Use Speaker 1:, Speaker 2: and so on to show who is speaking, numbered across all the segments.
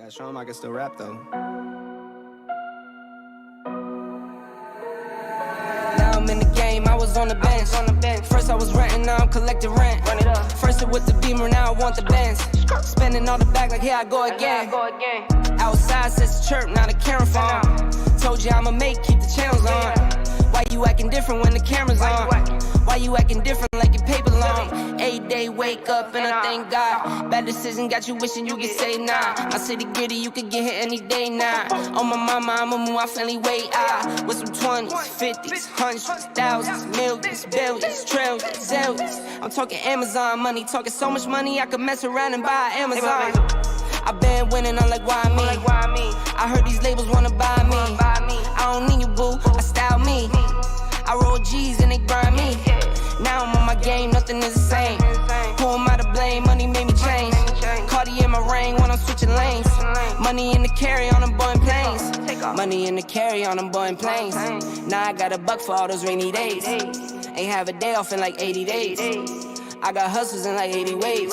Speaker 1: Gotta show him I can still rap though.
Speaker 2: Now I'm in the game, I was on the bench. First I was renting, now I'm collecting rent. Run it up. First it with the Beamer, now I want the Benz. Spending all the bag like here I go again. Outside says chirp, now the camera phone. Told you I'ma keep the channels on. Why you acting different when the camera's on? Why you acting different like your paper long? 8 day wake up and I thank God. Bad decision got you wishing you could say nah. My city gritty, you could get hit any day now. On my mama, I'ma move my family way out. With some 20s, 50s, hundreds, thousands, millions, billions, trillions, zillions. I'm talking Amazon money, talking so much money I could mess around and buy Amazon. I been winning, I'm like, why me? I heard these labels wanna buy me. I don't need you, boo, I style me. I roll G's and they grind me. Now I'm on my game, nothing is the same. Who am I to blame? Money made me change. Cardi in my ring when I'm switching lanes. Money in the carry on them Boeing planes. Money in the carry on them Boeing planes. Now I got a buck for all those rainy days. Ain't have a day off in like 80 days. I got hustles in like 80 ways.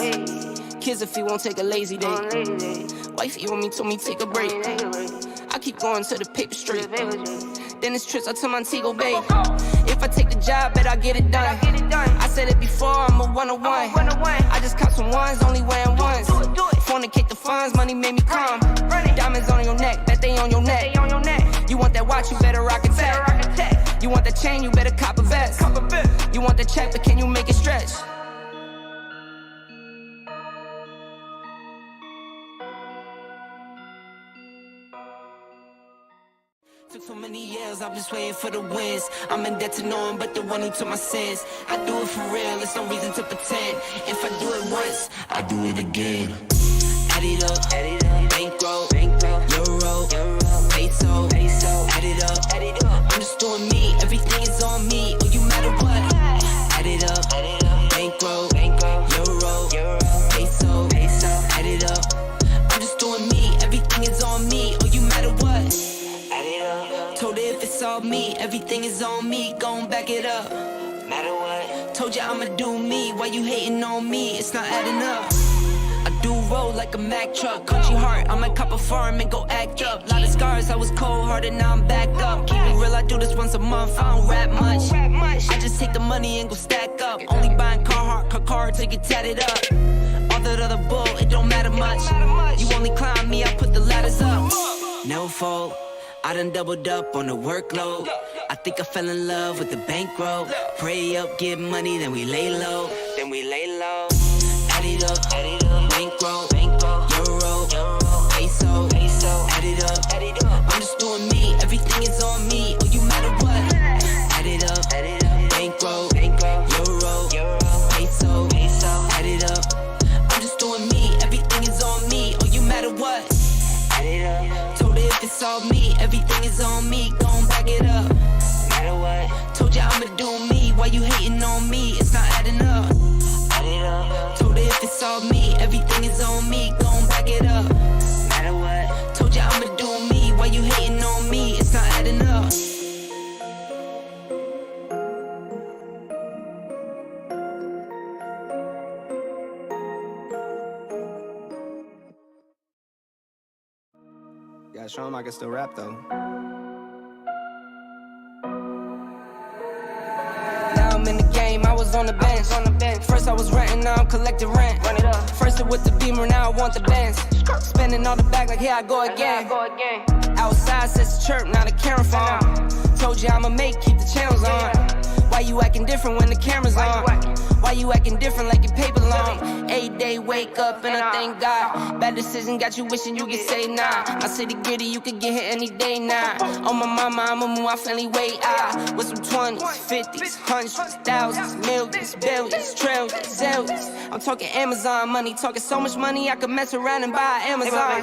Speaker 2: Kids if he won't take a lazy day. Wifey on me told me take a break. I keep going to the paper street. Then it's trips out to Montego Bay. If I take the job, bet I get it done. I said it before, I'm a 101. I just caught some ones, only wearing ones. Fornicate the funds, money made me calm. Diamonds on your neck, bet they on your neck. You want that watch, you better rock a tech. You want that chain, you better cop a vest. You want the check, but can you make it stretch? Took so many years, I'm just waiting for the wins. I'm in debt to no one but the one who took my sins. I do it for real, there's no reason to pretend. If I do it once, I do it again. Add it up, bankroll, euro, peso, add it up. I'm just doing me, everything is on me, or you matter what. Add it up, bankroll, euro, peso, add it up. I'm just doing me, everything is on me, or you matter what. Told her if it's all me, everything is on me, gon' back it up. Matter what? Told you I'ma do me, why you hating on me? It's not adding up. I do roll like a Mack truck, country heart, I might cop a farm and go act up. Lot of scars, I was cold-hearted, now I'm backed up. Keep it real, I do this once a month, I don't rap much. I just take the money and go stack up. Only buying car till you get tatted up. All that other bull, it don't matter much. You only climb me, I put the ladders up. No fault. I done doubled up on the workload. I think I fell in love with the bankroll. Pray up, get money, then we lay low. Add it up, bankroll, euro, peso, add it up. I'm just doing me, everything is on me, or you matter what. Add it up, bankroll, euro, peso, add it up. I'm just doing me, everything is on me, or you matter what. Add it up. Told her if it's all me, everything is on me, gon' back it up. Matter what? Told you I'ma do me, why you hating on me? It's not adding up. Add it up. Told her if it's all me, everything is on me, gon' back it up. Matter what? Told you I'ma do me, why you hating on me? It's not adding up.
Speaker 1: Gotta show him I can still rap though.
Speaker 2: Now I'm in the game, I was on the bench. First I was renting, now I'm collecting rent. First it with the Beamer, now I want the Benz. Spending all the bag like here I go again. Outside says chirp, now the camera phone. Told you I'ma keep the channels on. Why you acting different when the camera's on? Why you acting different like your paper long? 8 day wake up and I thank God. Bad decision got you wishing you could say nah. My city gritty, you could get hit any day now. On my mama, I'ma move my family way out. With some 20s, 50s, hundreds, thousands, millions, billions, trillions, zillions. I'm talking Amazon money, talking so much money I could mess around and buy Amazon.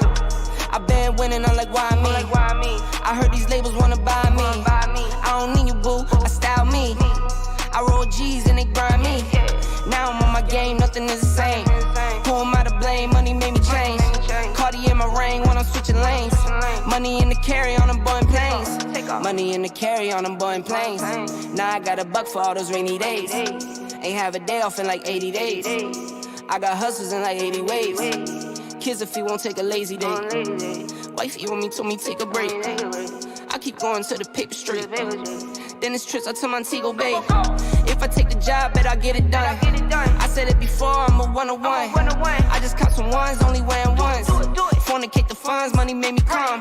Speaker 2: I been winning, I'm like, why me? I heard these labels wanna buy me. I don't need you, boo, I style me. I roll G's and they grind me. Now I'm on my game, nothing is the same. Who am I to blame? Money made me change. Cardi in my ring when I'm switching lanes. Money in the carry on them Boeing planes. Money in the carry on them Boeing planes. Now I got a buck for all those rainy days. Ain't have a day off in like 80 days. I got hustles in like 80 ways. Kids if he won't take a lazy day. Wifey on me told me take a break. I keep going to the paper straight. Then it's trips out to Montego Bay. If I take the job, bet I get it done. I said it before, I'm a one-on-one. I just caught some ones, only wearing ones. Fornicate the funds, money made me calm.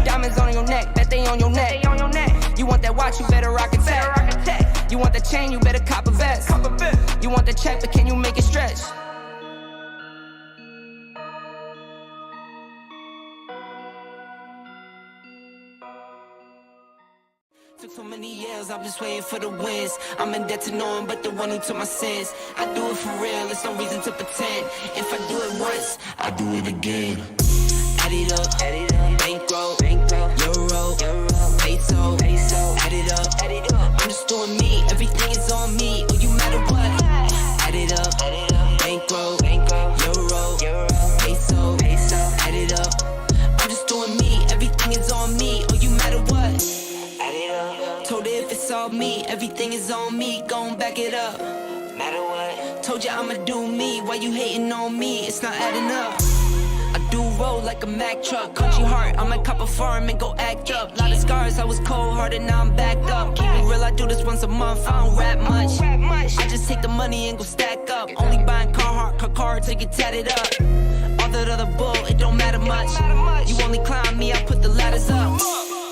Speaker 2: Diamonds on your neck, bet they on your neck. You want that watch, you better rock a tech. You want that chain, you better cop a vest. You want the check, but can you make it stretch? Took so many years, I'm just waiting for the wins. I'm in debt to no one but the one who took my sins. I do it for real, there's no reason to pretend. If I do it once, I do it again. Add it up, bankroll, euro, peso, add it up. I'm just doing me, everything is on me, oh you matter what. Add it up, bankroll, euro, peso, add it up. I'm just doing me, everything is on me, oh you matter what. Told her if it's all me, everything is on me, gon' back it up. Matter what? Told you I'ma do me, why you hating on me? It's not adding up. I do roll like a Mack truck, country heart, I might cop a farm and go act up. Lot of scars, I was cold-hearted, now I'm backed up. Keep it real, I do this once a month, I don't rap much. I just take the money and go stack up. Only buying car to get tatted up. All that other bull, it don't matter much. You only climb me, I put the ladders up.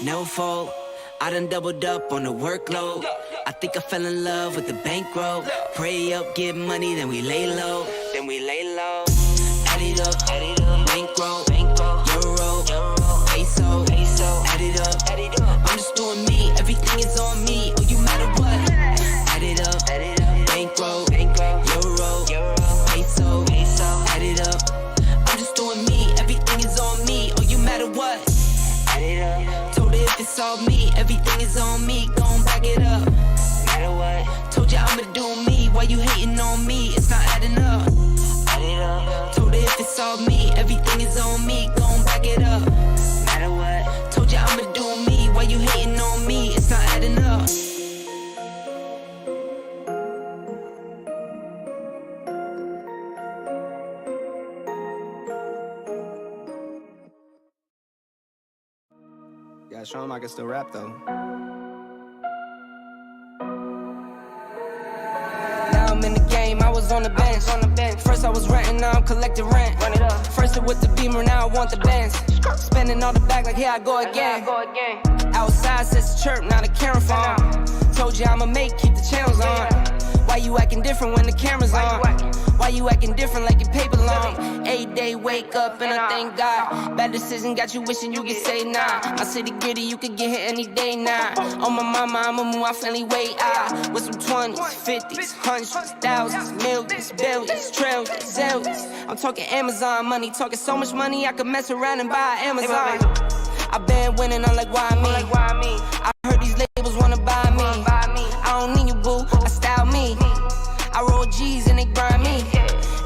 Speaker 2: No fault. I done doubled up on the workload. I think I fell in love with the bankroll. Pray up, get money, then we lay low. Add it up, bankroll, euro, peso, add it up. I'm just doing me, everything is on me, oh you matter what. Add it up, bankroll, euro, peso, add it up. I'm just doing me, everything is on me, oh you matter what. Add it up. Told her if it's all me, everything is on me, gon' back it up. Matter what? Told you I'ma do me, why you hating on me? It's not adding up. Add it up. Told her if it's all me, everything is on me, gon' back it up. Matter what? Told you I'ma do me, why you hating on me? It's not adding up.
Speaker 1: Gotta show him I can still rap though.
Speaker 2: Now I'm in the game, I was on the bench. First I was renting, now I'm collecting rent. Run it up. First it was the Beamer, now I want the Benz. Spending all the bag like here I go again. Outside says the chirp, now the camera phone. Told you I'ma make, keep the channels on. Why you acting different when the camera's on? Why you acting different like your paper long? 8 day wake up and I thank God. Bad decision got you wishing you could say nah. My city gritty, you could get here any day now. On my mama, I'ma move my family way out. With some 20s, 50s, hundreds, thousands, millions, billions, trillions, zillions. I'm talking Amazon money, talking so much money I could mess around and buy Amazon. I been winning, I'm like, why me? I heard these labels wanna buy me. I don't need you, boo, I style me. I roll G's and they grind me.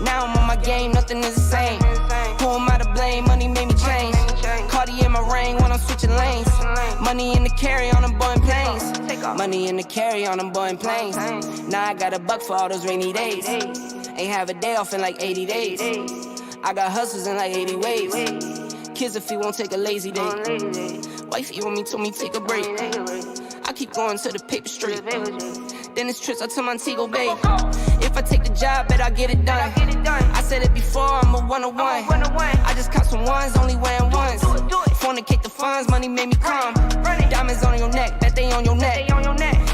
Speaker 2: Now I'm on my game, nothing is the same. Who am I to blame? Money made me change. Cardi in my ring when I'm switching lanes. Money in the carry on them Boeing planes. Money in the carry on them Boeing planes. Now I got a buck for all those rainy days. Ain't have a day off in like 80 days. I got hustles in like 80 ways. Kids if he won't take a lazy day. Wifey on me told me take a break. I keep going to the paper straight. Then it's trips out to Montego Bay. If I take the job, bet I get it done. I said it before, I'm a one-on-one. I just caught some ones, only wearing ones. Fornicate the funds, money made me calm. Diamonds on your neck, bet they on your neck.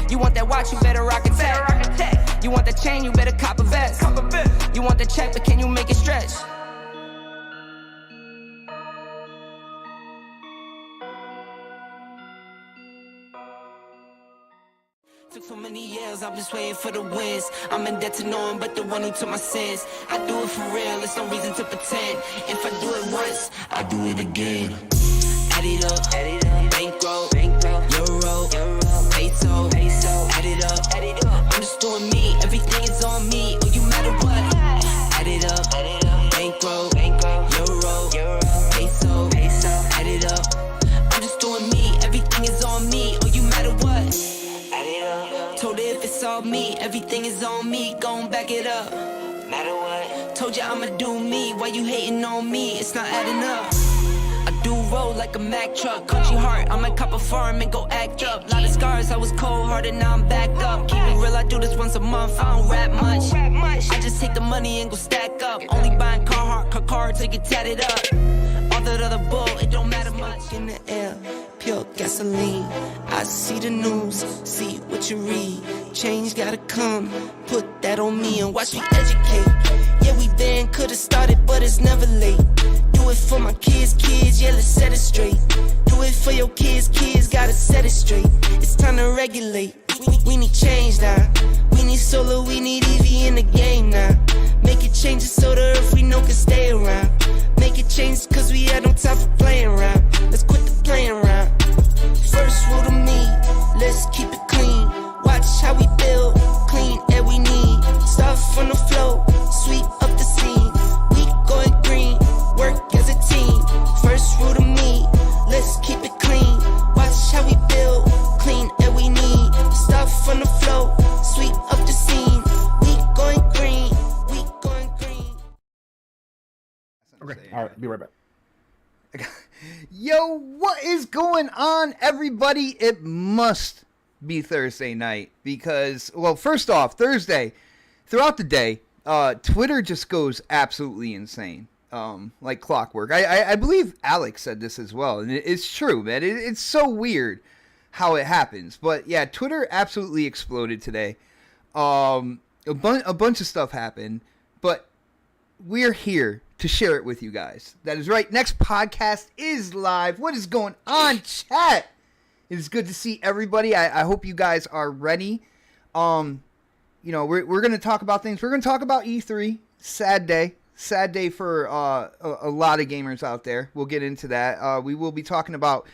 Speaker 2: You want that watch, you better rock a tech. You want that chain, you better cop a vest. You want the check, but can you make it stretch? Took so many years, I'm just waiting for the wins. I'm in debt to no one but the one who took my sins. I do it for real, there's no reason to pretend. If I do it once, I do it again. Add it up, bankroll, euro, peso, add it up. I'm just doing me, everything is on me, oh you matter what. Add it up, bankroll, euro, peso, add it up. I'm just doing me, everything is on me, oh you matter what. Told her if it's all me, everything is on me, gon' back it up. Matter what? Told you I'ma do me. Why you hating on me? It's not adding up. I do roll like a Mack truck. Country heart, I might cop a farm and go act up. Lot of scars, I was cold-hearted, now I'm back up. Keep it real, I do this once a month, I don't rap much. I just take the money and go stack up. Only buying car to get tatted up. All that other bull, it don't matter much. In the air, pure gasoline. I see the news, see what you read. Change gotta come, put that on me and watch me educate. Yeah, we then could've started, but it's never late. Do it for my kids, yeah, let's set it straight. Do it for your kids, gotta set it straight. It's time to regulate. We need change now. We need solar, we need EV in the game now. Make it changes so the earth we know can stay around. Make it change cause we had no time for playing around. Let's quit the playing around. First rule to me, let's keep it clean. Watch how we build, clean air we need. Start from the flow, sweep up the scene. We going green, work as a team. First rule to me, let's keep it clean. Watch how we build, clean air we need. Start from the flow, sweep up the scene. We going green, we going green.
Speaker 3: Okay, all right, be right back. Yo, what is going on, everybody? It must be Thursday night because, well, first off, Thursday, throughout the day, Twitter just goes absolutely insane, like clockwork. I believe Alex said this as well, and it's true, man. It's so weird how it happens, but yeah, Twitter absolutely exploded today. A bunch of stuff happened, but we're here to share it with you guys. That is right. Next podcast is live. What is going on, chat? It is good to see everybody. I hope you guys are ready. You know, we're going to talk about things. We're going to talk about E3. Sad day for a lot of gamers out there. We'll get into that. We will be talking about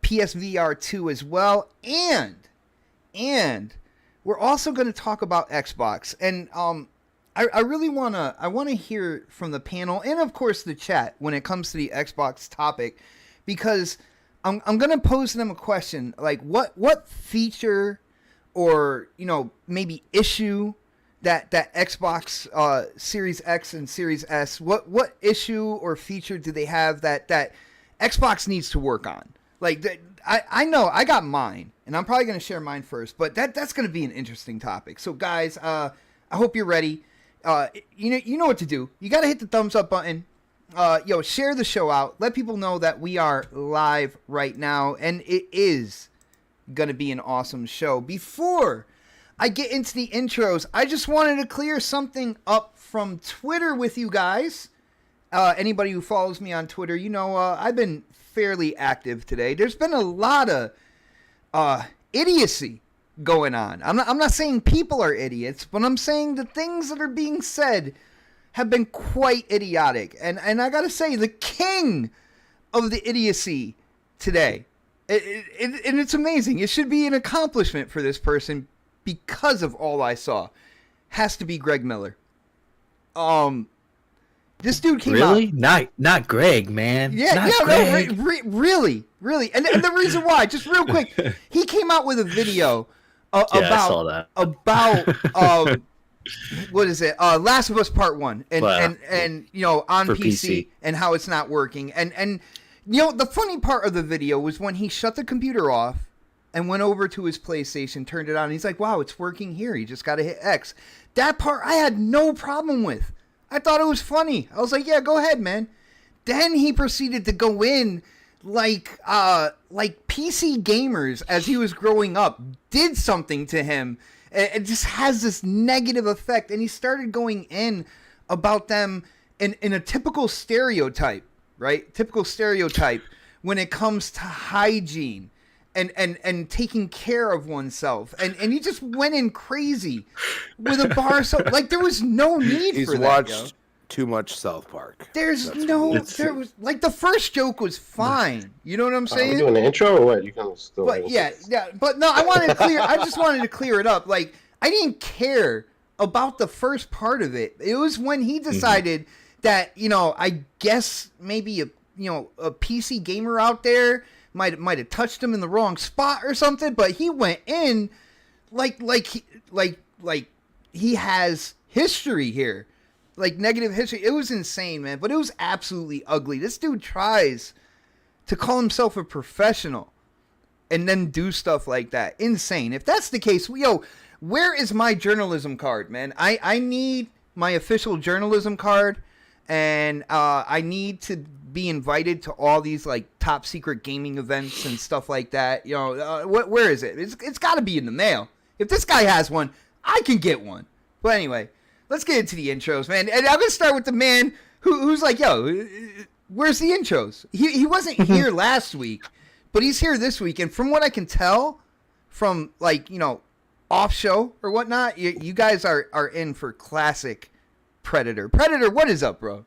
Speaker 3: PSVR 2 as well, and we're also going to talk about Xbox. And I really want to hear from the panel and of course the chat when it comes to the Xbox topic, because I'm going to pose them a question like what feature or, you know, maybe issue that Xbox Series X and Series S, what issue or feature do they have that Xbox needs to work on? Like, I know I got mine, and I'm probably going to share mine first, but that's going to be an interesting topic. So, guys, I hope you're ready. You know what to do. You got to hit the thumbs up button. Share the show out. Let people know that we are live right now, and it is going to be an awesome show. Before I get into the intros, I just wanted to clear something up from Twitter with you guys. Anybody who follows me on Twitter, you know, I've been fairly active today. There's been a lot of idiocy going on. I'm not saying people are idiots, but I'm saying the things that are being said have been quite idiotic. And I gotta say, the king of the idiocy today, and it's amazing. It should be an accomplishment for this person because of all I saw. Has to be Greg Miller. This dude came out.
Speaker 4: Really? Not Greg, man.
Speaker 3: Yeah,
Speaker 4: Greg.
Speaker 3: No, really. And the reason why, just real quick, he came out with a video about what is it? Last of Us Part 1 and you know, on PC and how it's not working. And you know, the funny part of the video was when he shut the computer off and went over to his PlayStation, turned it on, and he's like, "Wow, it's working here. You just got to hit X." That part I had no problem with. I thought it was funny. I was like, "Yeah, go ahead, man." Then he proceeded to go in like PC gamers as he was growing up did something to him. It just has this negative effect, and he started going in about them in a typical stereotype, right? Typical stereotype when it comes to hygiene and taking care of oneself, and he just went in crazy with a bar. So like there was no need for that.
Speaker 5: He's watched too much South Park.
Speaker 3: There was like the first joke was fine. You know what I'm saying?
Speaker 6: Are we doing the intro or what? You can still.
Speaker 3: But yeah. But no, I just wanted to clear it up. Like I didn't care about the first part of it. It was when he decided that, you know, I guess maybe a PC gamer out there might have touched him in the wrong spot or something. But he went in like he has history here. like negative history. It was insane, man. But it was absolutely ugly. This dude tries to call himself a professional and then do stuff like that. Insane. If that's the case, where is my journalism card, man? I need my official journalism card, and I need to be invited to all these like top secret gaming events and stuff like that. Where is it? It's got to be in the mail. If this guy has one, I can get one. But anyway, let's get into the intros, man. And I'm gonna start with the man who's like, where's the intros? He wasn't here last week, but he's here this week. And from what I can tell, from like off show or whatnot, you guys are in for classic Predator. Predator, what is up, bro?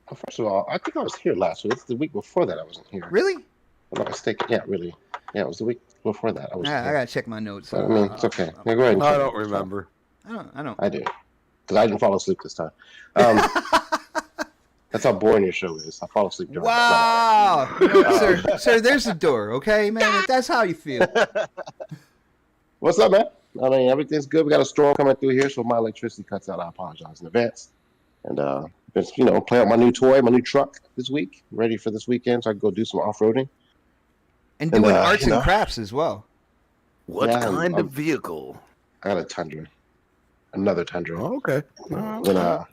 Speaker 6: Well, first of all, I think I was here last week. It's the week before that I wasn't here.
Speaker 3: Really?
Speaker 6: If I'm not mistaken. Yeah, really. Yeah, it was the week before that. I
Speaker 3: gotta check my notes.
Speaker 6: But, I mean, it's okay. Yeah, go ahead.
Speaker 5: I don't remember.
Speaker 3: I don't.
Speaker 6: I do, because I didn't fall asleep this time. That's how boring your show is. I fall asleep during.
Speaker 3: Wow, sir, there's the door. Okay, man. If that's how you feel.
Speaker 6: What's up, man? I mean, everything's good. We got a storm coming through here, so if my electricity cuts out, I apologize in advance. And been playing with my new toy, my new truck this week. Ready for this weekend, so I can go do some off-roading.
Speaker 3: And doing arts and crafts as well.
Speaker 5: What kind of vehicle?
Speaker 6: I got a Tundra. Another Tundra.
Speaker 5: Oh, okay.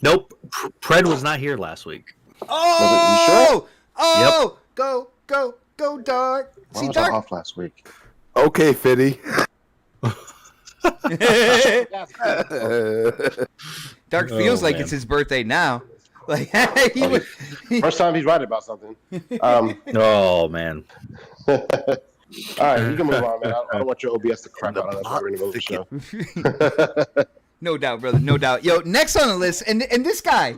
Speaker 4: Nope. Pred was not here last week.
Speaker 3: Oh!
Speaker 4: Yep.
Speaker 3: Go, Dark.
Speaker 6: Why was I off last week?
Speaker 5: Okay, Fitty.
Speaker 3: Dark feels like it's his birthday now. Like
Speaker 6: first time he's right about something.
Speaker 4: Oh man.
Speaker 6: All right, you can move on, man. I don't want your OBS to crap out. That's why we're in the middle of the show.
Speaker 3: No doubt, brother. No doubt. Yo, next on the list, and this guy,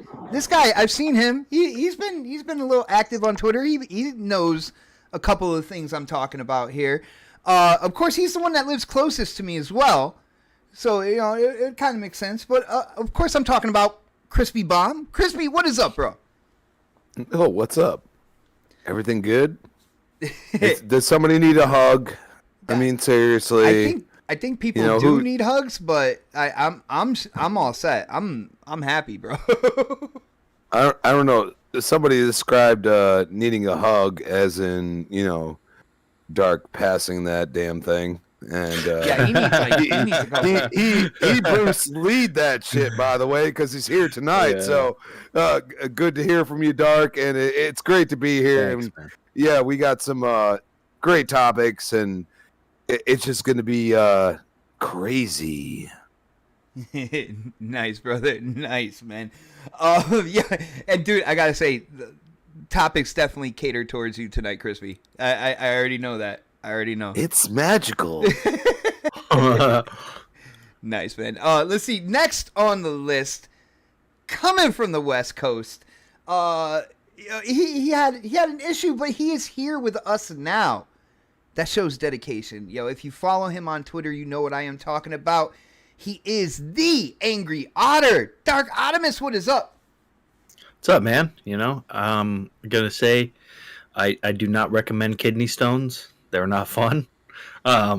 Speaker 3: I've seen him. He's been a little active on Twitter. He knows a couple of things I'm talking about here. Of course, he's the one that lives closest to me as well. So, it kind of makes sense. But, of course, I'm talking about Crispy Bomb. Crispy, what is up, bro?
Speaker 5: Oh, what's up? Everything good? Does somebody need a hug? I mean, seriously.
Speaker 3: I think people do need hugs, but I'm all set. I'm happy, bro.
Speaker 5: I don't know. Somebody described needing a hug as in, Dark passing that damn thing. And he Bruce Lee'd that shit, by the way, because he's here tonight. Yeah. So good to hear from you, Dark, and it's great to be here.
Speaker 4: Thanks,
Speaker 5: and yeah, we got some great topics, and it's just going to be crazy.
Speaker 3: Nice, brother. Nice, man. Yeah, and dude, I gotta say, the topics definitely cater towards you tonight, Crispy. I already know that. I already know.
Speaker 5: It's magical.
Speaker 3: Nice, man. Let's see. Next on the list, coming from the West Coast, he had an issue, but he is here with us now. That shows dedication. If you follow him on Twitter, you know what I am talking about. He is the Angry Otter. Dark Optimus, what is up?
Speaker 4: What's up, man? I'm gonna say, I do not recommend kidney stones. They're not fun. I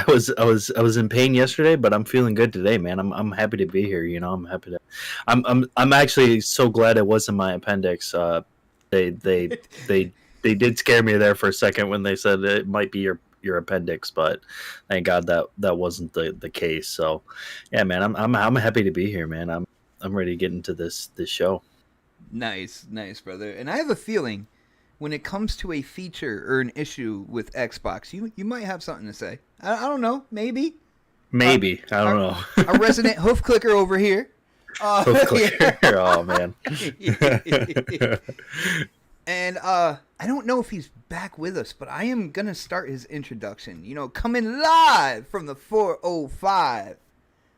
Speaker 4: was in pain yesterday, but I'm feeling good today, man. I'm happy to be here. I'm happy to. I'm actually so glad it wasn't my appendix. They did scare me there for a second when they said it might be your appendix, but thank God that wasn't the case. So yeah, man, I'm happy to be here, man. I'm ready to get into this show.
Speaker 3: Nice, brother. And I have a feeling, when it comes to a feature or an issue with Xbox, you might have something to say. I don't know. Maybe.
Speaker 4: I don't know.
Speaker 3: A resident hoof clicker over here.
Speaker 4: Hoof clicker. Yeah. Oh, man.
Speaker 3: And I don't know if he's back with us, but I am going to start his introduction. Coming live from the 405.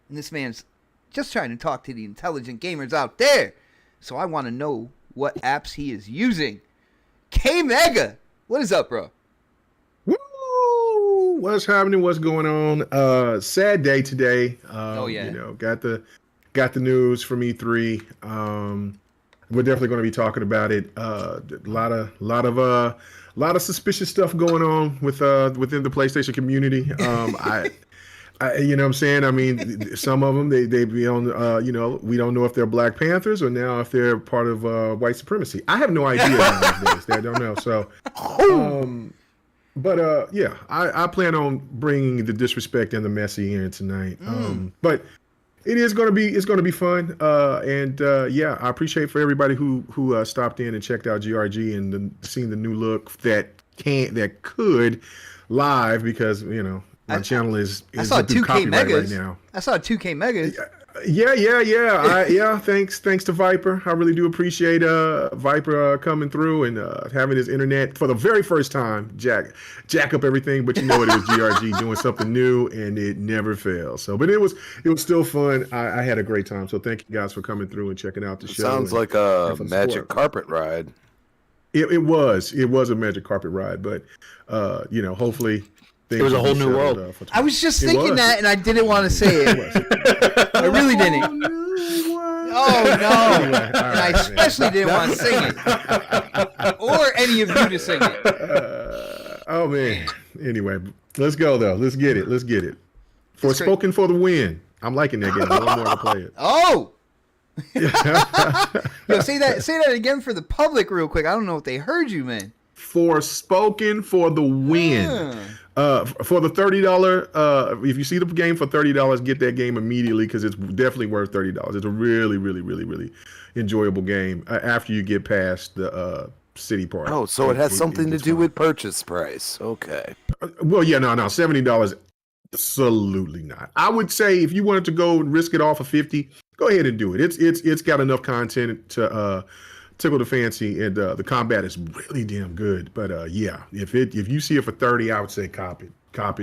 Speaker 3: And this man's just trying to talk to the intelligent gamers out there. So I want to know what apps he is using. K-Mega, what is up, bro?
Speaker 7: Woo! What's happening? What's going on? Sad day today.
Speaker 3: Oh yeah.
Speaker 7: Got the news from E3. We're definitely going to be talking about it. A lot of suspicious stuff going on within the PlayStation community. You know what I'm saying? I mean, some of them, they be on, we don't know if they're Black Panthers or now if they're part of white supremacy. I have no idea nowadays. I don't know. So, yeah, I plan on bringing the disrespect and the messy in tonight. But it's going to be fun. Yeah, I appreciate for everybody who stopped in and checked out GRG and seen the new look that could live because, my channel is
Speaker 3: I saw 2K megas
Speaker 7: right now.
Speaker 3: I saw 2K megas.
Speaker 7: Yeah. Thanks to Viper. I really do appreciate Viper coming through and having his internet for the very first time jack up everything. But it was GRG doing something new, and it never fails. So, but it was still fun. I had a great time. So thank you guys for coming through and checking out the show.
Speaker 5: Sounds like a magic carpet ride.
Speaker 7: It was a magic carpet ride, but hopefully.
Speaker 4: It was a whole new world.
Speaker 3: I was just thinking that, and I didn't want to say it. I really didn't. Oh, no. And I especially didn't want to sing it. Or any of you to sing it.
Speaker 7: Oh, man. Anyway, let's go, though. Let's get it. Forspoken for the win. I'm liking that game. I want more to play it.
Speaker 3: Oh! Yo, say that again for the public real quick. I don't know if they heard you, man.
Speaker 7: Forspoken for the win. For the $30, if you see the game for $30, get that game immediately because it's definitely worth $30. It's a really, really, really, really enjoyable game after you get past the city part.
Speaker 5: Oh, so it has something to do with purchase price. Okay.
Speaker 7: Well, yeah, no, $70, absolutely not. I would say if you wanted to go and risk it off of 50, go ahead and do it. It's got enough content to tickle the fancy, and the combat is really damn good. But yeah, if you see it for 30, I would say cop it,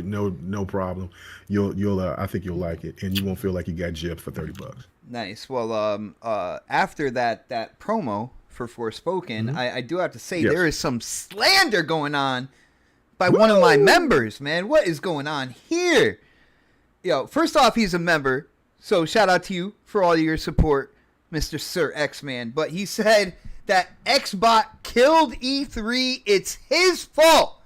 Speaker 7: no problem. You'll I think you'll like it, and you won't feel like you got gypped for $30.
Speaker 3: Nice. Well, after that promo for Forspoken, I do have to say there is some slander going on by one of my members. Man, what is going on here? Yo, first off, he's a member, so shout out to you for all your support, Mr. Sir X-Man. But he said that Xbot killed E3. It's his fault.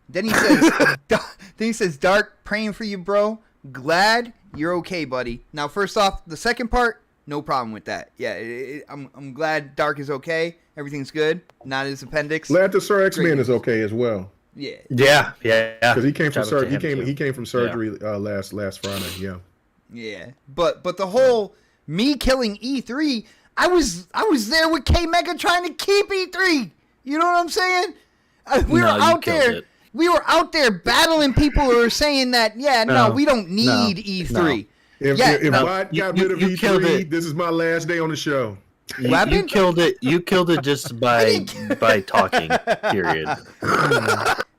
Speaker 3: Then he says, Dark, praying for you, bro. Glad you're okay, buddy. Now, first off, the second part, no problem with that. Yeah, I'm glad Dark is okay. Everything's good. Not his appendix.
Speaker 7: Glad the Sir X-Man is okay as well.
Speaker 3: Yeah.
Speaker 7: Because he came from surgery. He came from surgery last Friday. Yeah.
Speaker 3: Yeah, but the whole me killing E3, I was there with K Mega trying to keep E3. You know what I'm saying? We were out there battling people who were saying that we don't need E3.
Speaker 7: If Bot got rid of E3, this is my last day on the show.
Speaker 4: You killed it. You killed it just by talking. Period.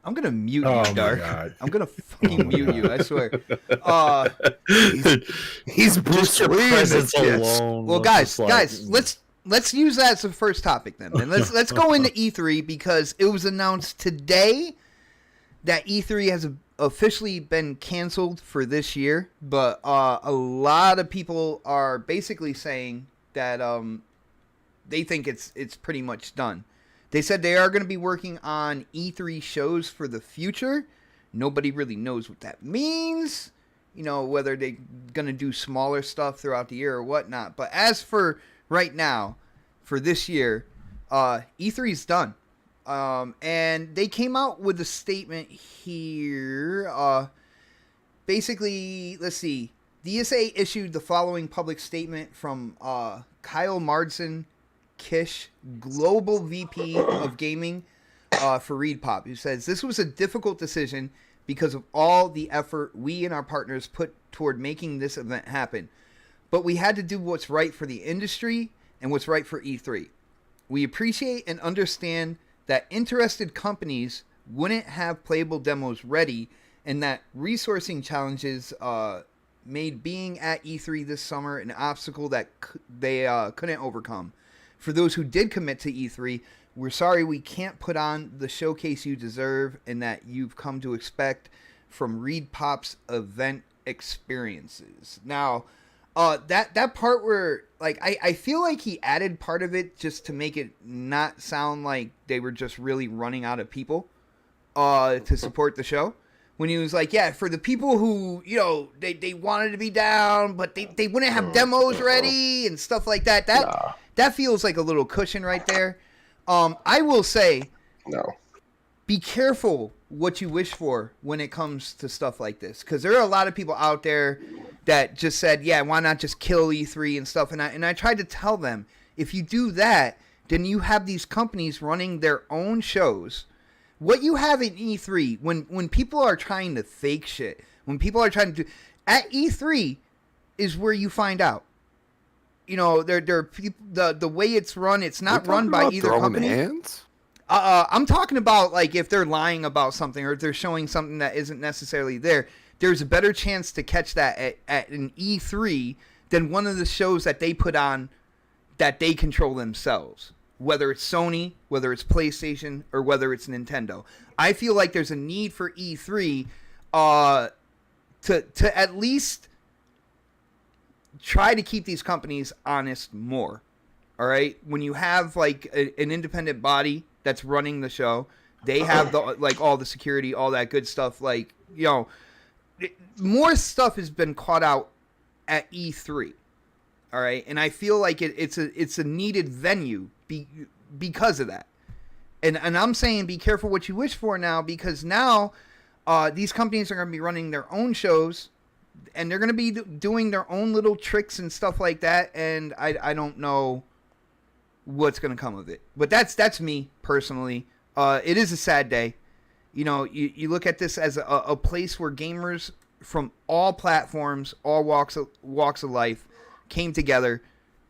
Speaker 3: I'm gonna mute you, Dark. I'm gonna fucking mute you. I swear.
Speaker 5: He's Bruce Lee alone.
Speaker 3: Well, guys, let's use that as the first topic then. And let's go into E3 because it was announced today that E3 has officially been canceled for this year. But a lot of people are basically saying that they think it's pretty much done. They said they are going to be working on E3 shows for the future. Nobody really knows what that means. Whether they're going to do smaller stuff throughout the year or whatnot. But as for right now, for this year, E3 is done. And they came out with a statement here. Basically, let's see. DSA issued the following public statement from Kyle Marsden Kish, Global VP of Gaming for ReedPop, who says, this was a difficult decision because of all the effort we and our partners put toward making this event happen. But we had to do what's right for the industry and what's right for E3. We appreciate and understand that interested companies wouldn't have playable demos ready and that resourcing challenges made being at E3 this summer an obstacle that they couldn't overcome. For those who did commit to E3, we're sorry we can't put on the showcase you deserve and that you've come to expect from ReedPop's event experiences. Now, that part where, like, I feel like he added part of it just to make it not sound like they were just really running out of people to support the show. when he was like, yeah, for the people who, you know, they wanted to be down, but they wouldn't have demos ready and stuff like that. That feels like a little cushion right there. I will say, be careful what you wish for when it comes to stuff like this, because there are a lot of people out there that just said, yeah, why not just kill E3 and stuff, and I tried to tell them, if you do that, then you have these companies running their own shows. What you have in E3, when people are trying to fake shit, when people are trying to do, at E3 is where you find out. You know, there are people, the way it's run, it's not run by either company.
Speaker 5: Hands?
Speaker 3: I'm talking about, like, if they're lying about something or if they're showing something that isn't necessarily there, there's a better chance to catch that at an E3 than one of the shows that they put on that they control themselves. Whether it's Sony, whether it's PlayStation, or whether it's Nintendo. I feel like there's a need for E3 to at least try to keep these companies honest more. All right? When you have, like, an independent body that's running the show, they have all the security, all that good stuff. Like, you know, more stuff has been caught out at E3. All right? And I feel like it's a needed venue because of that. And I'm saying be careful what you wish for now, because now these companies are going to be running their own shows, and they're going to be doing their own little tricks and stuff like that, and I don't know what's going to come of it. But that's me personally. It is a sad day. You know, you look at this as a place where gamers from all platforms, all walks of life came together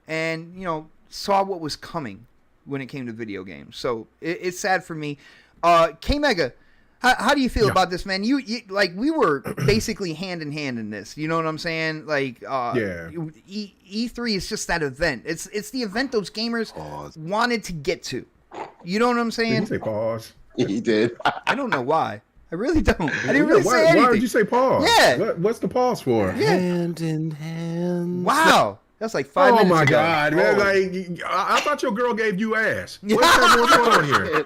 Speaker 3: and, you know, saw what was coming when it came to video games. So it's sad for me. K-Mega, how do you feel about this, man? You like, we were basically hand in hand in this. You know what I'm saying? Like, E3 is just that event. It's the event those gamers wanted to get to. You know what I'm saying?
Speaker 7: Did you say pause?
Speaker 6: He did.
Speaker 3: I don't know why. I really don't. I didn't really say anything.
Speaker 7: Why did you say pause?
Speaker 3: Yeah.
Speaker 7: What's the pause for?
Speaker 3: Yeah.
Speaker 5: Hand in hand.
Speaker 3: Wow. That's like 5 minutes ago.
Speaker 7: Oh my God, man! Like, I thought your girl gave you ass. What's going on here?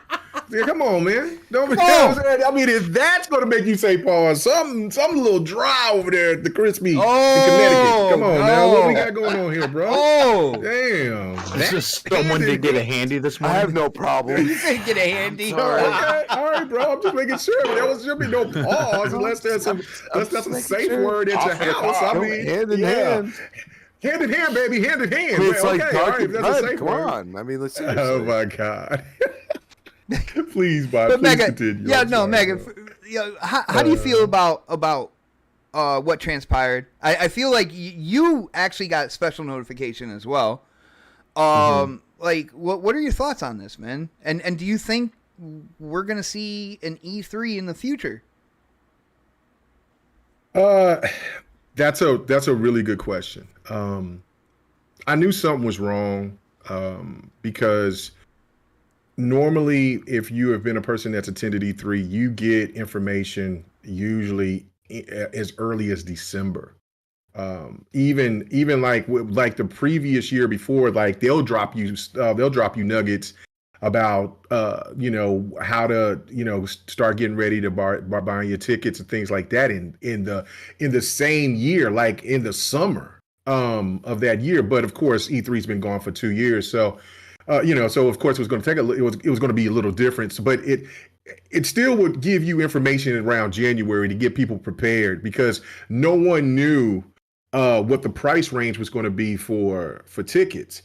Speaker 7: Yeah, come on, man! I mean, if that's going to make you say pause, something a little dry over there at the Crispy in Connecticut. Come on, man! What we got going on here, bro?
Speaker 3: Oh,
Speaker 7: damn!
Speaker 4: It's just someone did get a handy this morning.
Speaker 5: I have no problem.
Speaker 3: You didn't get a handy.
Speaker 7: All right, bro. I'm just making sure. There should be no pause unless there's some safe word at your house. I mean,
Speaker 5: hand in hand.
Speaker 7: Hand in hand, baby, hand in hand.
Speaker 5: It's like dark
Speaker 7: right,
Speaker 5: and blood. Come on. I mean, let's see.
Speaker 7: Oh my God. Please, Bob.
Speaker 3: But
Speaker 7: please
Speaker 3: Mega,
Speaker 7: continue.
Speaker 3: yeah, no, Mega. How do you feel about what transpired? I feel like you actually got special notification as well. Like, what are your thoughts on this, man? And do you think we're gonna see an E3 in the future?
Speaker 7: That's a really good question. I knew something was wrong because normally if you have been a person that's attended E3, you get information usually as early as December. Even like the previous year before, like they'll drop you nuggets about how to start getting ready to buying your tickets and things like that in the same year, like in the summer of that year. But of course E3's been gone for 2 years, so so of course it was going to take it was going to be a little different, but it still would give you information around January to get people prepared, because no one knew what the price range was going to be for tickets.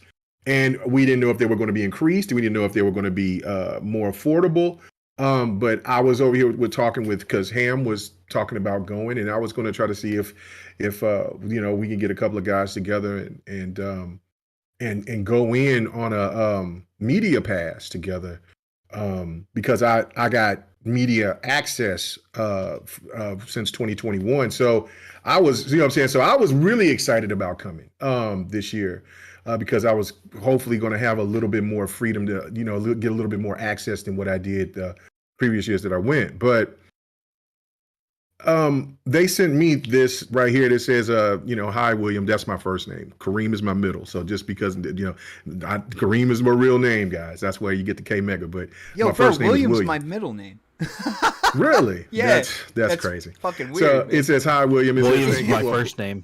Speaker 7: And we didn't know if they were going to be increased. We didn't know if they were going to be more affordable. But I was over here because Ham was talking about going, and I was going to try to see if we can get a couple of guys together and go in on a media pass together, because I got media access since 2021. So I was, you know what I'm saying? So I was really excited about coming this year. Because I was hopefully going to have a little bit more freedom to, get a little bit more access than what I did the previous years that I went. But they sent me this right here that says, hi, William. That's my first name. Kareem is my middle. So just because, Kareem is my real name, guys. That's where you get the K Mega. But
Speaker 3: my first name William's is William. My middle name.
Speaker 7: Really?
Speaker 3: Yeah,
Speaker 7: That's crazy.
Speaker 3: Fucking weird.
Speaker 7: So
Speaker 3: Man.
Speaker 7: it says, "Hi, William." It says,
Speaker 4: William's
Speaker 7: "Thank
Speaker 4: my
Speaker 7: you for-"
Speaker 4: first name.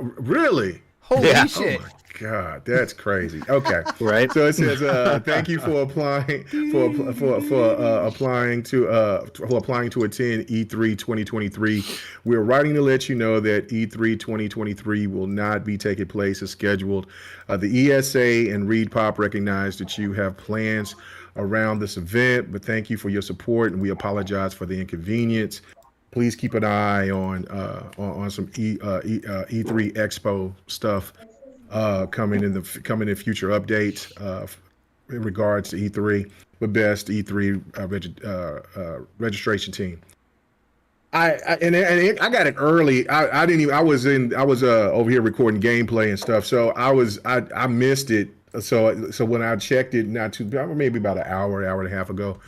Speaker 7: Really?
Speaker 3: Holy
Speaker 4: Yeah.
Speaker 3: shit!
Speaker 7: Oh my God, that's crazy. Okay,
Speaker 4: Right?
Speaker 7: so it says, "Thank you for applying applying to attend E3 2023. We're writing to let you know that E3 2023 will not be taking place as scheduled. The ESA and Reed Pop recognize that you have plans around this event, but thank you for your support, and we apologize for the inconvenience. Please keep an eye on some E3 Expo stuff coming in future updates in regards to E3. The best E3 registration team." And I got it early. I didn't even. I was over here recording gameplay and stuff, so I missed it. So when I checked it, maybe about an hour and a half ago,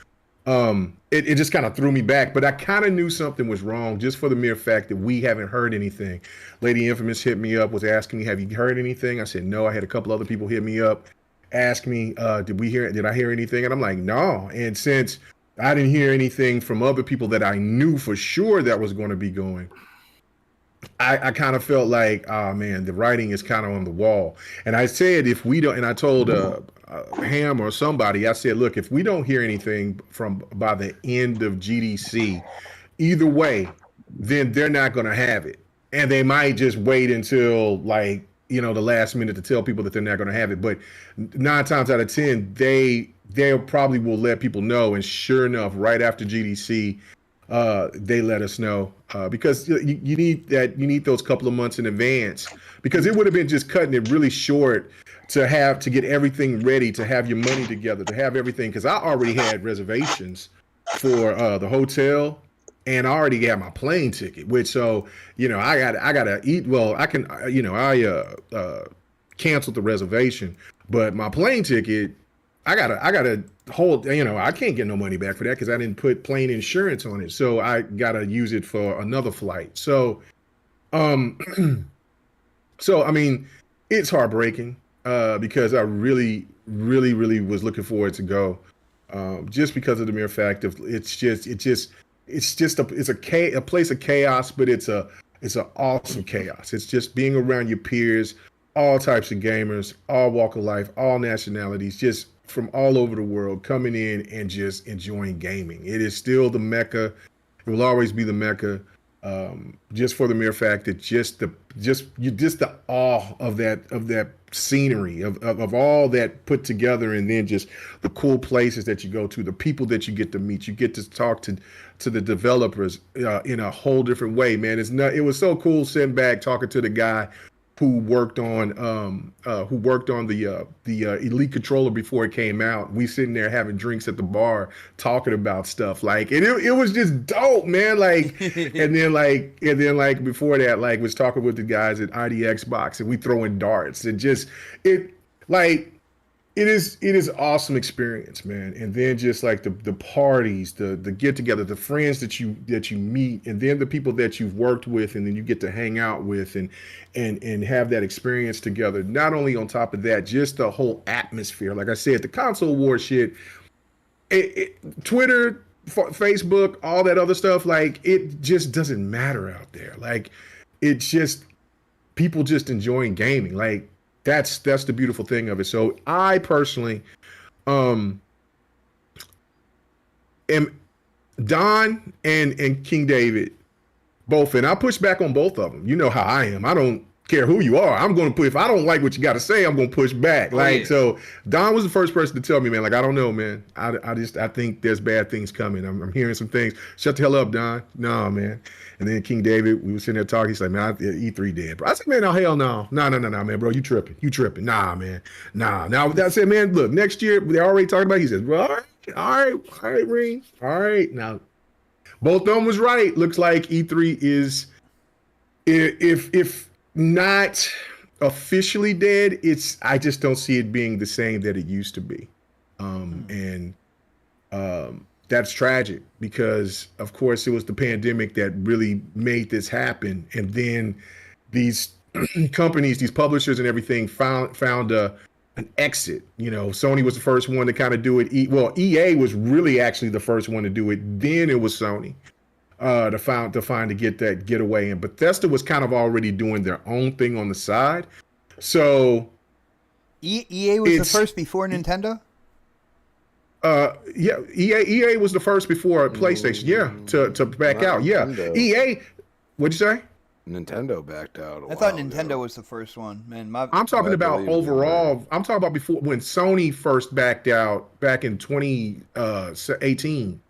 Speaker 7: it just kind of threw me back. But I kind of knew something was wrong just for the mere fact that we haven't heard anything. Lady Infamous hit me up, was asking me, "Have you heard anything?" I said no. I had a couple other people hit me up, ask me, did I hear anything? And I'm like, no. And since I didn't hear anything from other people that I knew for sure that was going to be going, I kind of felt like, oh man, the writing is kind of on the wall. And I said, if we don't, and I told Ham or somebody, I said, look, if we don't hear anything by the end of GDC, either way, then they're not going to have it. And they might just wait until the last minute to tell people that they're not going to have it. But 9 times out of 10, they probably will let people know. And sure enough, right after GDC, they let us know because you need those couple of months in advance, because it would have been just cutting it really short to get everything ready, to have your money together, to have everything. Because I already had reservations for the hotel, and I already got my plane ticket, which I gotta eat. Well, I can I canceled the reservation, but my plane ticket, I gotta hold. I can't get no money back for that because I didn't put plane insurance on it, so I gotta use it for another flight. So, so I mean, it's heartbreaking because I really, really, really was looking forward to go, just because of the mere fact of it's a place of chaos, but it's an awesome chaos. It's just being around your peers, all types of gamers, all walk of life, all nationalities, just from all over the world coming in and just enjoying gaming. It is still the Mecca. It will always be the Mecca, just for the mere fact that just the awe of that scenery, of all that put together, and then just the cool places that you go to, the people that you get to meet. You get to talk to the developers in a whole different way, man. It was so cool sitting back talking to the guy who worked on the Elite controller before it came out. We sitting there having drinks at the bar, talking about stuff it was just dope, man. And then before that, was talking with the guys at ID Xbox, and we throwing darts, and just it is awesome experience, man. And then just the parties, the get together, the friends that you meet, and then the people that you've worked with, and then you get to hang out with and have that experience together. Not only on top of that, just the whole atmosphere. Like I said, the console war shit, Twitter, Facebook, all that other stuff, it just doesn't matter out there. It's just people just enjoying gaming. That's the beautiful thing of it. So I personally am Don and King David both, and I push back on both of them. You know how I am. I don't care who you are. I'm going to if I don't like what you got to say, I'm going to push back. So Don was the first person to tell me, man, I don't know, man. I think there's bad things coming. I'm hearing some things. Shut the hell up, Don. No, man. And then King David, we were sitting there talking. He's like, man, E3 dead, bro. I said, man, no, hell no. No, man, bro. You tripping. Nah, man. Nah. Now, I said, man, look, next year, they're already talking about it. He says, well, all right, Ring. All right. Now, both of them was right. Looks like E3 is, if not officially dead, I just don't see it being the same that it used to be. That's tragic because, of course, it was the pandemic that really made this happen. And then these companies, these publishers and everything found a an exit. You know, Sony was the first one to kind of do it. EA was really actually the first one to do it. Then it was Sony to get that getaway. And Bethesda was kind of already doing their own thing on the side. So
Speaker 3: EA was the first before Nintendo?
Speaker 7: Yeah, EA was the first before PlayStation. Yeah, to back out.
Speaker 5: Nintendo.
Speaker 7: Yeah, EA. What'd you say?
Speaker 5: Nintendo backed out.
Speaker 3: I thought Nintendo was the first one. Man,
Speaker 7: I'm talking about overall. I'm talking about before when Sony first backed out back in 2018.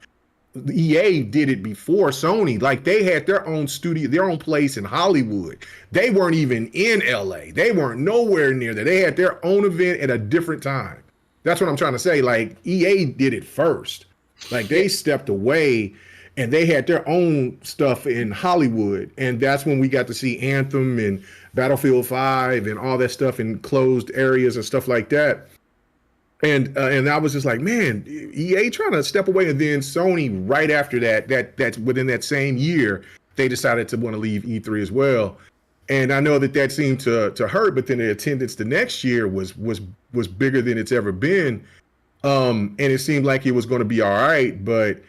Speaker 7: EA did it before Sony. Like they had their own studio, their own place in Hollywood. They weren't even in LA. They weren't nowhere near there. They had their own event at a different time. That's what I'm trying to say. Like EA did it first. Like they stepped away and they had their own stuff in Hollywood. And that's when we got to see Anthem and Battlefield 5 and all that stuff in closed areas and stuff like that. And I was just like, man, EA trying to step away. And then Sony right after that's within that same year, they decided to want to leave E3 as well. And I know that seemed to hurt, but then the attendance the next year was bigger than it's ever been. And it seemed like it was going to be all right. But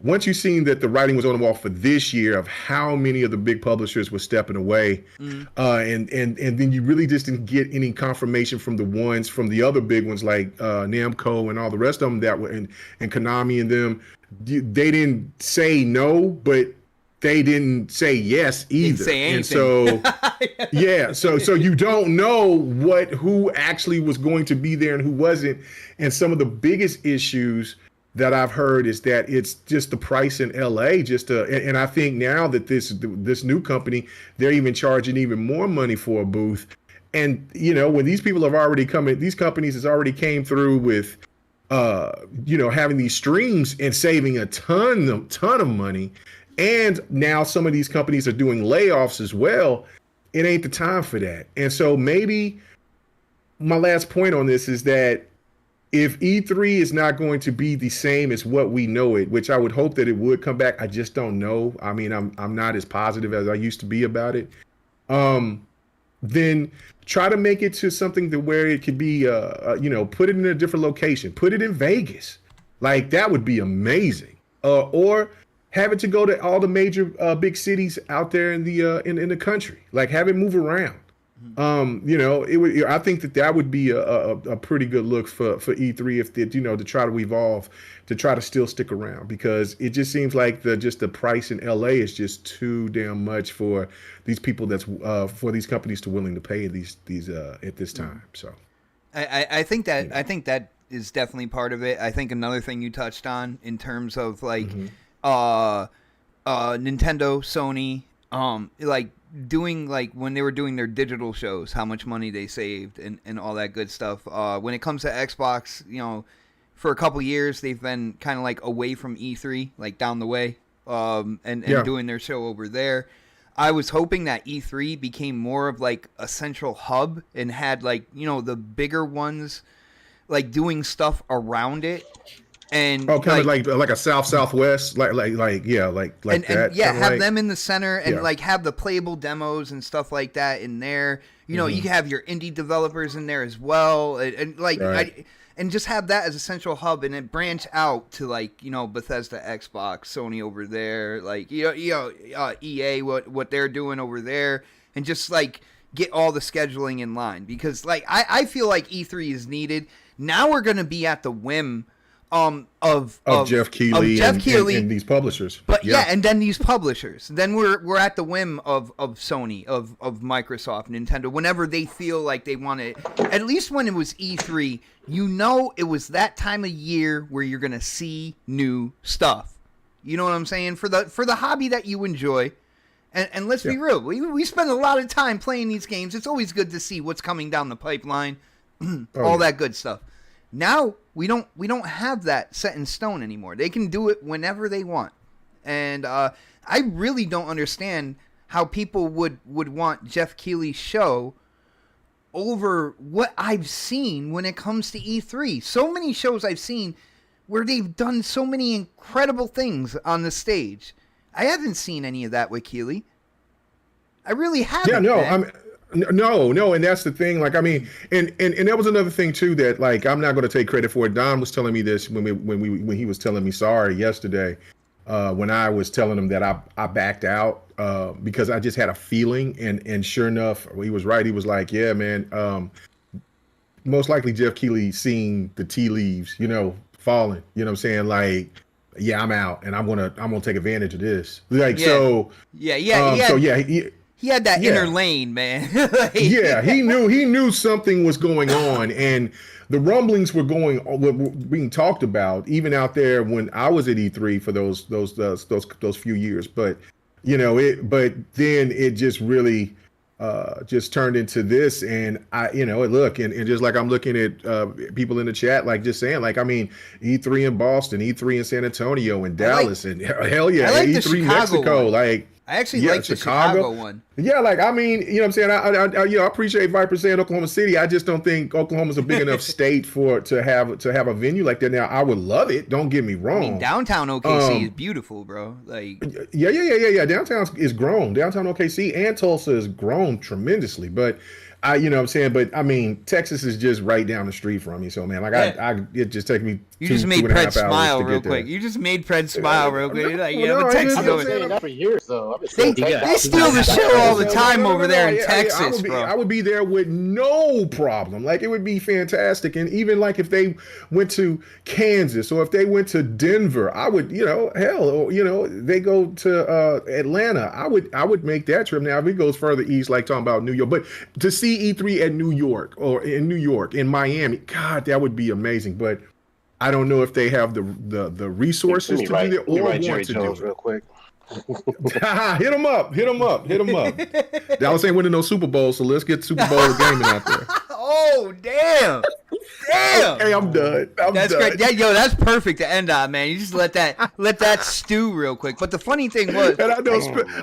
Speaker 7: once you seen that the writing was on the wall for this year of how many of the big publishers were stepping away, and then you really just didn't get any confirmation from the other big ones like Namco and all the rest of them that were and Konami and them, they didn't say no, but they didn't say yes either. Didn't say anything. And so so you don't know who actually was going to be there and who wasn't. And some of the biggest issues that I've heard is that it's just the price in LA. And I think now that this new company, they're even charging even more money for a booth. And you know, when these people have already come in, these companies has already came through with having these streams and saving a ton of money. And now some of these companies are doing layoffs as well. It ain't the time for that. And so maybe my last point on this is that if E3 is not going to be the same as what we know it, which I would hope that it would come back, I just don't know. I mean, I'm not as positive as I used to be about it. Then try to make it to something to where it could be, put it in a different location, put it in Vegas, like that would be amazing. Or have it to go to all the major big cities out there in the country, like have it move around. It would. I think that would be a pretty good look for E3 if they, to try to evolve, to try to still stick around, because it just seems like the price in LA is just too damn much for these people for these companies to willing to pay these at this time. So
Speaker 3: I think that is definitely part of it. I think another thing you touched on in terms of like Nintendo, Sony, like doing like when they were doing their digital shows, how much money they saved and all that good stuff. When it comes to Xbox, for a couple years they've been kind of like away from E3, like down the way, and doing their show over there. I was hoping that E3 became more of like a central hub and had like, the bigger ones like doing stuff around it. And
Speaker 7: kind of like a southwest, like that.
Speaker 3: Yeah, have them in the center and like have the playable demos and stuff like that in there. You can have your indie developers in there as well, and just have that as a central hub, and then branch out to like Bethesda, Xbox, Sony over there, like EA, what they're doing over there, and just like get all the scheduling in line, because like I feel like E3 is needed. Now we're gonna be at the whim of
Speaker 7: Jeff Keighley and these publishers.
Speaker 3: But and then these publishers. Then we're at the whim of Sony, of Microsoft, Nintendo, whenever they feel like they want it. At least when it was E3, it was that time of year where you're gonna see new stuff. You know what I'm saying? For the hobby that you enjoy. And let's be real, we spend a lot of time playing these games. It's always good to see what's coming down the pipeline, that good stuff. Now we don't have that set in stone anymore. They can do it whenever they want, and I really don't understand how people would want Jeff Keighley's show over what I've seen when it comes to E3. So many shows I've seen where they've done so many incredible things on the stage. I haven't seen any of that with Keighley. I really haven't.
Speaker 7: Yeah, no, No, and that's the thing. Like, I mean, and that was another thing too that like I'm not going to take credit for it. Don was telling me this when he was telling me sorry yesterday, when I was telling him that I backed out because I just had a feeling, and sure enough, he was right. He was like, yeah, man, most likely Jeff Keighley seeing the tea leaves, falling. You know what I'm saying? Like, yeah, I'm out, and I'm gonna take advantage of this. Like,
Speaker 3: Yeah.
Speaker 7: so
Speaker 3: Yeah.
Speaker 7: so yeah.
Speaker 3: He had that
Speaker 7: Yeah.
Speaker 3: inner lane, man.
Speaker 7: Yeah, he knew something was going on, and the rumblings were being talked about even out there when I was at E3 for those few years. But but then it just really just turned into this, and look, and just like I'm looking at people in the chat, like just saying, like, I mean, E3 in Boston, E3 in San Antonio, and Dallas, and hell yeah,
Speaker 3: I like the
Speaker 7: E3
Speaker 3: Chicago
Speaker 7: Mexico,
Speaker 3: one.
Speaker 7: like.
Speaker 3: I actually like the Chicago one.
Speaker 7: Yeah, like, I mean, you know what I'm saying? I appreciate Viper saying Oklahoma City. I just don't think Oklahoma's a big enough state to have a venue like that. Now, I would love it. Don't get me wrong.
Speaker 3: I mean, downtown OKC is beautiful, bro. Like,
Speaker 7: yeah. Downtown is grown. Downtown OKC and Tulsa has grown tremendously. But you know what I'm saying? But I mean, Texas is just right down the street from me. So, man, like, it just takes me
Speaker 3: you
Speaker 7: two
Speaker 3: just made
Speaker 7: and a
Speaker 3: Pred
Speaker 7: half hours
Speaker 3: smile
Speaker 7: to
Speaker 3: real
Speaker 7: get there.
Speaker 3: quick. You just made Pred smile real quick. You're like, yeah,
Speaker 7: No,
Speaker 3: but
Speaker 7: I
Speaker 3: Texas
Speaker 7: just-
Speaker 6: I've been
Speaker 3: going.
Speaker 6: saying that for years, though. I've been
Speaker 3: They
Speaker 6: saying that.
Speaker 3: steal the show all the time over there in
Speaker 7: Yeah,
Speaker 3: Texas, bro.
Speaker 7: I would be there with no problem. Like, it would be fantastic. And even like if they went to Kansas or if they went to Denver, I would, they go to Atlanta. I would make that trip. Now, if it goes further east, like talking about New York, but to see E3 at New York or in Miami, God, that would be amazing. But I don't know if they have the resources to do that or want
Speaker 6: Jerry
Speaker 7: to
Speaker 6: Jones
Speaker 7: do
Speaker 6: real
Speaker 7: it.
Speaker 6: quick.
Speaker 7: Hit him up. Dallas ain't winning no Super Bowl, so let's get Super Bowl gaming out there.
Speaker 3: Oh, damn.
Speaker 7: Hey, I'm done.
Speaker 3: That's
Speaker 7: done.
Speaker 3: great. Yeah, that's perfect to end on, man. You just let that stew real quick. But the funny thing was,
Speaker 7: And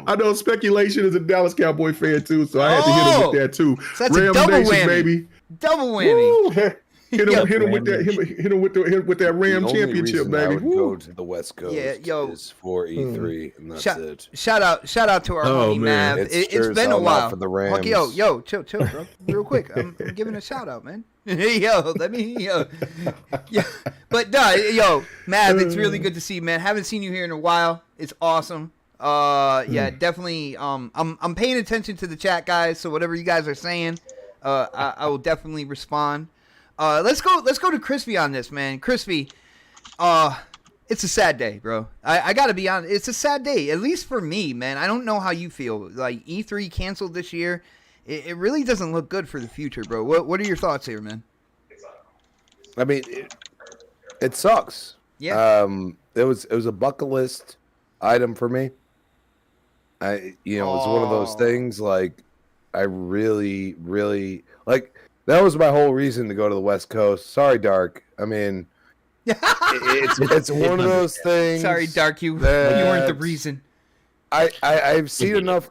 Speaker 7: I know speculation is a Dallas Cowboy fan too, so I had to hit him with that too.
Speaker 3: So that's a double
Speaker 7: Nation,
Speaker 3: whammy.
Speaker 7: baby.
Speaker 3: double whammy.
Speaker 7: Woo. Hit him with that Ram
Speaker 5: The only
Speaker 7: championship,
Speaker 5: reason I
Speaker 7: baby.
Speaker 5: would
Speaker 7: Woo.
Speaker 5: go to the West Coast
Speaker 3: yo.
Speaker 5: is for E3, and that's it.
Speaker 3: Shout out to our homie
Speaker 7: man.
Speaker 3: Mav.
Speaker 5: It's
Speaker 3: It's been a
Speaker 5: all
Speaker 3: while.
Speaker 5: out for the Rams.
Speaker 3: Okay, yo, chill, bro. Real quick, I'm giving a shout out, man. Yo, but no, Mav, it's really good to see you, man. Haven't seen you here in a while. It's awesome. Yeah, definitely. I'm paying attention to the chat, guys. So whatever you guys are saying, I will definitely respond. Let's go to Crispy on this, man. Crispy, it's a sad day, bro. I gotta be honest. It's a sad day, at least for me, man. I don't know how you feel. Like, E3 canceled this year. It really doesn't look good for the future, bro. What are your thoughts here, man?
Speaker 5: I mean, it sucks.
Speaker 3: Yeah.
Speaker 5: It was a bucket list item for me. It's one of those things. Like, I really, really like. That was my whole reason to go to the West Coast. Sorry, Dark. I mean, it's one of those things.
Speaker 3: Sorry, Dark. You weren't the reason.
Speaker 5: I've seen enough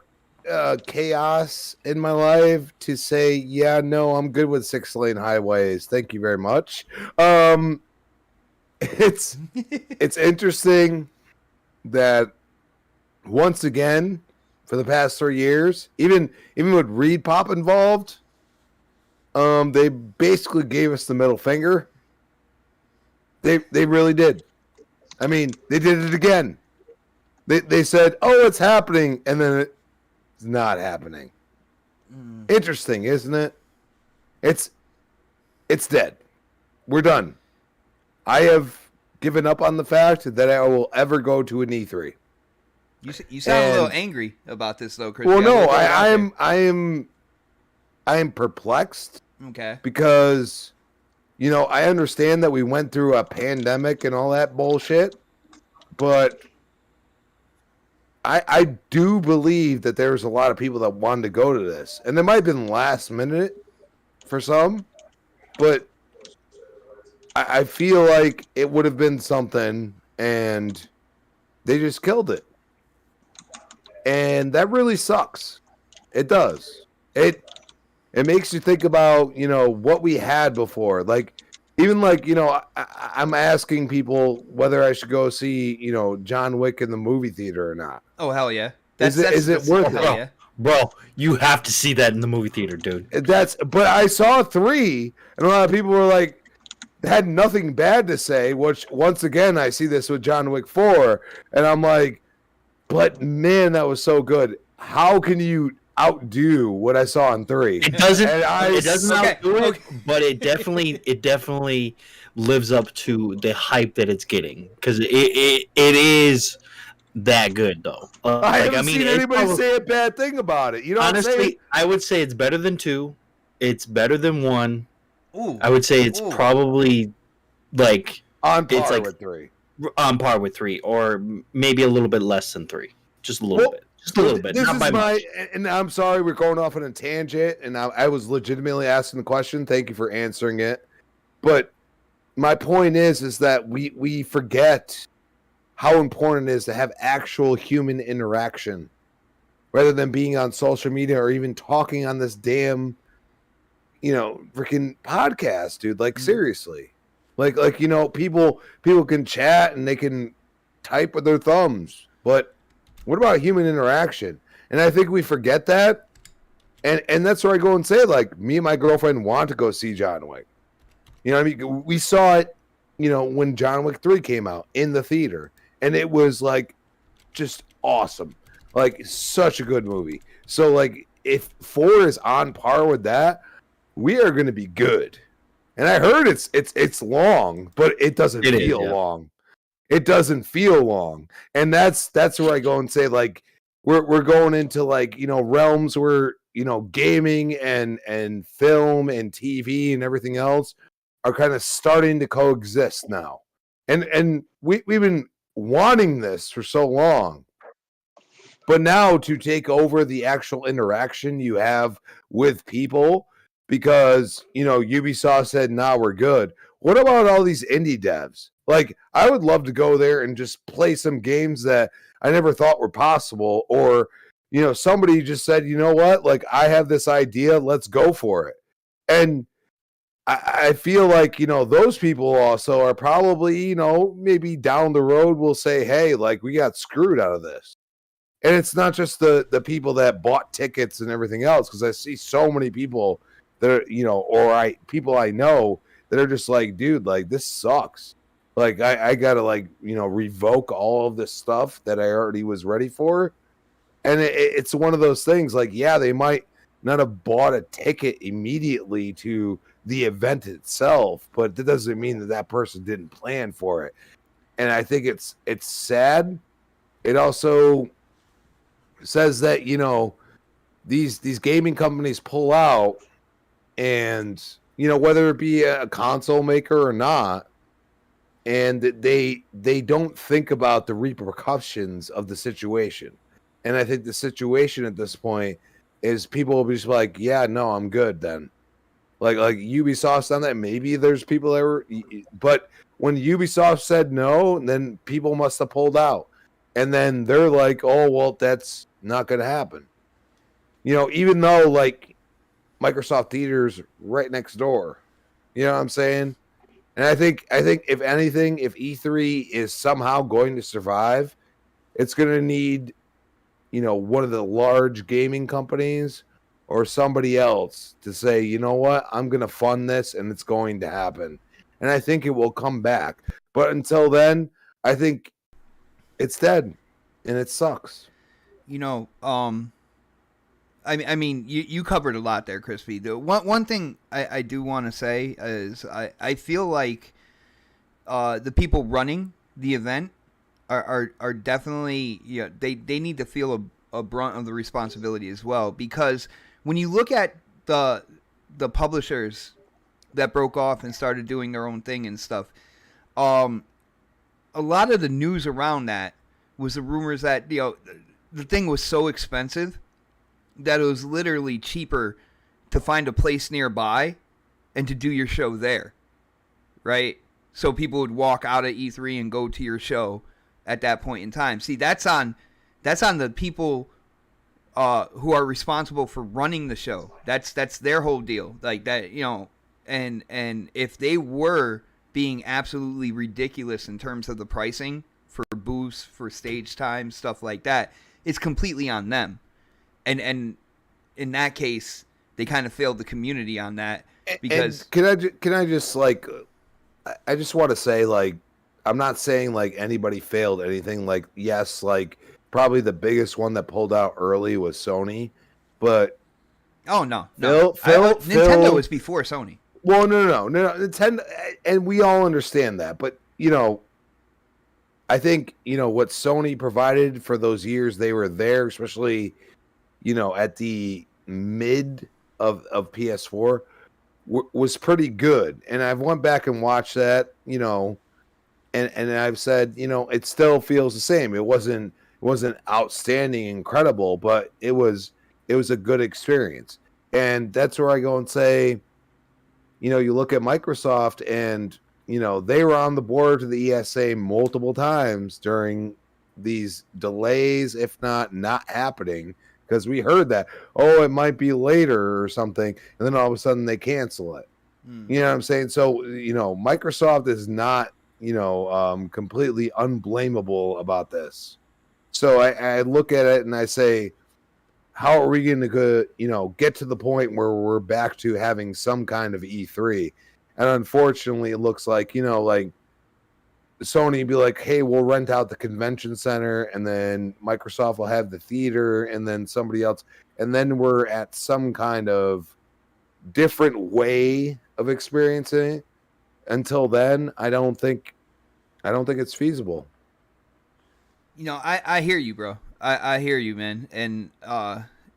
Speaker 5: chaos in my life to say, yeah, no, I'm good with 6-lane highways. Thank you very much. It's interesting that once again, for the past 3 years, even with Reed Pop involved, they basically gave us the middle finger. They really did. I mean, they did it again. They said, "Oh, it's happening," and then it's not happening. Interesting, isn't it? It's dead. We're done. I have given up on the fact that I will ever go to an E3.
Speaker 3: You sound a little angry about this, though, Chris.
Speaker 5: Well, no, I am perplexed.
Speaker 3: Okay.
Speaker 5: Because, I understand that we went through a pandemic and all that bullshit, but I do believe that there's a lot of people that wanted to go to this. And it might have been last minute for some, but I feel like it would have been something, and they just killed it. And that really sucks. It does. It makes you think about, what we had before. Like, even like, I'm asking people whether I should go see, John Wick in the movie theater or not.
Speaker 3: Oh, hell yeah.
Speaker 5: Is it worth it?
Speaker 3: Hell yeah.
Speaker 4: Bro, you have to see that in the movie theater, dude.
Speaker 5: But I saw 3, and a lot of people were like, had nothing bad to say, which once again, I see this with John Wick 4, and I'm like, but man, that was so good. How can you outdo what I saw in 3?
Speaker 4: It doesn't.
Speaker 5: And
Speaker 4: It doesn't outdo it, but it definitely lives up to the hype that it's getting because it is that good though.
Speaker 5: I haven't seen anybody say a bad thing about it. You know,
Speaker 4: honestly, I would say it's better than 2. It's better than 1.
Speaker 3: Ooh.
Speaker 4: I would say it's probably like
Speaker 5: on par with 3.
Speaker 4: On par with 3, or maybe a little bit less than 3. Just a little bit. Just a little bit.
Speaker 5: This
Speaker 4: Not
Speaker 5: is
Speaker 4: by much.
Speaker 5: and I'm sorry we're going off on a tangent, and I was legitimately asking the question. Thank you for answering it. But my point is that we forget how important it is to have actual human interaction rather than being on social media or even talking on this damn, freaking podcast, dude. Like, seriously. Like, people can chat and they can type with their thumbs, but what about human interaction? And I think we forget that. And that's where I go and say, like, me and my girlfriend want to go see John Wick. You know what I mean? We saw it, when John Wick 3 came out in the theater. And it was, like, just awesome. Like, such a good movie. So, like, if 4 is on par with that, we are going to be good. And I heard it's long, but it doesn't feel long. It doesn't feel long. And that's where I go and say, like, we're going into, like, realms where, gaming and film and TV and everything else are kind of starting to coexist now. And we've been wanting this for so long. But now to take over the actual interaction you have with people, because, Ubisoft said, nah, we're good. What about all these indie devs? Like, I would love to go there and just play some games that I never thought were possible. Or, somebody just said, you know what? Like, I have this idea. Let's go for it. And I feel like, those people also are probably, maybe down the road will say, hey, like, we got screwed out of this. And it's not just the people that bought tickets and everything else, because I see so many people that are, people I know that are just like, dude, like, this sucks. Like, I gotta, like, revoke all of this stuff that I already was ready for. And it's one of those things, like, yeah, they might not have bought a ticket immediately to the event itself, but that doesn't mean that person didn't plan for it. And I think it's sad. It also says that, these gaming companies pull out, and, whether it be a console maker or not, and they don't think about the repercussions of the situation. And I think the situation at this point is people will be just like, yeah, no, I'm good then. Like Ubisoft's done that. Maybe there's people that were, but when Ubisoft said no, then people must have pulled out. And then they're like, oh, well, that's not going to happen. Even though, like, Microsoft Theater's right next door. You know what I'm saying? And I think if anything, if E3 is somehow going to survive, it's going to need, one of the large gaming companies or somebody else to say, you know what, I'm going to fund this and it's going to happen. And I think it will come back. But until then, I think it's dead and it sucks.
Speaker 3: I mean, you covered a lot there, Crispy. The one thing I do want to say is I feel like the people running the event are definitely, they need to feel a brunt of the responsibility as well, because when you look at the publishers that broke off and started doing their own thing and stuff, a lot of the news around that was the rumors that the thing was so expensive that it was literally cheaper to find a place nearby and to do your show there, right? So people would walk out of E3 and go to your show at that point in time. See, that's on the people who are responsible for running the show. That's their whole deal. Like that, and if they were being absolutely ridiculous in terms of the pricing for booths, for stage time, stuff like that, it's completely on them. and in that case, they kind of failed the community on that because
Speaker 5: can I just like, I just want to say, like, I'm not saying like anybody failed anything. Like, yes, like probably the biggest one that pulled out early was Sony, but
Speaker 3: no,
Speaker 5: Nintendo
Speaker 3: was before Sony.
Speaker 5: Well, no, Nintendo, and we all understand that, but I think what Sony provided for those years they were there, especially at the mid of PS4, was pretty good. And I've went back and watched that, and I've said, it still feels the same. It wasn't outstanding, incredible, but it was a good experience. And that's where I go and say, you look at Microsoft and, they were on the board to the ESA multiple times during these delays, if not happening, because we heard that, it might be later or something. And then all of a sudden they cancel it. You know what I'm saying? So, Microsoft is not, completely unblameable about this. So I look at it and I say, how are we going to, get to the point where we're back to having some kind of E3? And unfortunately, it looks like, like Sony be like, hey, we'll rent out the convention center, and then Microsoft will have the theater, and then somebody else. And then we're at some kind of different way of experiencing it. Until then, I don't think it's feasible.
Speaker 3: I hear you, bro. I hear you, man. And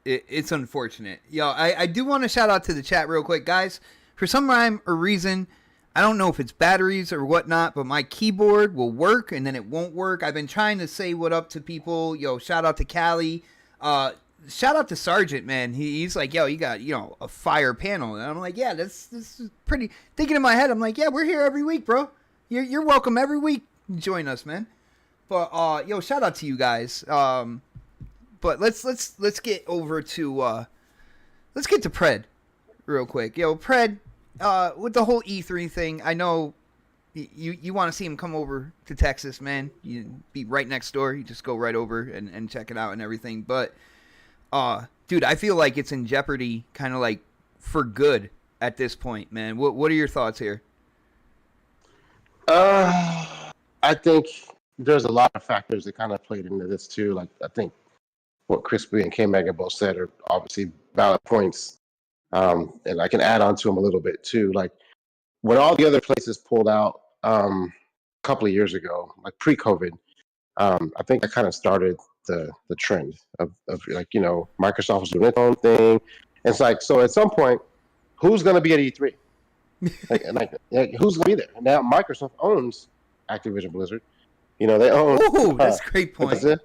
Speaker 3: it's unfortunate. I do want to shout out to the chat real quick, guys. For some rhyme or reason, I don't know if it's batteries or whatnot, but my keyboard will work and then it won't work. I've been trying to say what up to people. Shout out to Callie. Shout out to Sergeant, man. He's like, you got, a fire panel. And I'm like, yeah, this is pretty. Thinking in my head, I'm like, yeah, we're here every week, bro. You're welcome every week. Join us, man. But shout out to you guys. But let's get over to let's get to Pred real quick. Pred, with the whole E3 thing, I know you want to see him come over to Texas, man. You be right next door. You just go right over and check it out and everything. But dude, I feel like it's in jeopardy, kind of like for good at this point, man. What are your thoughts here?
Speaker 6: I think there's a lot of factors that kind of played into this too. Like, I think what Crispy and K-Mega both said are obviously valid points. And I can add on to them a little bit too. Like, when all the other places pulled out a couple of years ago, like pre-COVID, I think that kind of started the trend of like, Microsoft was doing its own thing. And it's like, so at some point, who's going to be at E3? like who's going to be there? And now Microsoft owns Activision Blizzard. They own.
Speaker 3: Ooh, that's a great point.
Speaker 6: So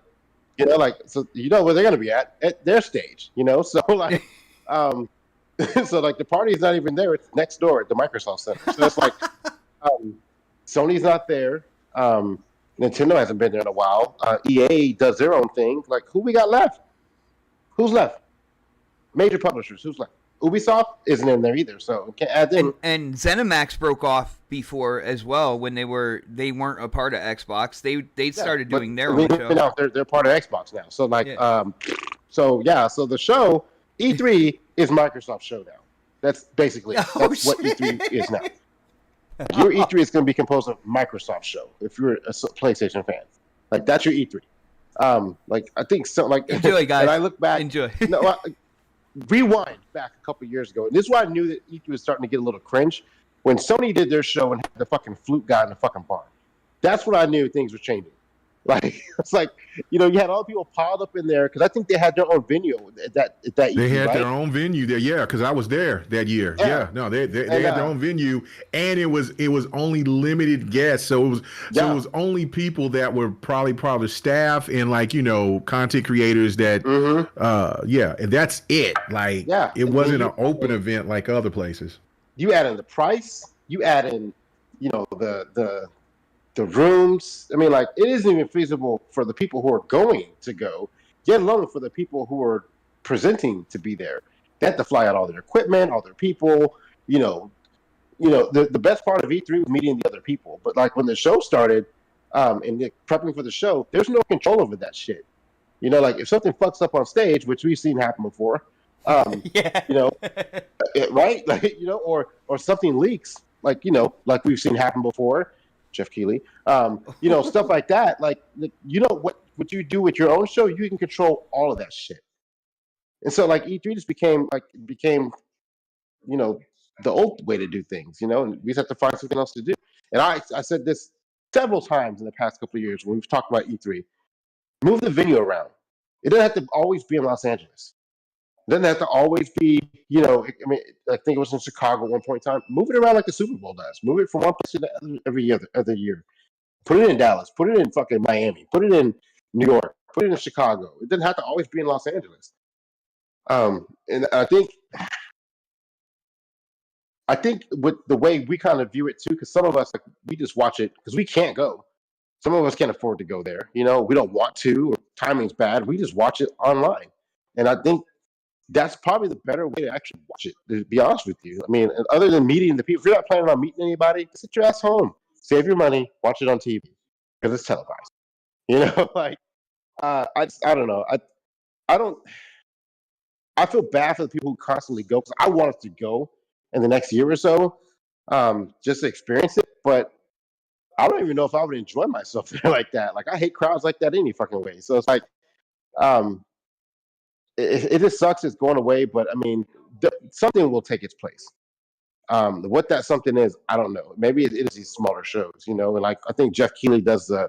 Speaker 6: where they're going to be at their stage. So like, so like the party's not even there; it's next door at the Microsoft Center. So it's like, Sony's not there. Nintendo hasn't been there in a while. EA does their own thing. Like, who we got left? Who's left? Major publishers. Who's left? Ubisoft isn't in there either, so we can't add them.
Speaker 3: And ZeniMax broke off before as well when they weren't a part of Xbox. They started doing their own show.
Speaker 6: Now they're part of Xbox now. So like, so the show E3 is Microsoft's show now. That's basically that's what E3 is now. Your E3 is going to be composed of Microsoft show. If you're a PlayStation fan, like that's your E3. Like I think so. Like
Speaker 3: enjoy, guys.
Speaker 6: And I look back.
Speaker 3: Enjoy.
Speaker 6: Rewind back a couple years ago, and this is why I knew that E3 was starting to get a little cringe when Sony did their show and had the fucking flute guy in the fucking barn. That's when I knew things were changing. Like it's like you had all the people piled up in there because I think they had their own venue at that E3,
Speaker 7: they had
Speaker 6: right?
Speaker 7: their own venue there, yeah. Because I was there that year. Yeah, no, they had their own venue, and it was only limited guests, so it was only people that were probably staff and like content creators that and that's it. Like it wasn't an open event like other places.
Speaker 6: You add in the price, you add in the rooms. I mean, like, it isn't even feasible for the people who are going to go, let alone for the people who are presenting to be there. They have to fly out all their equipment, all their people. The best part of E3 was meeting the other people. But like when the show started, and prepping for the show, there's no control over that shit. You know, like if something fucks up on stage, which we've seen happen before,
Speaker 3: Yeah.
Speaker 6: you know, right? Like, you know, or something leaks, like, you know, like we've seen happen before, Jeff Keighley, you know, stuff like that. Like, you know, what you do with your own show, you can control all of that shit. And so like E3 just became, you know, the old way to do things, you know, and we just have to find something else to do. And I said this several times in the past couple of years when we've talked about E3, move the venue around. It doesn't have to always be in Los Angeles. It doesn't have to always be, you know, I mean, I think it was in Chicago at one point in time. Move it around like the Super Bowl does. Move it from one place to the other every other year. Put it in Dallas. Put it in fucking Miami. Put it in New York. Put it in Chicago. It doesn't have to always be in Los Angeles. And I think with the way we kind of view it too, because some of us, like, we just watch it because we can't go. Some of us can't afford to go there. You know, we don't want to, or timing's bad. We just watch it online. And I think that's probably the better way to actually watch it, to be honest with you. I mean, other than meeting the people, if you're not planning on meeting anybody, sit your ass home. Save your money, watch it on TV because it's televised. You know, like, I don't know. I feel bad for the people who constantly go because I want us to go in the next year or so, just to experience it. But I don't even know if I would enjoy myself there like that. Like, I hate crowds like that any fucking way. So it's like, it just sucks it's going away. But I mean, something will take its place. What that something is, I don't know. Maybe it is these smaller shows, you know. And like, I think Jeff Keighley does the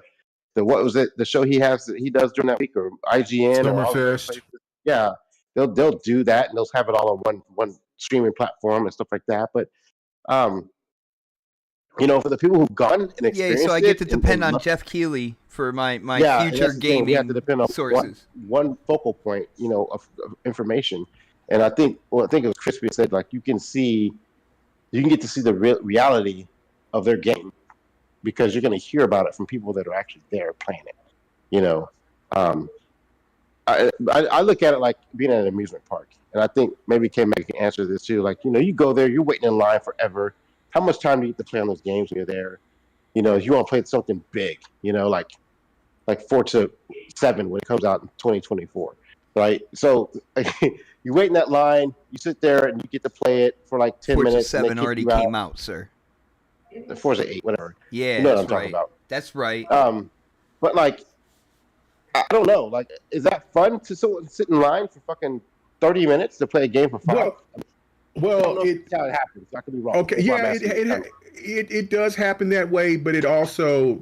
Speaker 6: what was it? The show he does during that week, or IGN,
Speaker 7: Summerfest.
Speaker 6: Yeah, they'll do that, and they'll have it all on one streaming platform and stuff like that. But you know, for the people who've gone and experienced
Speaker 3: so I get to depend on Jeff Keighley for my future gaming
Speaker 6: we have to depend on
Speaker 3: sources.
Speaker 6: One focal point, you know, of information. And I think it was Crispy said, like, you can get to see the reality of their game because you're going to hear about it from people that are actually there playing it. You know, I look at it like being at an amusement park, and I think maybe K-Meg can answer this too. Like, you know, you go there, you're waiting in line forever. How much time do you get to play on those games when you're there? You know, if you want to play something big, you know, like Forza 7 when it comes out in 2024, right? So you wait in that line, you sit there, and you get to play it for like 10
Speaker 3: Forza
Speaker 6: minutes.
Speaker 3: 7 already came out, sir.
Speaker 6: The Forza 8, whatever.
Speaker 3: Yeah,
Speaker 6: you know
Speaker 3: that's
Speaker 6: what I'm talking
Speaker 3: right.
Speaker 6: about.
Speaker 3: That's right.
Speaker 6: But like, I don't know. Like, is that fun to sit in line for fucking 30 minutes to play a game for $5?
Speaker 7: Well,
Speaker 6: that's how it happens. I could be wrong.
Speaker 7: Okay, yeah, it does happen that way, but that's the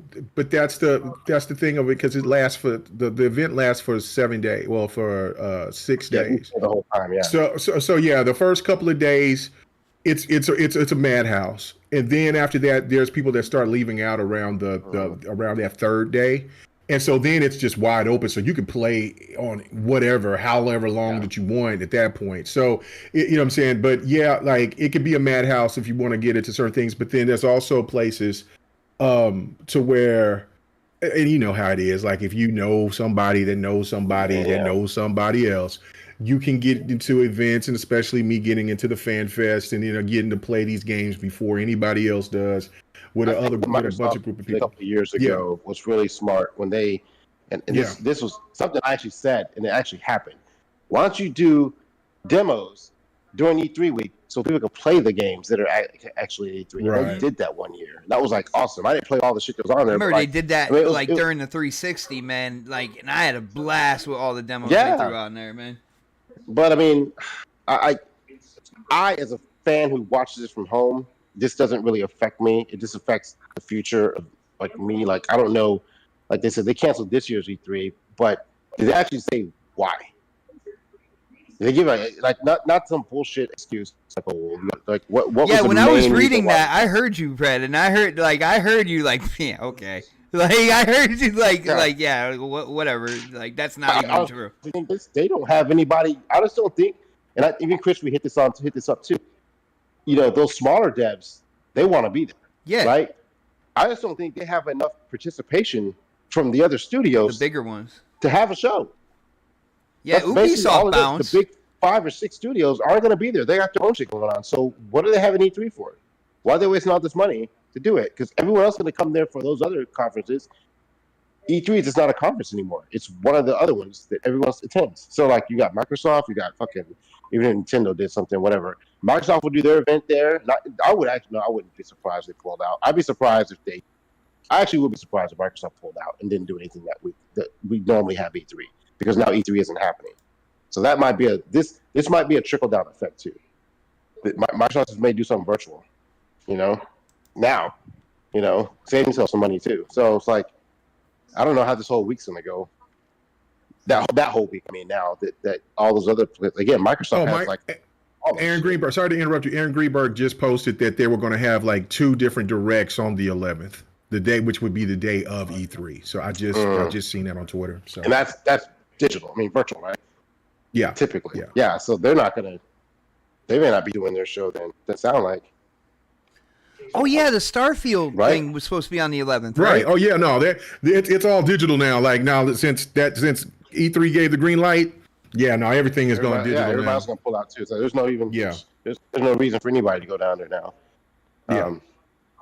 Speaker 7: thing of it, because it lasts for the event lasts for 7 days. Well, for 6 days.
Speaker 6: The whole time, yeah.
Speaker 7: So yeah, the first couple of days, it's a madhouse, and then after that, there's people that start leaving out around around that third day. And so then it's just wide open, so you can play on however long that you want at that point. So, you know what I'm saying? But yeah, like, it could be a madhouse if you want to get into certain things. But then there's also places to where, and you know how it is, like, if you know somebody that knows somebody that knows somebody else, you can get into events, and especially me getting into the Fan Fest and, you know, getting to play these games before anybody else does. With a bunch of group of people.
Speaker 6: A couple of years ago was really smart when they, this was something I actually said, and it actually happened. Why don't you do demos during E3 week so people can play the games that are actually at E3? Right. They did that one year. That was like awesome. I didn't play all the shit that was on there.
Speaker 3: I remember they did that during the 360, man. Like, and I had a blast with all the demos they threw out in there, man.
Speaker 6: But I mean, I as a fan who watches it from home, this doesn't really affect me. It just affects the future of, like, me. Like, I don't know. Like they said, they canceled this year's E3, but did they actually say why? Did they give not some bullshit excuse? Like what?
Speaker 3: Yeah,
Speaker 6: was
Speaker 3: when
Speaker 6: the
Speaker 3: I was
Speaker 6: main
Speaker 3: reading
Speaker 6: reason why?
Speaker 3: that, I heard you, Fred, and I heard you like, yeah, okay. Like, I heard you whatever. Like, that's not even true.
Speaker 6: They don't have anybody. I just don't think. And even Chris, we hit this up too. You know, those smaller devs, they want to be there. Yeah. Right? I just don't think they have enough participation from the other studios.
Speaker 3: The bigger ones.
Speaker 6: To have a show.
Speaker 3: Yeah, Ubisoft bounced.
Speaker 6: The big 5 or 6 studios aren't going to be there. They got their own shit going on. So what do they have an E3 for? Why are they wasting all this money to do it? Because everyone else is going to come there for those other conferences. E3 is just not a conference anymore. It's one of the other ones that everyone attends. So like you got Microsoft, you got fucking even Nintendo did something, whatever. Microsoft will do their event there. I wouldn't be surprised if they pulled out. I'd be surprised if they. I actually would be surprised if Microsoft pulled out and didn't do anything that week that we normally have E3 because now E3 isn't happening. So that might be this might be a trickle down effect too. Microsoft may do something virtual, now, save themselves some money too. So it's like, I don't know how this whole week's gonna go. That whole week. I mean, now that all those other again, Microsoft has
Speaker 7: Aaron Greenberg. Sorry to interrupt you. Aaron Greenberg just posted that they were going to have like 2 different directs on the 11th, the day which would be the day of E3. So I just seen that on Twitter. So
Speaker 6: and that's digital. I mean, virtual, right?
Speaker 7: Yeah,
Speaker 6: typically. Yeah. So they may not be doing their show then. That sound like.
Speaker 3: Oh yeah, the Starfield thing was supposed to be on the 11th,
Speaker 7: right? Oh yeah, no, it's all digital now. Like now since E3 gave the green light, no, everything is going digital.
Speaker 6: Yeah, everybody's going to pull out too. So there's no reason for anybody to go down there now.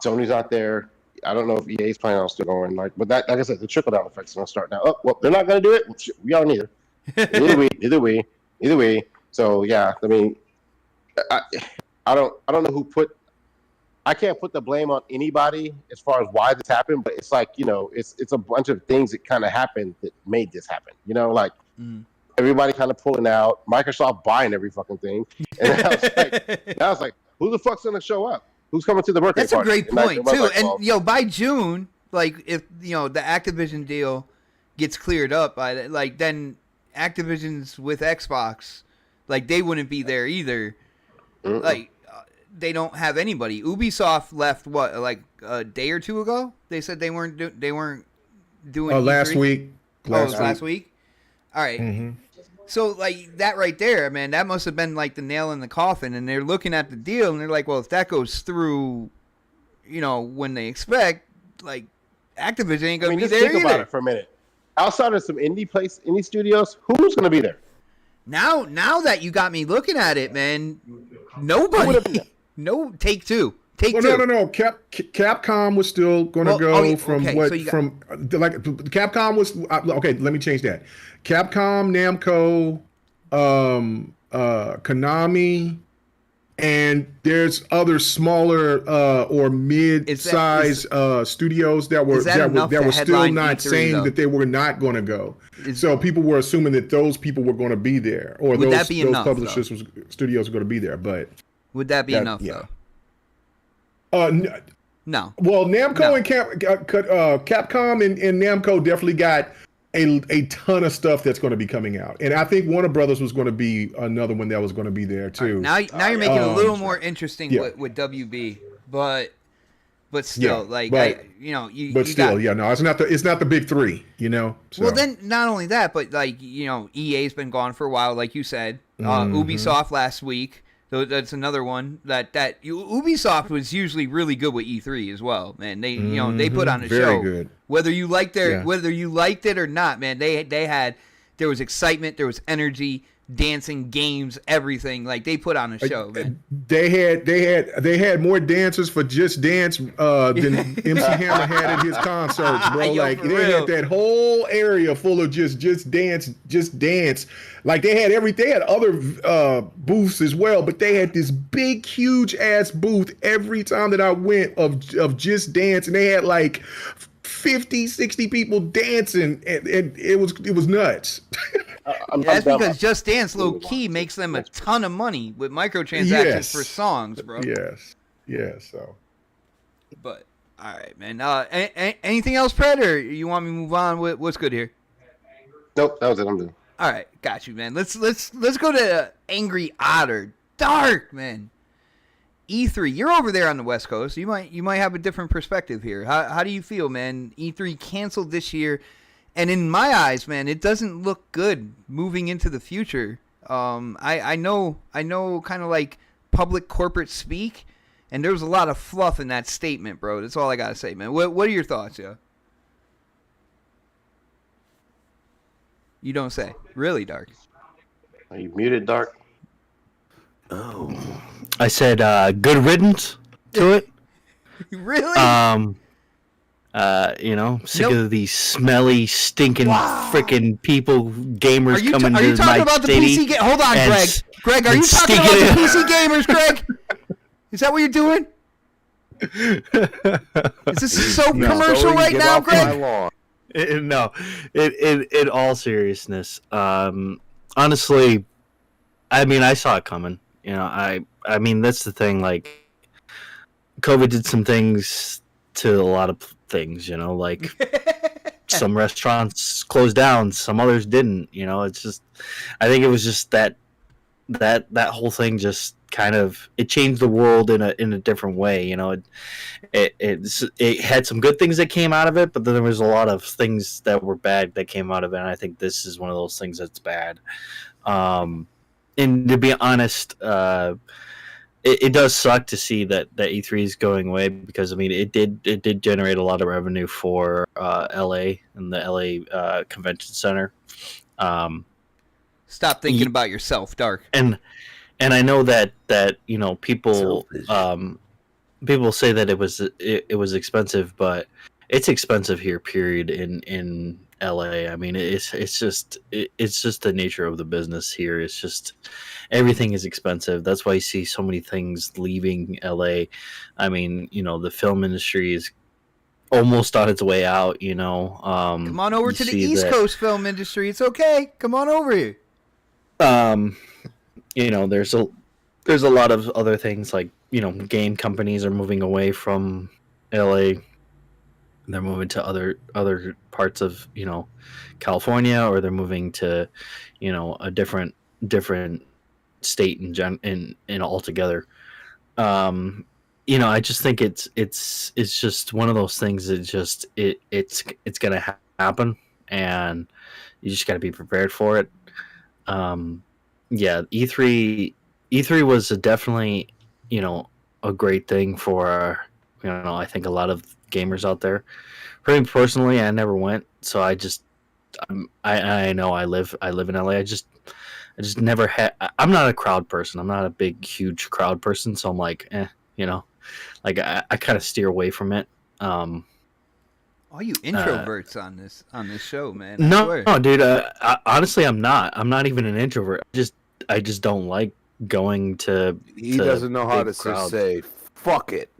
Speaker 6: Sony's not there. I don't know if EA's planning on still going. But like I said, the trickle down effect is going to start now. Oh well, they're not going to do it. We all neither. Either way. So yeah, I mean, I don't know who put. I can't put the blame on anybody as far as why this happened, but it's like, it's a bunch of things that kind of happened that made this happen. Everybody kind of pulling out, Microsoft buying every fucking thing. And I was like, who the fuck's going to show up? Who's coming to the birthday
Speaker 3: party?
Speaker 6: That's
Speaker 3: a great point, too. And, by June, like, if, the Activision deal gets cleared up, then Activision's with Xbox, like, they wouldn't be there either. Mm-mm. Like, they don't have anybody. Ubisoft left like a day or two ago. They said they weren't doing.
Speaker 7: Last week.
Speaker 3: Last week. All right. Mm-hmm. So like that right there, man, that must have been like the nail in the coffin. And they're looking at the deal and they're like, well, if that goes through, when they expect, like Activision ain't gonna be there
Speaker 6: think about it for a minute. Outside of some indie studios, who's gonna be there?
Speaker 3: Now that you got me looking at it, man, nobody. No, Take Two.
Speaker 7: No. Capcom was still going to go from Capcom was okay. Let me change that. Capcom, Namco, Konami, and there's other smaller or mid-size studios that were still not
Speaker 3: E3,
Speaker 7: saying that they were not going to go. So people were assuming that those people were going to be there, or those publishers studios were going to be there, but.
Speaker 3: Would that be enough, though?
Speaker 7: No. Well, Namco and Capcom and Namco definitely got a ton of stuff that's going to be coming out, and I think Warner Brothers was going to be another one that was going to be there too.
Speaker 3: Now you're making it a little more interesting with WB, but still,
Speaker 7: it's not the big three, So.
Speaker 3: Well, then not only that, but EA's been gone for a while, like you said. Ubisoft last week. So that's another one that Ubisoft was usually really good with E3 as well, man. They they put on a show. Good. Whether you liked it or not, man, there was excitement, there was energy, dancing, games, everything. Like they put on a show, man.
Speaker 7: They had more dancers for Just Dance than MC Hammer had at his concerts, bro. They had that whole area full of just dance. Like they had other booths as well, but they had this big, huge ass booth every time that I went of Just Dance, and they had like 50, 60 people dancing, and it was nuts.
Speaker 3: That's because Just Dance low key makes them a ton of money with microtransactions for songs, bro.
Speaker 7: Yes. So,
Speaker 3: but all right, man. Anything else, Pred, or you want me to move on? What's good here?
Speaker 6: Nope, that was it. I'm done.
Speaker 3: All right, got you, man. Let's go to Angry Otter. Dark, man. E3, you're over there on the West Coast. You might have a different perspective here. How do you feel, man? E3 canceled this year, and in my eyes, man, it doesn't look good moving into the future. I know kind of like public corporate speak, and there was a lot of fluff in that statement, bro. That's all I gotta say, man. What are your thoughts, yo? You don't say. Really, Dark?
Speaker 6: Are you muted, Dark?
Speaker 4: Oh. I said good riddance to it.
Speaker 3: Really?
Speaker 4: Sick of these smelly, stinking, freaking people, gamers coming
Speaker 3: are you
Speaker 4: to
Speaker 3: talking
Speaker 4: my
Speaker 3: about the
Speaker 4: city.
Speaker 3: PC Hold on,
Speaker 4: and
Speaker 3: Greg. Greg, are you talking about the PC gamers, Greg? Is that what you're doing? Is this so commercial
Speaker 5: Zoe,
Speaker 3: right
Speaker 5: get
Speaker 3: now,
Speaker 5: off my
Speaker 3: Greg?
Speaker 5: lawn.
Speaker 4: No, in all seriousness, honestly, I mean, I saw it coming. I mean, that's the thing. Like, COVID did some things to a lot of things. Like some restaurants closed down, some others didn't. It's just, I think it was just that whole thing just kind of it changed the world in a different way. It had some good things that came out of it, but then there was a lot of things that were bad that came out of it, and I think this is one of those things that's bad. And to be honest, it does suck to see that E3 is going away, because I mean it did generate a lot of revenue for LA and the LA Convention Center.
Speaker 3: Stop thinking about yourself, Dark.
Speaker 4: And I know that people people say that it was expensive, but it's expensive here, period, in LA. I mean, it's just the nature of the business here. It's just everything is expensive. That's why you see so many things leaving LA. I mean, the film industry is almost on its way out.
Speaker 3: Come on over to the East Coast film industry. It's okay. Come on over here.
Speaker 4: There's a lot of other things, like game companies are moving away from LA. They're moving to other parts of California, or they're moving to a different state in altogether. I just think it's just one of those things that it's gonna happen, and you just got to be prepared for it. E3 was definitely a great thing for I think a lot of gamers out there. For me personally, I never went, so I know I live in LA. I just never had. I'm not a crowd person. I'm not a big huge crowd person, so I'm like, like I kind of steer away from it.
Speaker 3: All you introverts on this show, man.
Speaker 4: No, dude. Honestly, I'm not. I'm not even an introvert. I just don't like going to.
Speaker 5: He doesn't know how to just say "fuck it."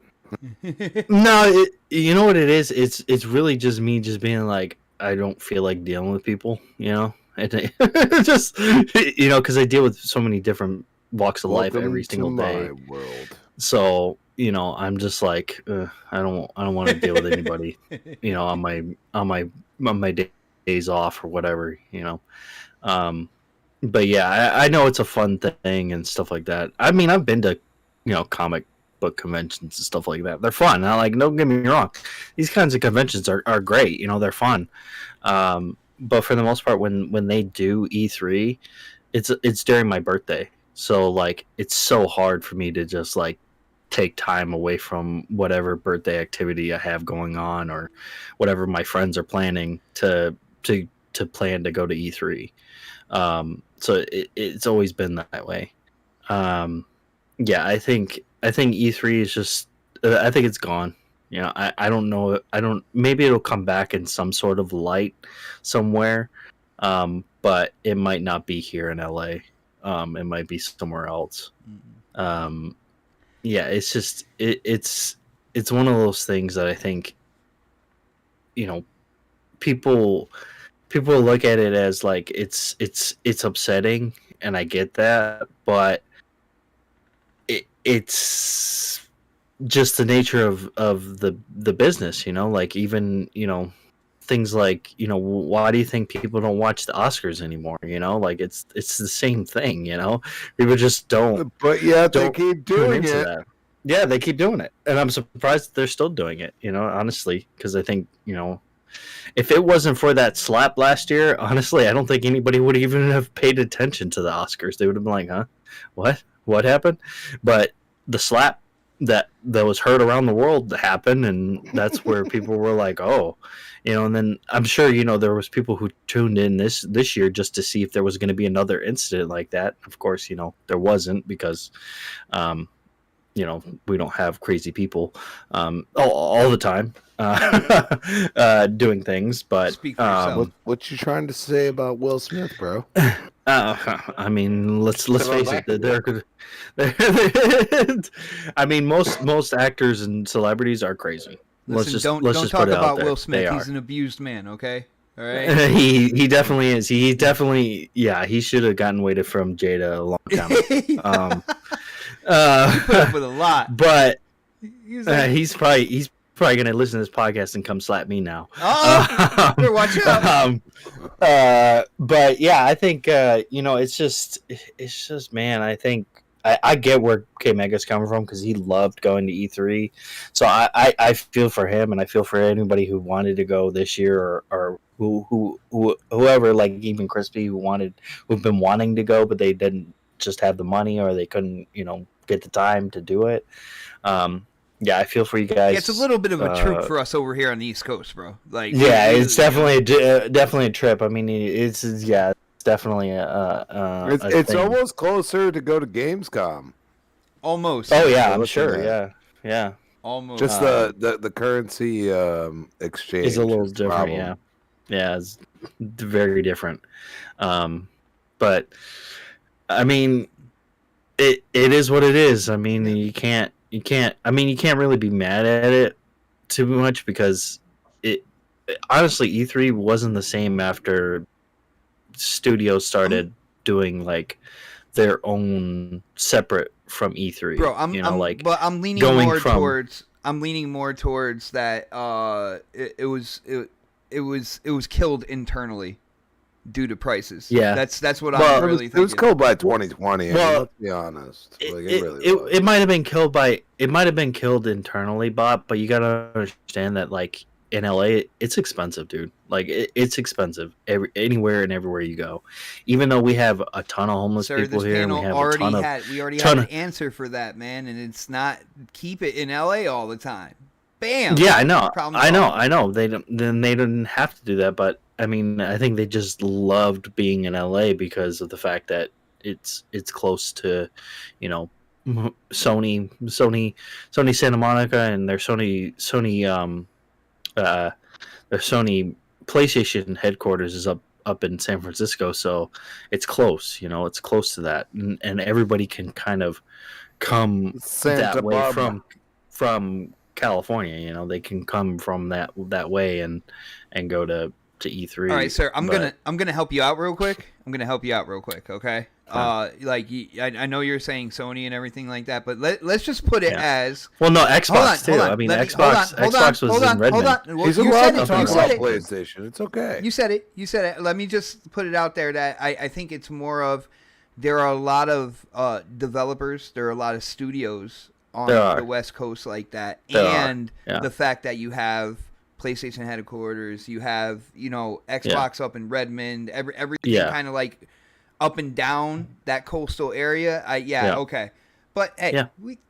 Speaker 4: No, you know what it is. It's really just me just being like, I don't feel like dealing with people. Just because I deal with so many different walks of life every single day.
Speaker 5: My world.
Speaker 4: So I'm just like, I don't want to deal with anybody. On my days off or whatever. But yeah, I know it's a fun thing and stuff like that. I mean, I've been to comic book conventions and stuff like that. They're fun. Don't get me wrong. These kinds of conventions are great. They're fun. But for the most part, when they do E3, it's during my birthday. So like, it's so hard for me to just like take time away from whatever birthday activity I have going on, or whatever my friends are planning to plan to go to E3. So it's always been that way. I think E3 is just, I think it's gone. I don't know. Maybe it'll come back in some sort of light somewhere. But it might not be here in LA. It might be somewhere else. It's just, it's one of those things that I think, people look at it as like it's upsetting, and I get that, but it's just the nature of the business, like even things like why do you think people don't watch the Oscars anymore? Like it's the same thing. People just don't.
Speaker 5: But yeah, they keep doing it.
Speaker 4: That. Yeah, they keep doing it, and I'm surprised they're still doing it. Honestly, because I think if it wasn't for that slap last year, honestly, I don't think anybody would even have paid attention to the Oscars. They would have been like, huh? What happened? But the slap that was heard around the world happened, and that's where people were like, oh, and then I'm sure, there was people who tuned in this year just to see if there was going to be another incident like that. Of course, there wasn't, because, we don't have crazy people all the time. doing things. But
Speaker 3: Speak for yourself.
Speaker 5: What you trying to say about Will Smith, bro?
Speaker 4: I mean, let's face it. I mean, most actors and celebrities are crazy.
Speaker 3: Listen,
Speaker 4: let's
Speaker 3: don't
Speaker 4: just
Speaker 3: talk
Speaker 4: put it out
Speaker 3: about
Speaker 4: there.
Speaker 3: Will Smith.
Speaker 4: They
Speaker 3: He's
Speaker 4: are.
Speaker 3: an abused man. Okay, all right.
Speaker 4: He definitely is. He definitely, yeah. He should have gotten weighted from Jada a long time ago.
Speaker 3: He put up with a lot.
Speaker 4: But
Speaker 3: He's like,
Speaker 4: he's probably gonna listen to this podcast and come slap me now.
Speaker 3: oh, better watch out.
Speaker 4: But yeah, I think it's just man. I think I get where K Mega's coming from because he loved going to E3. So I feel for him, and I feel for anybody who wanted to go this year or whoever, like even Crispy who've been wanting to go, but they didn't just have the money or they couldn't get the time to do it. Yeah, I feel for you guys.
Speaker 3: Yeah, it's a little bit of a trip for us over here on the East Coast, bro. Like,
Speaker 4: yeah, it's definitely definitely a trip. I mean, it's definitely
Speaker 5: It's
Speaker 4: thing.
Speaker 5: almost closer to go to Gamescom.
Speaker 3: almost.
Speaker 4: Oh yeah, I'm
Speaker 5: looking
Speaker 4: sure.
Speaker 5: at.
Speaker 4: Yeah,
Speaker 3: Almost.
Speaker 5: Just the currency exchange
Speaker 4: it's a little
Speaker 5: is the
Speaker 4: different.
Speaker 5: problem.
Speaker 4: Yeah, it's very different. But I mean, it is what it is. I mean, you can't. I mean, you can't really be mad at it too much because it honestly, E3 wasn't the same after studios started doing like their own separate from E3.
Speaker 3: Bro, I'm leaning
Speaker 4: going
Speaker 3: more
Speaker 4: from-
Speaker 3: towards. I'm leaning more towards that. It was killed internally due to prices.
Speaker 4: Yeah.
Speaker 3: that's what
Speaker 4: Well,
Speaker 3: I'm really
Speaker 5: It was
Speaker 3: thinking.
Speaker 5: cold by 2020. I mean,
Speaker 4: Well,
Speaker 5: let's be honest. Like, it really was.
Speaker 4: It might have been killed internally, Bob. But you gotta understand that like in LA, it's expensive, dude. Like it's expensive anywhere and everywhere you go. Even though we have a ton of homeless
Speaker 3: Sir,
Speaker 4: people
Speaker 3: this
Speaker 4: here, and
Speaker 3: panel
Speaker 4: we have
Speaker 3: already
Speaker 4: a ton of
Speaker 3: had an
Speaker 4: ton of-
Speaker 3: answer for that, man, and it's not keep it in LA all the time. Bam.
Speaker 4: Yeah, I know.
Speaker 3: Problem
Speaker 4: I
Speaker 3: solved.
Speaker 4: know. They didn't have to do that, but I mean, I think they just loved being in LA because of the fact that it's close to, Sony Santa Monica and their Sony PlayStation headquarters is up in San Francisco, so it's close. It's close to that, and everybody can kind of come
Speaker 5: Santa
Speaker 4: that way
Speaker 5: Barbara.
Speaker 4: from California. They can come from that way and go to E3.
Speaker 3: All right, sir. I'm gonna help you out real quick. Okay. I know you're saying Sony and everything like that, but let's just put it as.
Speaker 4: Well, no, Xbox too.
Speaker 3: Hold on.
Speaker 4: I mean,
Speaker 3: Let me-
Speaker 4: Xbox was in Redmond.
Speaker 3: Hold on. Well,
Speaker 5: He's
Speaker 3: you
Speaker 5: allowed
Speaker 3: said
Speaker 5: to
Speaker 3: it.
Speaker 5: talk
Speaker 3: You said
Speaker 5: about
Speaker 3: it.
Speaker 5: PlayStation. It's okay.
Speaker 3: You said it. Let me just put it out there that I think it's more of there are a lot of developers, there are a lot of studios on the West Coast like that, and the fact that you have PlayStation headquarters, you have Xbox up in Redmond, everything kind of like up and down that coastal area. Okay, but hey,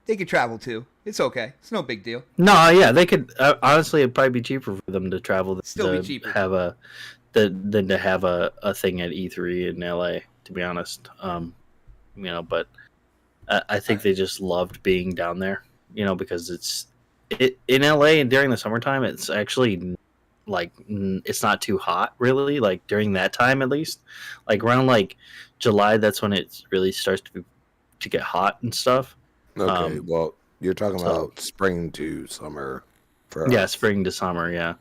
Speaker 3: they could travel too. It's okay. It's no big deal.
Speaker 4: No, yeah, they could. Honestly, it'd probably be cheaper for them to travel than
Speaker 3: Still be
Speaker 4: to
Speaker 3: cheaper.
Speaker 4: have than to have a thing at E3 in LA. To be honest, but I think they just loved being down there. Because it's in LA and during the summertime, it's actually like it's not too hot really. Like during that time, at least, like around like July, that's when it really starts to get hot and stuff.
Speaker 5: Okay, well, you're talking about spring to summer.
Speaker 4: Spring to summer. Yeah.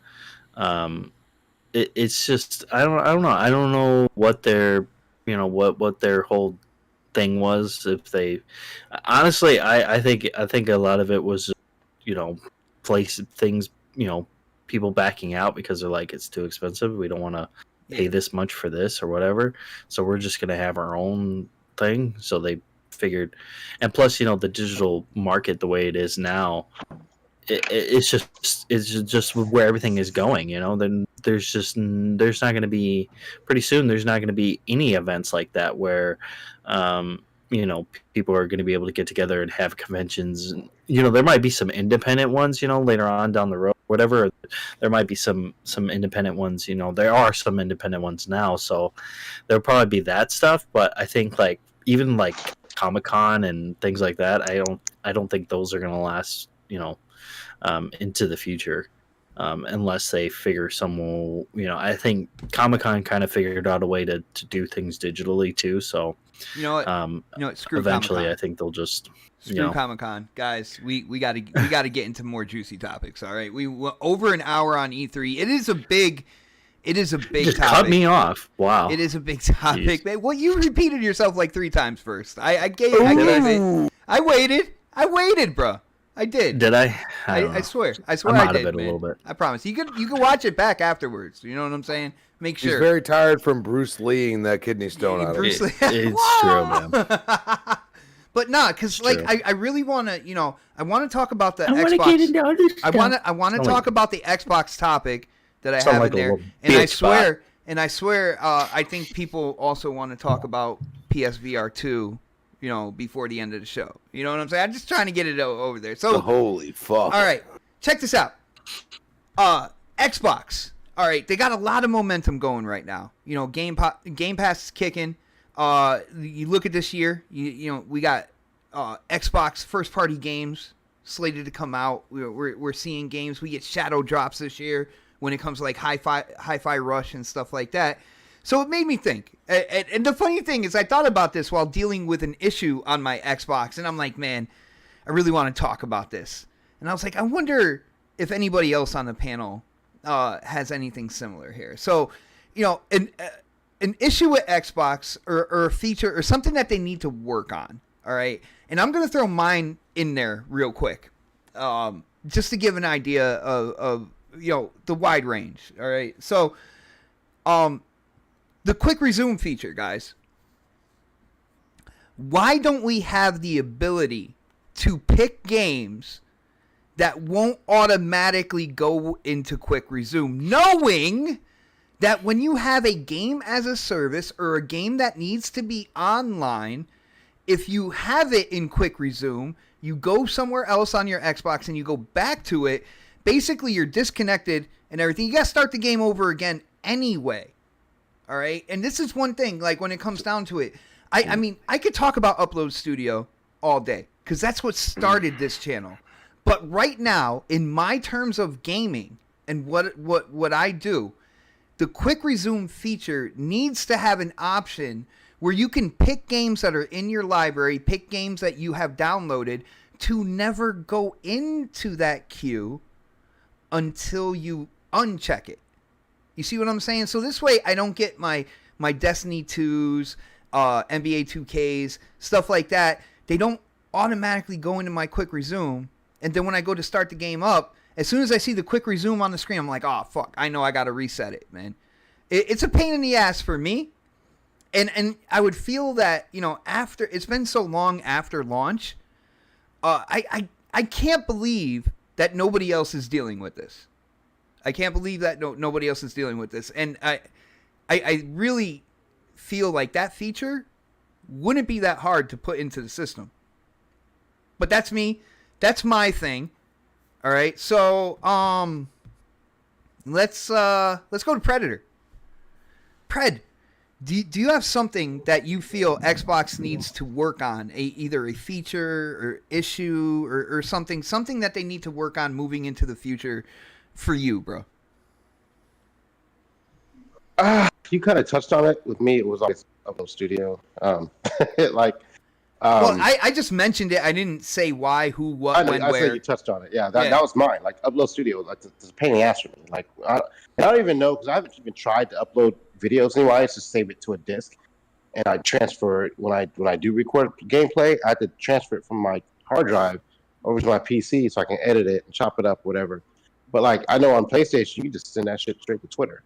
Speaker 4: It's just I don't know. I don't know what their what their whole thing was. If they honestly, I think a lot of it was people backing out because they're like it's too expensive. We don't want to pay this much for this or whatever. So we're just gonna have our own thing. So they figured, and plus the digital market the way it is now. It's just where everything is going, then there's not going to be pretty soon there's not going to be any events like that where people are going to be able to get together and have conventions. There might be some independent ones later on down the road, whatever. There might be some independent ones. There are some independent ones now, so there'll probably be that stuff. But I think even Comic-Con and things like that, I don't think those are going to last into the future. unless they figure some. I think Comic-Con kind of figured out a way to do things digitally too. So
Speaker 3: You know what? Screw
Speaker 4: eventually,
Speaker 3: Comic-Con.
Speaker 4: I think they'll just
Speaker 3: Screw Comic-Con, guys. We gotta get into more juicy topics. All right, we were over an hour on E3. It is a big
Speaker 4: just
Speaker 3: topic.
Speaker 4: cut me off. Wow,
Speaker 3: It is a big topic, man. Well, you repeated yourself like 3 times first. I gave
Speaker 4: Ooh.
Speaker 3: it. I waited, bro. I did.
Speaker 4: Did I?
Speaker 3: I swear. I
Speaker 4: I'm
Speaker 3: I
Speaker 4: out
Speaker 3: did,
Speaker 4: of it
Speaker 3: man.
Speaker 4: a little bit.
Speaker 3: I promise. You could watch it back afterwards. You know what I'm saying? Make
Speaker 5: He's
Speaker 3: sure.
Speaker 5: very tired from Bruce Leeing that kidney stone out of
Speaker 3: Bruce
Speaker 5: him.
Speaker 3: Lee.
Speaker 4: It's true, man.
Speaker 3: But nah, because
Speaker 4: It's
Speaker 3: like
Speaker 4: true.
Speaker 3: I really want to, I want to talk about the
Speaker 4: I want to
Speaker 3: Xbox.
Speaker 4: get into all this
Speaker 3: I want to
Speaker 4: Sound
Speaker 3: talk
Speaker 4: like-
Speaker 3: about the Xbox topic that I
Speaker 4: Sound
Speaker 3: have
Speaker 4: like
Speaker 3: in
Speaker 4: a
Speaker 3: there,
Speaker 4: little
Speaker 3: and I
Speaker 4: bitch spot.
Speaker 3: swear, I think people also want to talk about PSVR 2, before the end of the show. You know what I'm saying? I'm just trying to get it over there. So,
Speaker 5: Holy fuck.
Speaker 3: all right, check this out. Xbox. All right, they got a lot of momentum going right now. Game Pass is kicking. You look at this year. We got Xbox first party games slated to come out. We're seeing games. We get shadow drops this year when it comes to like Hi-Fi Rush and stuff like that. So it made me think. And the funny thing is, I thought about this while dealing with an issue on my Xbox, and I'm like, man, I really want to talk about this. And I was like, I wonder if anybody else on the panel has anything similar here. So, an issue with Xbox or a feature or something that they need to work on. All right. And I'm going to throw mine in there real quick. Just to give an idea of the wide range. All right. So, the quick resume feature, guys. Why don't we have the ability to pick games that won't automatically go into quick resume, knowing that when you have a game as a service or a game that needs to be online, if you have it in quick resume, you go somewhere else on your Xbox and you go back to it, basically you're disconnected and everything. You got to start the game over again anyway. All right? And this is one thing, like when it comes down to it, I mean, I could talk about Upload Studio all day because that's what started this channel. But right now, in my terms of gaming and what I do, the quick resume feature needs to have an option where you can pick games that are in your library, pick games that you have downloaded to never go into that queue until you uncheck it. You see what I'm saying? So this way I don't get my Destiny 2s, NBA 2Ks, stuff like that. They don't automatically go into my quick resume. And then when I go to start the game up, as soon as I see the quick resume on the screen, I'm like, oh, fuck, I know I got to reset it, man. It's a pain in the ass for me. And I would feel that, after, it's been so long after launch, I can't believe that nobody else is dealing with this. I can't believe that nobody else is dealing with this. And I really feel like that feature wouldn't be that hard to put into the system. But that's me. That's my thing. All right. So, let's go to Predator. Pred, do you have something that you feel Xbox needs to work on, either a feature or issue or something that they need to work on moving into the future for you, bro?
Speaker 6: You kind of touched on it. With me, it was always Upload Studio.
Speaker 3: Well, I just mentioned it. I didn't say why, who, what,
Speaker 6: I know,
Speaker 3: when,
Speaker 6: I
Speaker 3: where.
Speaker 6: said you touched on it. Yeah, that was mine. Like Upload Studio, like it's a pain in the ass for me. Like I don't even know because I haven't even tried to upload videos anymore. I used to save it to a disk, and I transfer it when I do record gameplay. I have to transfer it from my hard drive over to my PC so I can edit it and chop it up, whatever. But like I know on PlayStation, you can just send that shit straight to Twitter.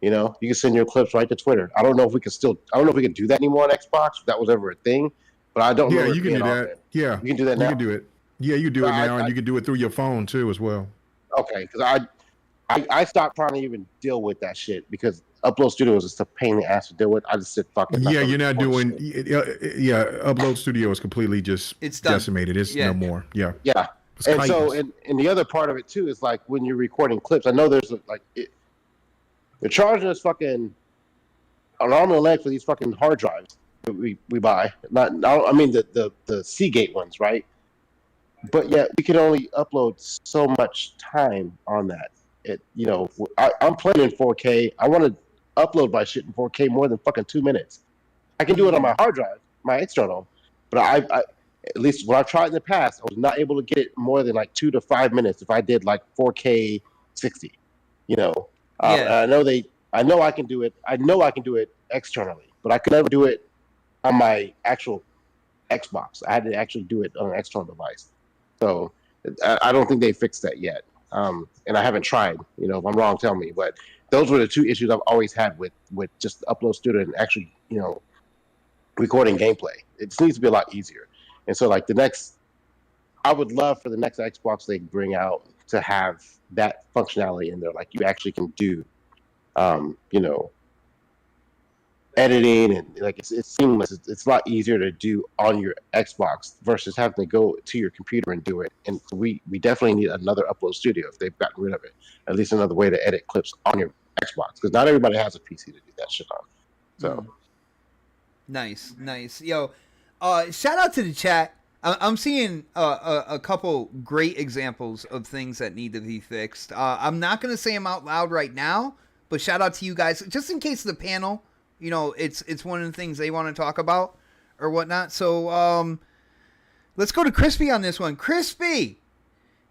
Speaker 6: You can send your clips right to Twitter. I don't know if we can do that anymore on Xbox. If that was ever a thing. But I don't know.
Speaker 7: Yeah, you can do that. Yeah,
Speaker 6: you can do that now.
Speaker 7: You can do it. Yeah, you do it now, and you can do it through your phone too as well.
Speaker 6: Okay, because I stopped trying to even deal with that shit because Upload Studio is just a pain in the ass to deal with. I just said fuck it.
Speaker 7: Yeah, you're not doing. Yeah, Upload Studio is completely just decimated. It's no more. Yeah.
Speaker 6: Yeah, and so and the other part of it too is like when you're recording clips. I know there's they're charging us fucking an arm and a leg for these fucking hard drives. We buy I mean the Seagate ones, right? But yet we can only upload so much time on that. I'm playing in 4K. I want to upload my shit in 4K more than fucking 2 minutes. I can do it on my hard drive, my external, but I at least when I've tried in the past, I was not able to get it more than like 2 to 5 minutes if I did like 4K 60.
Speaker 3: Yeah.
Speaker 6: I know I can do it. I know I can do it externally, but I could never do it on my actual Xbox. I had to actually do it on an external device. So I don't think they fixed that yet. And I haven't tried. If I'm wrong, tell me. But those were the two issues I've always had with just Upload Studio and actually, recording gameplay. It just needs to be a lot easier. And so, like I would love for the next Xbox they bring out to have that functionality in there. Like you actually can do, editing and like it's seamless. It's a lot easier to do on your Xbox versus having to go to your computer and do it. And we definitely need another Upload Studio if they've gotten rid of it. At least another way to edit clips on your Xbox because not everybody has a PC to do that shit on. So
Speaker 3: nice. Yo, shout out to the chat. I'm seeing a couple great examples of things that need to be fixed. I'm not gonna say them out loud right now, but shout out to you guys just in case the panel. It's one of the things they want to talk about or whatnot. So let's go to Crispy on this one. Crispy,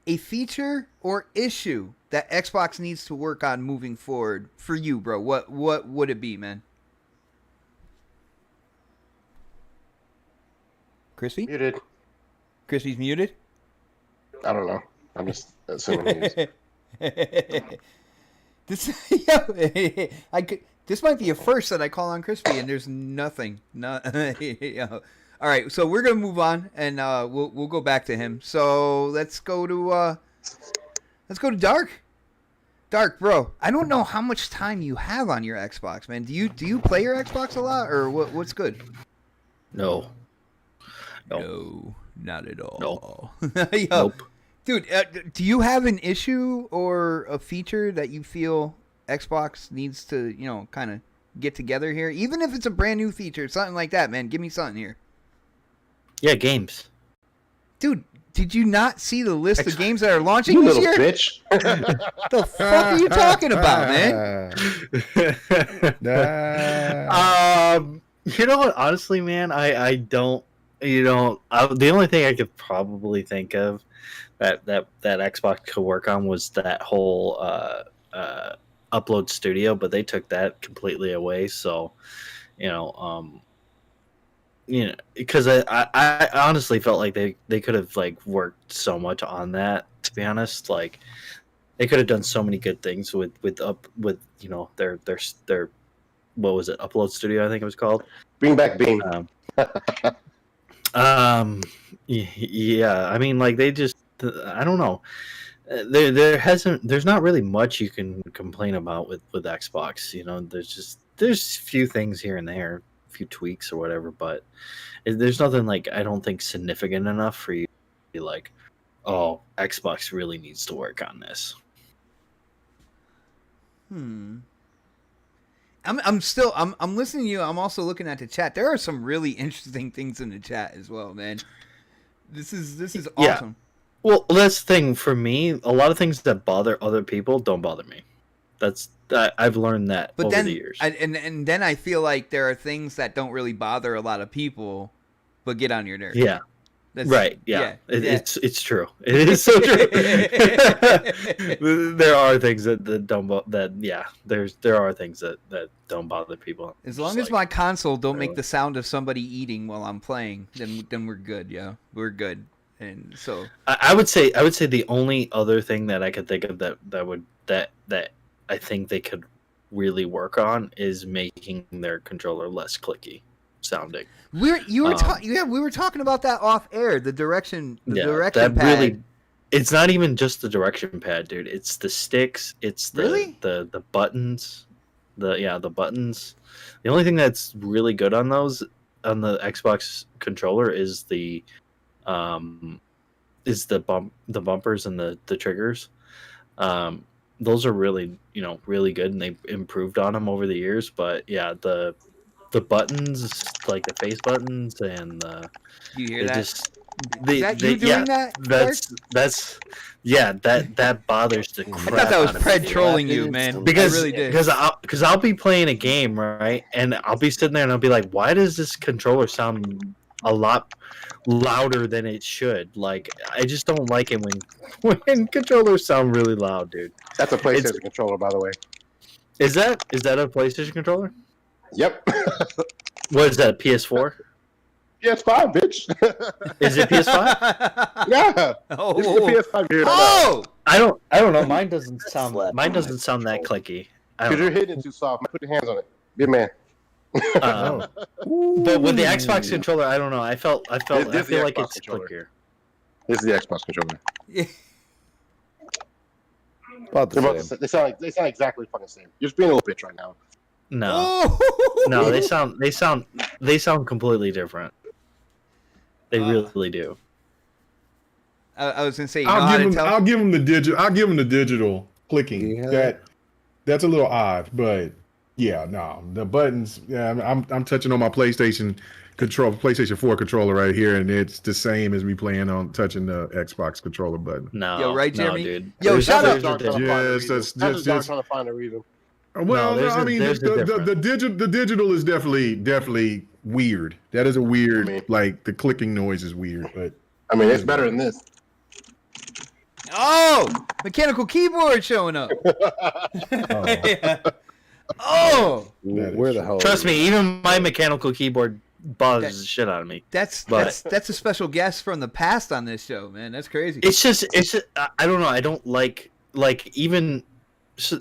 Speaker 3: a feature or issue that Xbox needs to work on moving forward for you, bro. What would it be, man? Crispy?
Speaker 6: muted.
Speaker 3: Crispy's muted?
Speaker 6: I don't know. I'm just assuming he is.
Speaker 3: This might be a first that I call on Crispy, and there's nothing. No, All right, so we're gonna move on, and we'll go back to him. So let's go to Dark. Dark, bro. I don't know how much time you have on your Xbox, man. Do you play your Xbox a lot, or what's good?
Speaker 4: No,
Speaker 3: not at all.
Speaker 4: Yo, nope.
Speaker 3: Dude, do you have an issue or a feature that you feel Xbox needs to, kind of get together here? Even if it's a brand new feature, something like that, man. Give me something here.
Speaker 4: Yeah, games.
Speaker 3: Dude, did you not see the list of games that are launching
Speaker 6: You
Speaker 3: this
Speaker 6: little
Speaker 3: year?
Speaker 6: bitch.
Speaker 3: The fuck are you talking about, man?
Speaker 4: You know what? Honestly, man, I don't. The only thing I could probably think of that Xbox could work on was that whole Upload Studio, but they took that completely away. So, because I honestly felt like they could have like worked so much on that. To be honest, like they could have done so many good things with their what was it, Upload Studio, I think it was called.
Speaker 6: Bring back Bing.
Speaker 4: Yeah, I mean, like they just, I don't know. There's not really much you can complain about with Xbox. There's a few things here and there, a few tweaks or whatever, but there's nothing like I don't think significant enough for you to be like, oh, Xbox really needs to work on this.
Speaker 3: I'm listening to you. I'm also looking at the chat. There are some really interesting things in the chat as well, man. This is awesome.
Speaker 4: Yeah. Well, that's the thing for me. A lot of things that bother other people don't bother me. I've learned that over the years.
Speaker 3: And then I feel like there are things that don't really bother a lot of people, but get on your nerves.
Speaker 4: Yeah. Right. Yeah. It's true. It is so true. There are things that don't there are things that don't bother people.
Speaker 3: As long as my console don't make the sound of somebody eating while I'm playing, then we're good. Yeah, we're good. And so
Speaker 4: I would say the only other thing that I could think of that I think they could really work on is making their controller less clicky sounding.
Speaker 3: We were talking about that off air. The direction pad.
Speaker 4: Really, it's not even just the direction pad, dude. It's the sticks. It's the buttons. The buttons. The only thing that's really good on those on the Xbox controller is the bumpers and the triggers. Those are really really good, and they've improved on them over the years. But yeah, the buttons, like the face buttons, and
Speaker 3: you hear that? Is that you doing that?
Speaker 4: That bothers the
Speaker 3: I
Speaker 4: crap.
Speaker 3: thought that was
Speaker 4: out of
Speaker 3: Fred
Speaker 4: me.
Speaker 3: trolling you, man.
Speaker 4: Because
Speaker 3: I really did.
Speaker 4: because I'll be playing a game, right, and I'll be sitting there and I'll be like, why does this controller sound a lot louder than it should? Like, I just don't like it when controllers sound really loud, dude.
Speaker 6: That's a PlayStation controller, by the way.
Speaker 4: Is that a PlayStation controller?
Speaker 6: Yep.
Speaker 4: What is that? PS4?
Speaker 6: PS5, bitch.
Speaker 4: Is it PS5?
Speaker 6: Yeah.
Speaker 3: Oh,
Speaker 6: This is the PS5. Dude,
Speaker 3: oh!
Speaker 4: I don't know. Mine doesn't sound that clicky. I
Speaker 6: Because
Speaker 4: don't
Speaker 6: you're
Speaker 4: know.
Speaker 6: hitting it too soft. Put your hands on it. Be a man.
Speaker 4: But with the Xbox controller, I don't know. I feel like
Speaker 6: Xbox
Speaker 4: it's
Speaker 6: controller.
Speaker 4: clickier.
Speaker 6: This is the Xbox controller.
Speaker 3: Yeah.
Speaker 5: About the
Speaker 6: They're both
Speaker 5: same.
Speaker 6: the same. They sound exactly fucking the same. You're just being a little bitch right now.
Speaker 4: No,
Speaker 3: Oh!
Speaker 4: no, they sound completely different. They really do.
Speaker 3: I was gonna say, you know how to tell?
Speaker 7: I'll give him the digital clicking.
Speaker 5: Yeah.
Speaker 7: That's a little odd, but yeah, no, the buttons. Yeah, I'm touching on my PlayStation 4 controller right here, and it's the same as me playing on touching the Xbox controller button.
Speaker 4: No,
Speaker 3: Yo, right,
Speaker 4: no,
Speaker 3: Jeremy?
Speaker 4: dude.
Speaker 3: Yo, shout out.
Speaker 7: Yes, that's
Speaker 6: Just
Speaker 7: just.
Speaker 6: trying to find a reason.
Speaker 7: Well,
Speaker 4: there's
Speaker 7: I
Speaker 4: a-
Speaker 7: mean,
Speaker 4: there's a difference.
Speaker 7: the digital is definitely weird. That is a weird,
Speaker 6: I mean-
Speaker 7: like the clicking noise is weird, but
Speaker 6: I mean, it's better than this.
Speaker 3: Oh, mechanical keyboard showing up. Yeah. Oh,
Speaker 7: That is
Speaker 5: Where the
Speaker 7: true.
Speaker 5: hell?
Speaker 4: Trust
Speaker 5: are
Speaker 4: me,
Speaker 5: you?
Speaker 4: even my mechanical keyboard bothers the shit out of me.
Speaker 3: that's
Speaker 4: But-
Speaker 3: that's a special guest from the past on this show, man. That's crazy.
Speaker 4: It's just I don't know. I don't like even.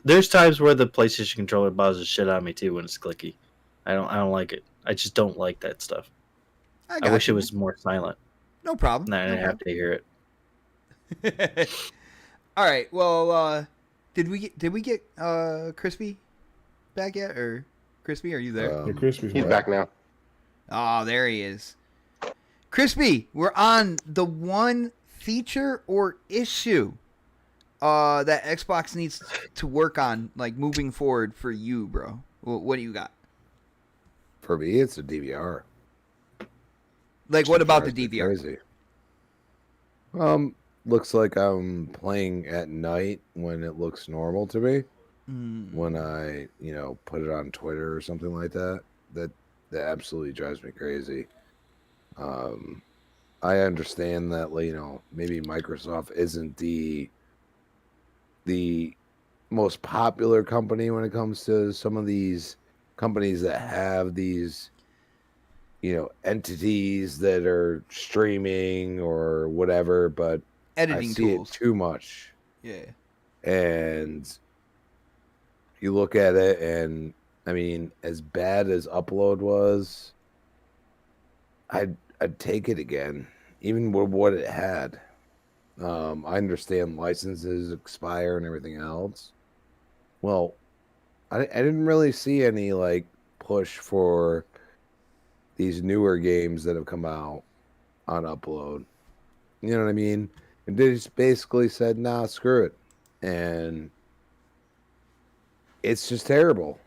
Speaker 4: There's times where the PlayStation controller bothers the shit out of me too when it's clicky. I don't like it. I just don't like that stuff. I
Speaker 3: got
Speaker 4: wish
Speaker 3: you.
Speaker 4: it was more silent.
Speaker 3: No problem.
Speaker 4: And I didn't have to hear it.
Speaker 3: All right. Well, did we get Crispy back yet, or Crispy? Are you there?
Speaker 7: Yeah, Crispy's
Speaker 6: He's back now.
Speaker 3: Oh, there he is. Crispy, we're on the one feature or issue that Xbox needs to work on, like moving forward for you, bro. What do you got?
Speaker 5: For me, it's a DVR.
Speaker 3: Like, what about the
Speaker 5: Drives me
Speaker 3: DVR?
Speaker 5: Crazy. Looks like I'm playing at night when it looks normal to me. When I, put it on Twitter or something like that. That absolutely drives me crazy. I understand that, maybe Microsoft isn't the most popular company when it comes to some of these companies that have these entities that are streaming or whatever, but
Speaker 3: Editing
Speaker 5: I see
Speaker 3: tools.
Speaker 5: it too much.
Speaker 3: Yeah.
Speaker 5: And you look at it, and I mean, as bad as Upload was, I'd take it again, even with what it had. I understand licenses expire and everything else. Well, I didn't really see any push for these newer games that have come out on Upload. You know what I mean? And they just basically said, nah, screw it. And it's just terrible.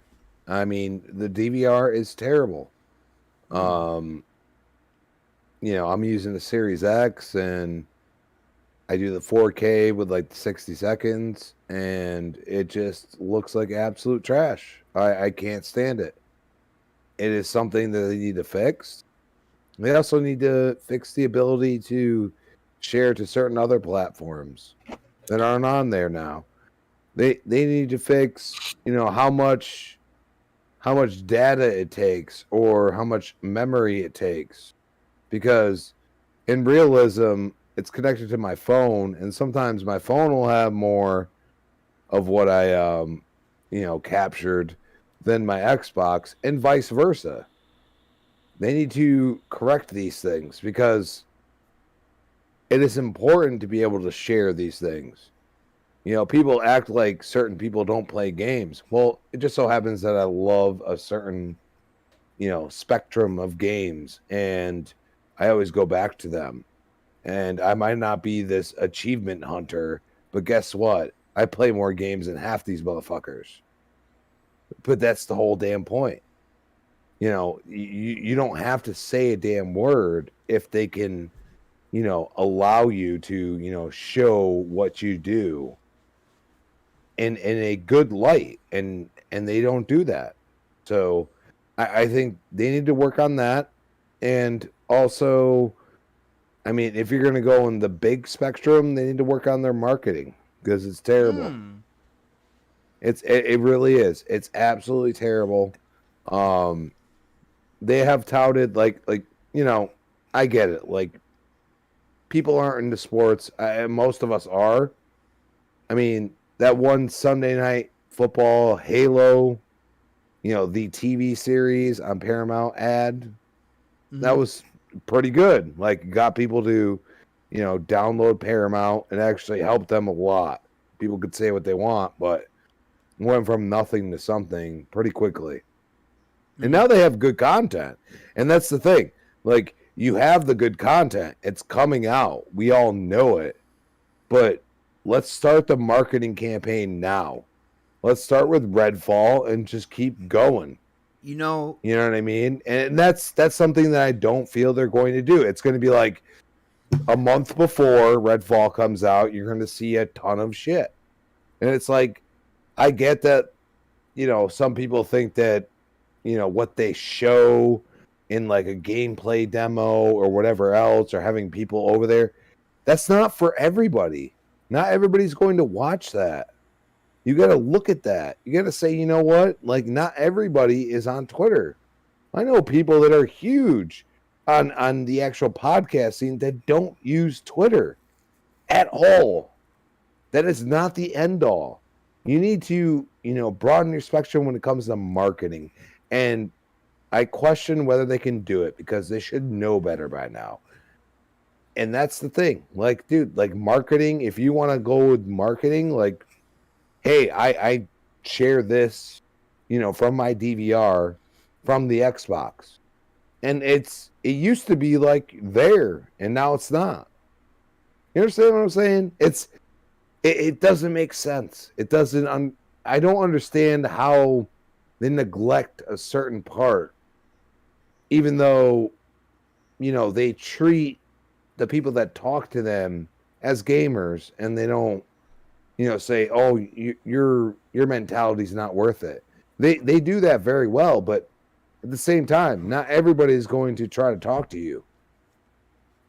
Speaker 5: I mean, the DVR is terrible. I'm using the Series X, and I do the 4K with 60 seconds, and it just looks like absolute trash. I can't stand it. It is something that they need to fix. They also need to fix the ability to share to certain other platforms that aren't on there now. They need to fix, how much data it takes or how much memory it takes. Because in realism, it's connected to my phone, and sometimes my phone will have more of what I captured than my Xbox, and vice versa. They need to correct these things because it is important to be able to share these things. People act like certain people don't play games. Well, it just so happens that I love a certain, spectrum of games, and I always go back to them. And I might not be this achievement hunter, but guess what? I play more games than half these motherfuckers. But that's the whole damn point. You don't have to say a damn word if they can allow you to, show what you do in a good light, and they don't do that. So I think they need to work on that. And also, I mean, if you're going to go in the big spectrum, they need to work on their marketing, because it's terrible. It really is. It's absolutely terrible. They have touted like I get it. Like, people aren't into sports. Most of us are. I mean, that one Sunday night football Halo, the TV series on Paramount ad, that was pretty good. Like, got people to, download Paramount, and actually helped them a lot. People could say what they want, but went from nothing to something pretty quickly. And now they have good content. And that's the thing. Like, you have the good content. It's coming out. We all know it. But let's start the marketing campaign now. Let's start with Redfall and just keep going. You know what I mean? And that's something that I don't feel they're going to do. It's going to be like a month before Redfall comes out, you're going to see a ton of shit. And it's like, I get that, some people think that, what they show in like a gameplay demo or whatever else, or having people over there, that's not for everybody. Not everybody's going to watch that. You got to look at that. You got to say, you know what? Like, not everybody is on Twitter. I know people that are huge on the actual podcast scene that don't use Twitter at all. That is not the end all. You need to, broaden your spectrum when it comes to marketing. And I question whether they can do it, because they should know better by now. And that's the thing. Like, dude, like, marketing, if you want to go with marketing, like, hey, I share this, from my DVR from the Xbox. And it used to be like there, and now it's not. You understand what I'm saying? It doesn't make sense. It doesn't. I don't understand how they neglect a certain part, even though, they treat the people that talk to them as gamers, and they don't, say, oh, your mentality's not worth it. They do that very well, but at the same time, not everybody is going to try to talk to you.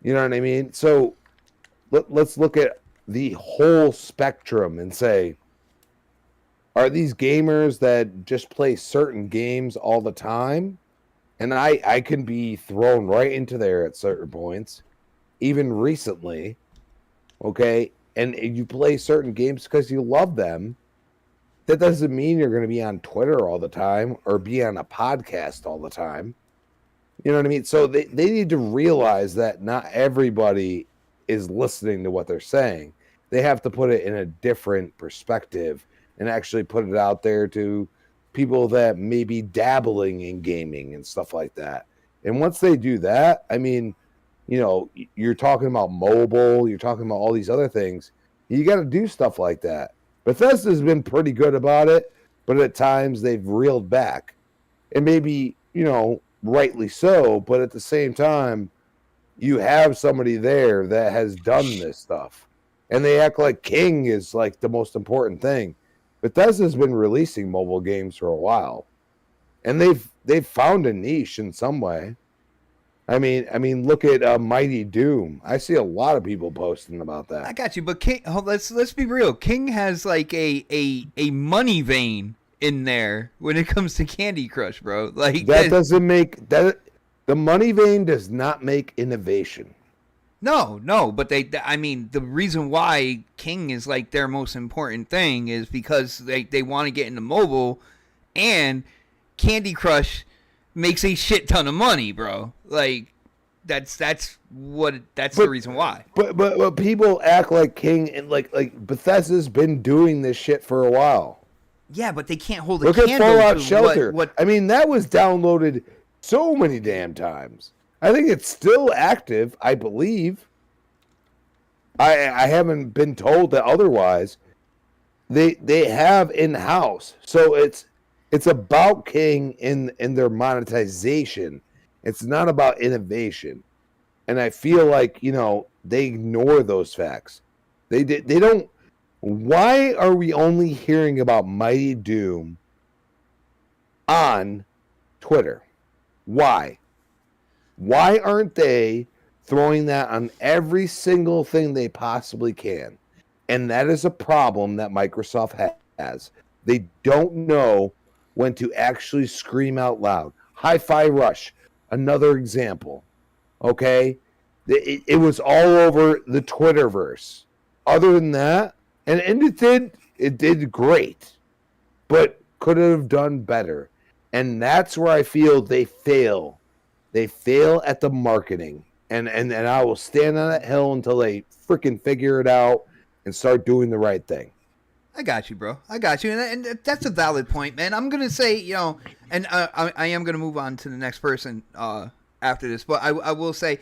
Speaker 5: You know what I mean? So let's look at the whole spectrum and say, are these gamers that just play certain games all the time? And I can be thrown right into there at certain points, even recently, okay? And you play certain games because you love them. That doesn't mean you're going to be on Twitter all the time or be on a podcast all the time. You know what I mean? So they need to realize that not everybody is listening to what they're saying. They have to put it in a different perspective and actually put it out there to people that may be dabbling in gaming and stuff like that. And once they do that, I mean, you're talking about mobile, you're talking about all these other things. You got to do stuff like that. Bethesda's been pretty good about it, but at times they've reeled back. And maybe, rightly so, but at the same time, you have somebody there that has done this stuff. And they act like King is like the most important thing. Bethesda's been releasing mobile games for a while. And they've found a niche in some way. I mean, look at Mighty Doom. I see a lot of people posting about that.
Speaker 3: I got you, but King, let's be real. King has like a money vein in there when it comes to Candy Crush, bro. Like,
Speaker 5: that doesn't make that. The money vein does not make innovation.
Speaker 3: No, but the reason why King is like their most important thing is because they want to get into mobile, and Candy Crush makes a shit ton of money, bro. Like, that's the reason why.
Speaker 5: But people act like King and like Bethesda's been doing this shit for a while.
Speaker 3: Yeah, but they can't hold a
Speaker 5: Look
Speaker 3: candle
Speaker 5: at Fallout
Speaker 3: to
Speaker 5: Shelter.
Speaker 3: what
Speaker 5: I mean, that was downloaded so many damn times. I think it's still active, I believe. I haven't been told that otherwise. They have in-house. So it's about King in their monetization. It's not about innovation. And I feel like, they ignore those facts. They don't. Why are we only hearing about Mighty Doom on Twitter? Why? Why aren't they throwing that on every single thing they possibly can? And that is a problem that Microsoft has. They don't know when to actually scream out loud. Hi-Fi Rush, another example. Okay? It was all over the Twitterverse. Other than that, and it did great, but could have done better. And that's where I feel they fail. They fail at the marketing. And I will stand on that hill until they freaking figure it out and start doing the right thing.
Speaker 3: I got you, bro. I got you. And that's a valid point, man. I'm going to say, and I am going to move on to the next person after this. But I will say,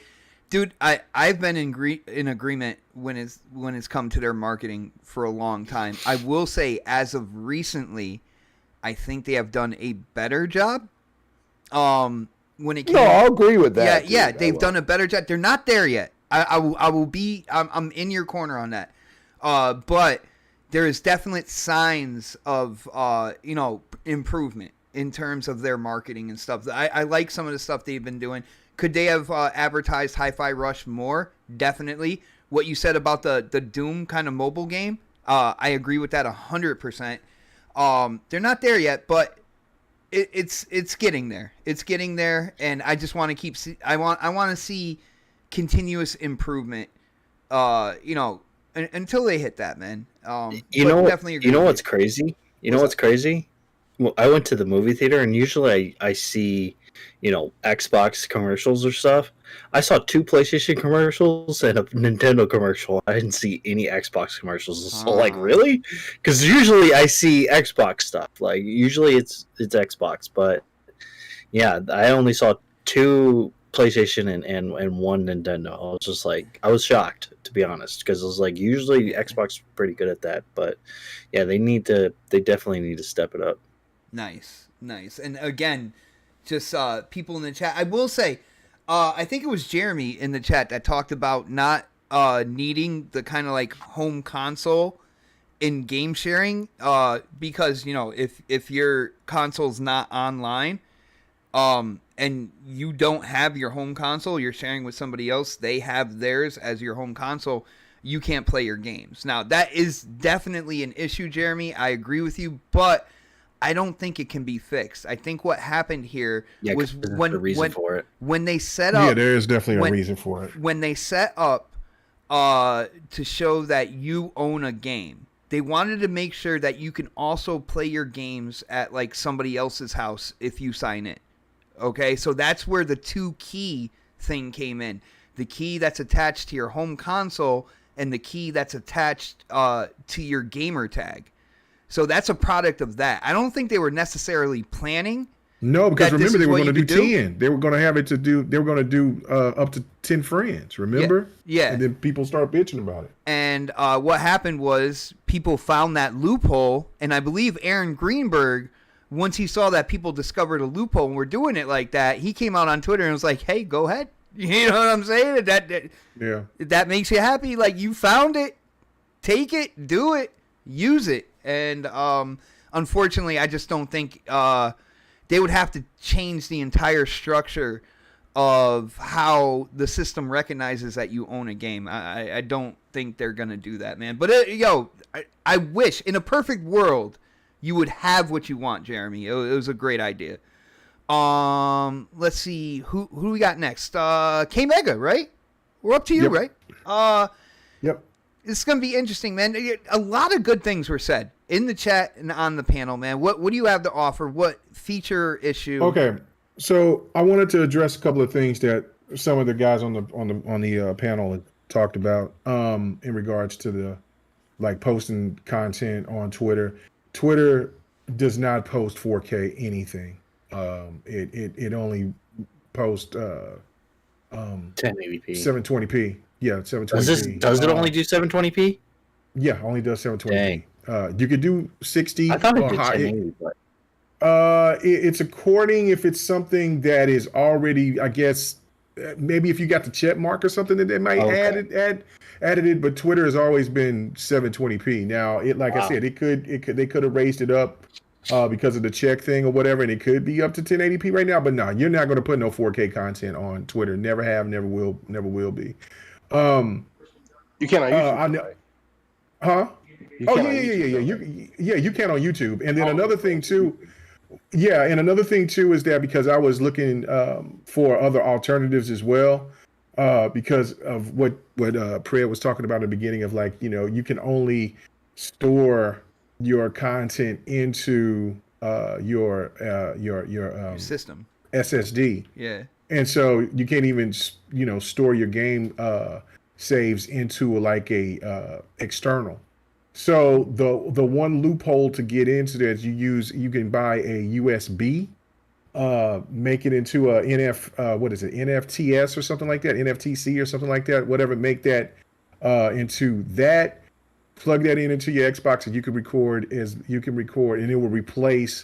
Speaker 3: dude, I've been in agreement when it's come to their marketing for a long time. I will say, as of recently, I think they have done a better job. When it came,
Speaker 5: no, I'll agree with that.
Speaker 3: Yeah, they've done a better job. They're not there yet. I will be. I'm in your corner on that. But there is definite signs of improvement in terms of their marketing and stuff. I like some of the stuff they've been doing. Could they have advertised Hi-Fi Rush more? Definitely. What you said about the Doom kind of mobile game, I agree with that 100%. They're not there yet, but it's getting there. It's getting there, and I just want to I want to see continuous improvement. Until they hit that, man. Definitely agree.
Speaker 4: You know what's crazy? What's crazy? Well, I went to the movie theater, and usually I see, Xbox commercials or stuff. I saw 2 PlayStation commercials and a Nintendo commercial. I didn't see any Xbox commercials. So, really? Because usually I see Xbox stuff. Like, usually it's Xbox. But, yeah, I only saw 2 PlayStation and 1 Nintendo. I was just like, I was shocked, to be honest. Because I was like, usually Xbox is pretty good at that. But, yeah, they definitely need to step it up.
Speaker 3: Nice. And, again, just people in the chat. I will say, I think it was Jeremy in the chat that talked about not needing the kind of like home console in game sharing because, if your console's not online and you don't have your home console, you're sharing with somebody else, they have theirs as your home console, you can't play your games. Now, that is definitely an issue, Jeremy. I agree with you, but I don't think it can be fixed. I think what happened here was when they set up.
Speaker 7: Yeah, there is definitely a reason for it.
Speaker 3: When they set up to show that you own a game, they wanted to make sure that you can also play your games at like somebody else's house if you sign in. Okay, so that's where the 2 key thing came in. The key that's attached to your home console and the key that's attached to your gamer tag. So that's a product of that. I don't think they were necessarily planning.
Speaker 7: No, because remember they were going to do 10. They were going to have it to do. They were going to do up to 10 friends. Remember?
Speaker 3: Yeah.
Speaker 7: And then people start bitching about it.
Speaker 3: And what happened was people found that loophole, and I believe Aaron Greenberg, once he saw that people discovered a loophole and were doing it like that, he came out on Twitter and was like, "Hey, go ahead." You know what I'm saying? That makes you happy. Like, you found it, take it, do it, use it. And unfortunately, I just don't think they would have to change the entire structure of how the system recognizes that you own a game. I don't think they're going to do that, man. But, I wish, in a perfect world, you would have what you want, Jeremy. It was a great idea. Let's see. Who we got next? K-Mega, right? We're up to you, right?
Speaker 7: Yep.
Speaker 3: It's going to be interesting, man. A lot of good things were said in the chat and on the panel, man. What do you have to offer? What feature issue?
Speaker 7: Okay, so I wanted to address a couple of things that some of the guys on the panel had talked about in regards to the posting content on Twitter. Twitter does not post 4K anything. It only posts
Speaker 4: 1080p,
Speaker 7: 720p. Yeah, 720p.
Speaker 4: Does it only do 720p?
Speaker 7: Yeah, only does 720p. You could do 60.
Speaker 4: I thought it did 1080, but
Speaker 7: it's according if it's something that is already, I guess, maybe if you got the check mark or something, that they might added it. But Twitter has always been 720p. Now, I said, they could have raised it up because of the check thing or whatever, and it could be up to 1080p right now. But no, you're not going to put no 4K content on Twitter. Never have, never will be.
Speaker 6: You can on YouTube.
Speaker 7: I know. Huh? You can on YouTube. And then another thing too. Yeah, and another thing too is that because I was looking for other alternatives as well, because of what Priya was talking about in the beginning of you can only store your content into your
Speaker 3: system
Speaker 7: SSD.
Speaker 3: Yeah.
Speaker 7: And so you can't even store your game saves into a external. So the one loophole to get into that is you can buy a USB, make it into a NFTS or something like that, NFTC or something like that, whatever, make that into that, plug that into your Xbox, and you can record, and it will replace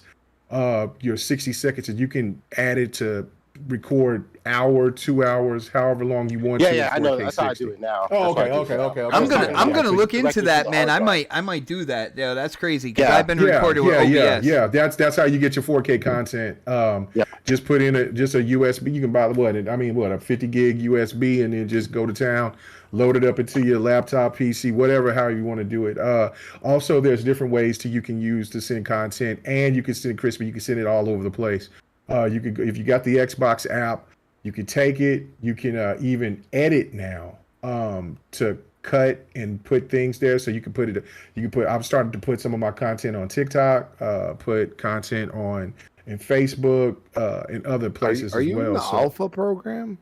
Speaker 7: your 60 seconds, and you can add it to record hour, 2 hours, however long you want.
Speaker 6: Yeah, I know. That's how I do it now.
Speaker 7: Oh, okay.
Speaker 3: I'm gonna look into that, man. I might do that. Yeah, that's crazy because I've been recording with OBS.
Speaker 7: Yeah. That's how you get your 4K content. Just put in a USB. You can buy a 50 gig USB, and then just go to town, load it up into your laptop, PC, whatever, how you want to do it. Also, there's different ways you can use to send content, and you can send crispy. You can send it all over the place. You could, if you got the Xbox app, you can take it. You can even edit now to cut and put things there. So you can put it. I'm starting to put some of my content on TikTok. Put content on in Facebook and other places as well.
Speaker 5: Are you in the alpha program?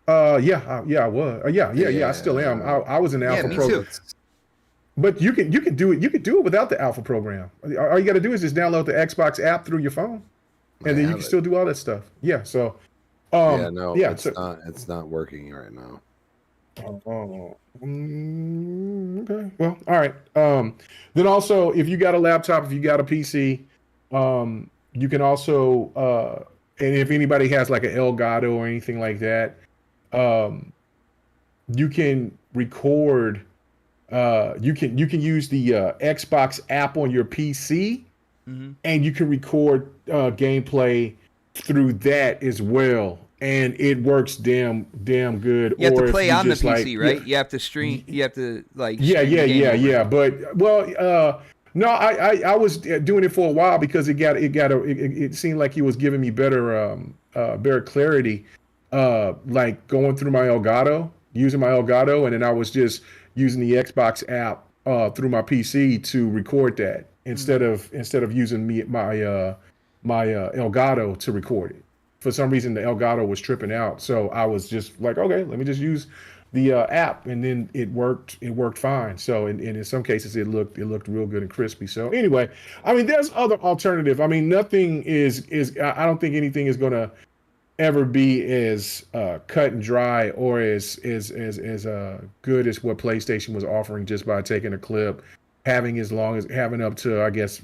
Speaker 7: I was. I still am. I was in the alpha program. Too. But you can do it. You can do it without the alpha program. All you got to do is just download the Xbox app through your phone. And then you can still do all that stuff. Yeah. So,
Speaker 5: it's not working right now.
Speaker 7: Okay. Well, all right. Then also, if you got a laptop, if you got a PC, you can also, and if anybody has like an Elgato or anything like that, you can record. You can use the Xbox app on your PC. Mm-hmm. And you can record gameplay through that as well, and it works damn good.
Speaker 3: You have to play on the PC, right? You have to stream. You have to
Speaker 7: Yeah. But no, I was doing it for a while because it seemed like he was giving me better clarity, like going through my Elgato, using my Elgato, and then I was just using the Xbox app through my PC to record that. Instead of using my Elgato to record it. For some reason, the Elgato was tripping out, so I was just like, okay, let me just use the app, and then it worked fine. So in some cases, it looked real good and crispy. So anyway, there's other alternative. Nothing is I don't think anything is gonna ever be as cut and dry or as good as what PlayStation was offering just by taking a clip. Having up to, I guess,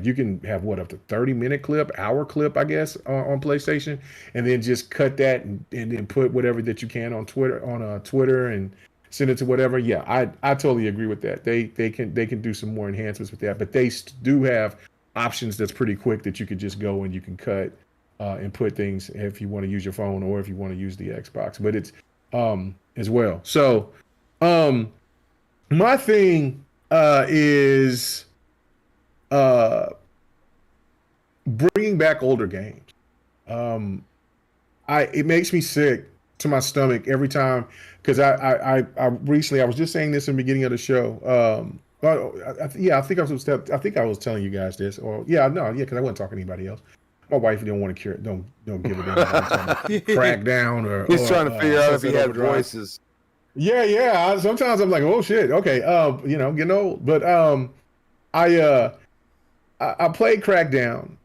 Speaker 7: you can have up to 30-minute clip, hour clip, I guess, on PlayStation, and then just cut that and then put whatever that you can on Twitter and send it to whatever. Yeah, I totally agree with that. They can do some more enhancements with that, but they do have options that's pretty quick that you could just go and you can cut and put things if you want to use your phone or if you want to use the Xbox, but it's as well. So my thing is bringing back older games. It makes me sick to my stomach every time because I recently, I was just saying this in the beginning of the show. I think I was telling you guys this, because I wasn't talking to anybody else. My wife don't want to cure it. Don't give it down. Crack down or
Speaker 5: he's trying to figure out if he had voices.
Speaker 7: Yeah. Sometimes I'm like, oh shit, okay, getting old. But I played Crackdown